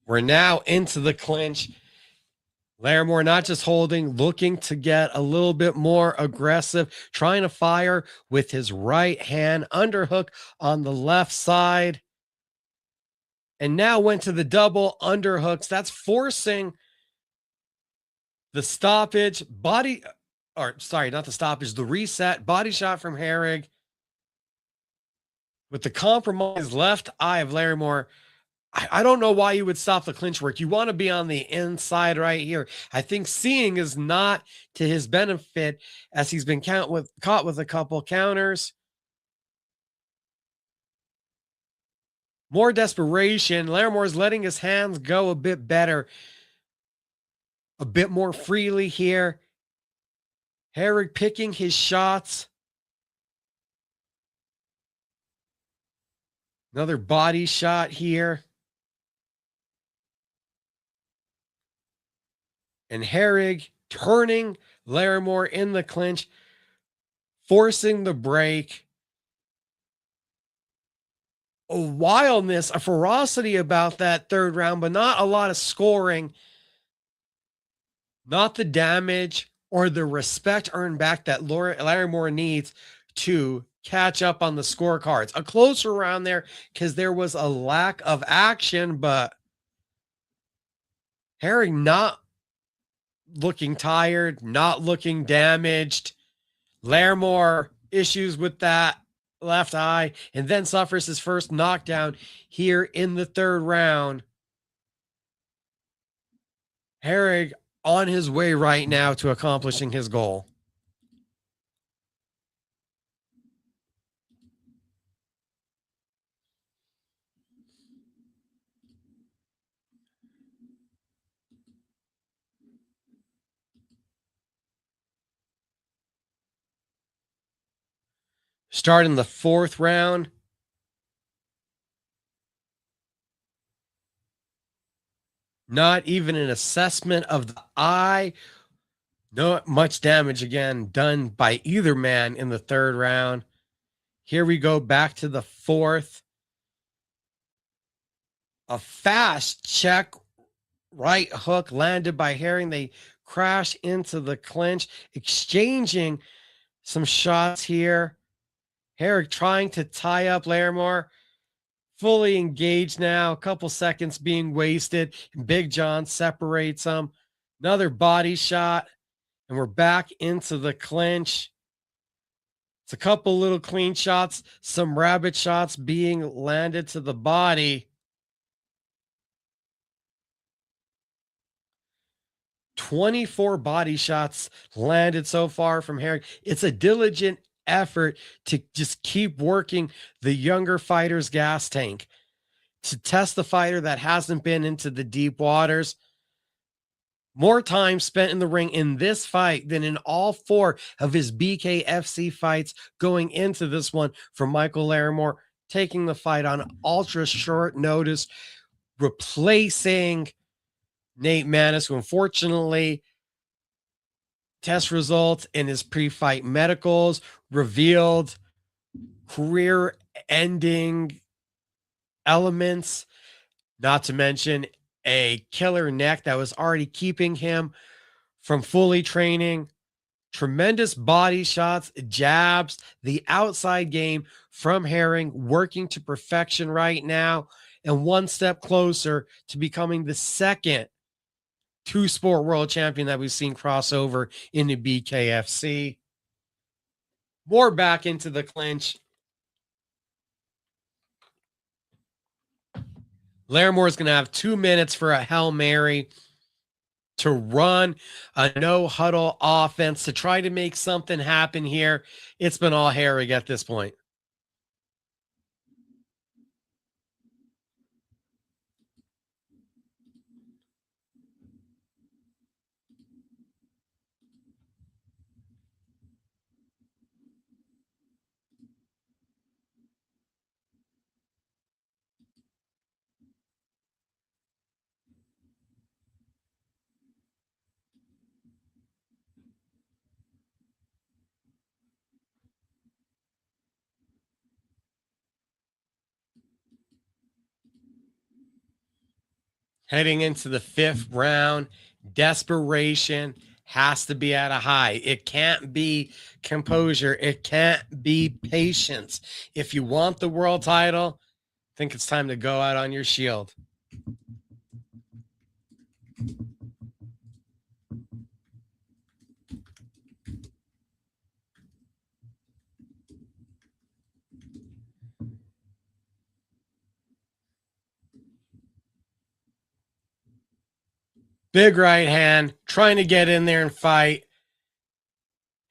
We're now into the clinch. Larimore not just holding, looking to get a little bit more aggressive, trying to fire with his right hand, underhook on the left side. And now went to the double underhooks. That's forcing the stoppage. Not the stoppage, the reset. Body shot from Herrig. With the compromised left eye of Larimore, I don't know why you would stop the clinch work. You want to be on the inside right here. I think seeing is not to his benefit as he's been caught with a couple counters. More desperation. Laramore's letting his hands go a bit better, a bit more freely here. Herrig picking his shots. Another body shot here. And Herrig turning Larimore in the clinch, forcing the break. A wildness, a ferocity about that third round, but not a lot of scoring. Not the damage or the respect earned back that Larimore needs to catch up on the scorecards. A closer round there because there was a lack of action, but Herrig not looking tired, not looking damaged. Larimore issues with that left eye and then suffers his first knockdown here in the third round. Herrig on his way right now to accomplishing his goal. Starting the fourth round. Not even an assessment of the eye. Not much damage again done by either man in the third round. Here we go back to the fourth. A fast check right hook landed by Herring. They crash into the clinch, exchanging some shots here. Herring trying to tie up Larimore. Fully engaged now. A couple seconds being wasted. Big John separates them. Another body shot. And we're back into the clinch. It's a couple little clean shots. Some rabbit shots being landed to the body. 24 body shots landed so far from Herring. It's a diligent effort to just keep working the younger fighter's gas tank, to test the fighter that hasn't been into the deep waters. More time spent in the ring in this fight than in all four of his BKFC fights going into this one for Michael Larimore, taking the fight on ultra short notice, replacing Nate Maness, who unfortunately test results in his pre-fight medicals revealed career-ending elements, not to mention a killer neck that was already keeping him from fully training. Tremendous body shots, jabs, the outside game from Herring working to perfection right now, and one step closer to becoming the second two-sport world champion that we've seen cross over into BKFC. More back into the clinch. Larimore is going to have 2 minutes for a Hail Mary to run a no huddle offense to try to make something happen here. It's been all Herrig at this point. Heading into the fifth round, desperation has to be at a high. It can't be composure. It can't be patience. If you want the world title, I think it's time to go out on your shield. Big right hand, trying to get in there and fight.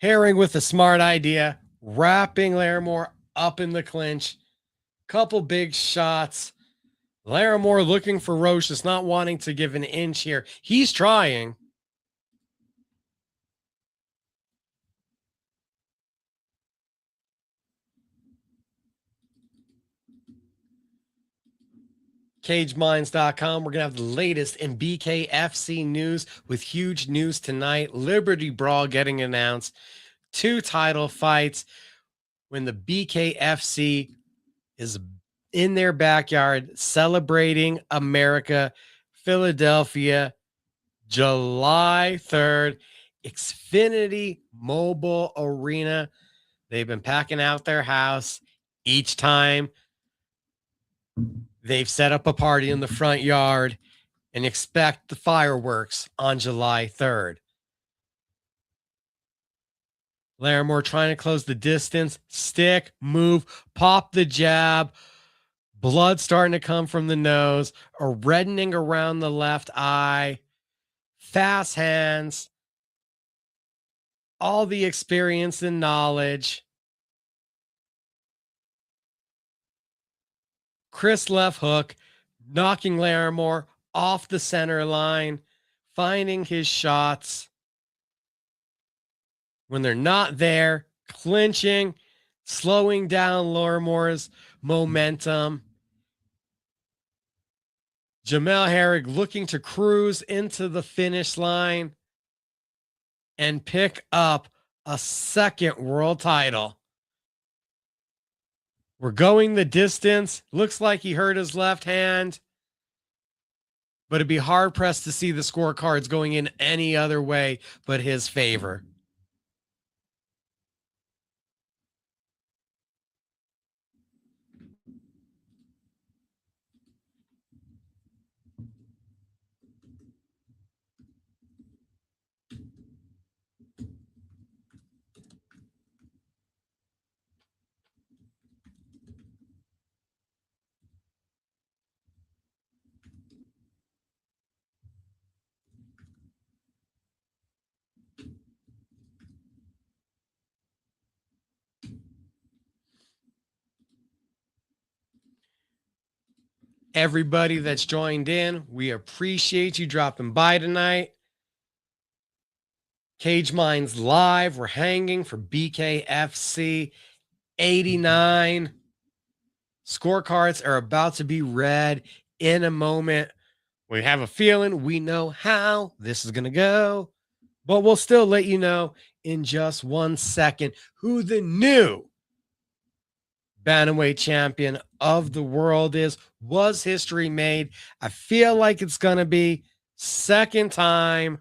Herring with a smart idea, wrapping Larimore up in the clinch. Couple big shots. Larimore looking ferocious, not wanting to give an inch here. He's trying. CageMinds.com. We're going to have the latest in BKFC news with huge news tonight. Liberty Brawl getting announced. 2 title fights when the BKFC is in their backyard celebrating America, Philadelphia, July 3rd, Xfinity Mobile Arena. They've been packing out their house each time. They've set up a party in the front yard and expect the fireworks on July 3rd. Larimore trying to close the distance, stick, move, pop the jab. Blood starting to come from the nose, a reddening around the left eye, fast hands, all the experience and knowledge. Chris left hook, knocking Larimore off the center line, finding his shots. When they're not there, clinching, slowing down Larimore's momentum. Jamel Herrig looking to cruise into the finish line and pick up a second world title. We're going the distance. Looks like he hurt his left hand, but it'd be hard pressed to see the scorecards going in any other way but his favor. Everybody that's joined in, we appreciate you dropping by tonight. Cage Minds Live, we're hanging for BKFC 89. Scorecards are about to be read in a moment. We have a feeling we know how this is going to go, but we'll still let you know in just 1 second who the new bantamweight champion of the world is. Was history made? I feel like it's going to be second time.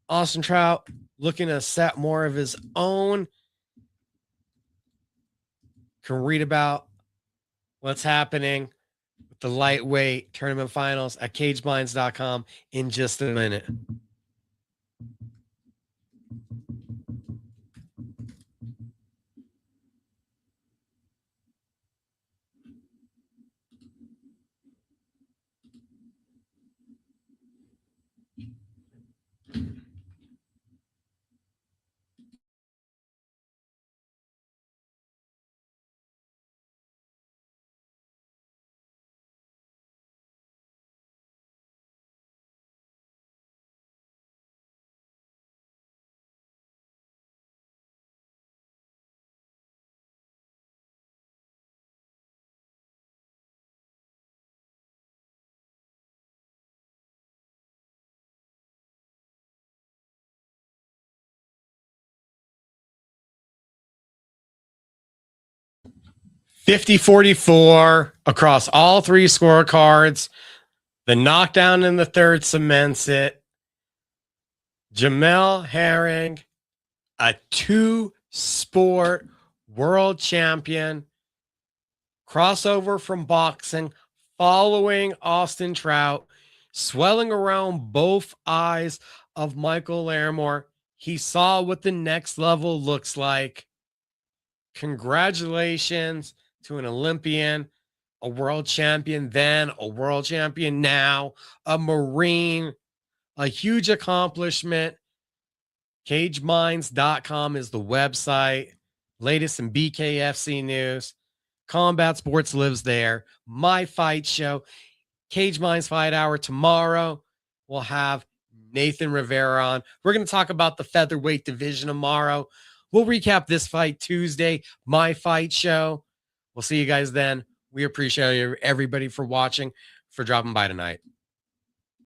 Austin Trout looking to set more of his own. Can read about what's happening with the lightweight tournament finals at cageminds.com in just a minute. (50-44) across all 3 scorecards. The knockdown in the third cements it. Jamel Herring, a 2-sport world champion, crossover from boxing, following Austin Trout, swelling around both eyes of Michael Larimore. He saw what the next level looks like. Congratulations to an Olympian, a world champion then, a world champion now, a Marine, A huge accomplishment. CageMinds.com is the website. Latest in BKFC news. Combat Sports lives there. My Fight Show. Cage Minds Fight Hour tomorrow. We'll have Nathan Rivera on. We're going to talk about the featherweight division tomorrow. We'll recap this fight Tuesday. My Fight Show. We'll see you guys then. We appreciate everybody for watching, for dropping by tonight.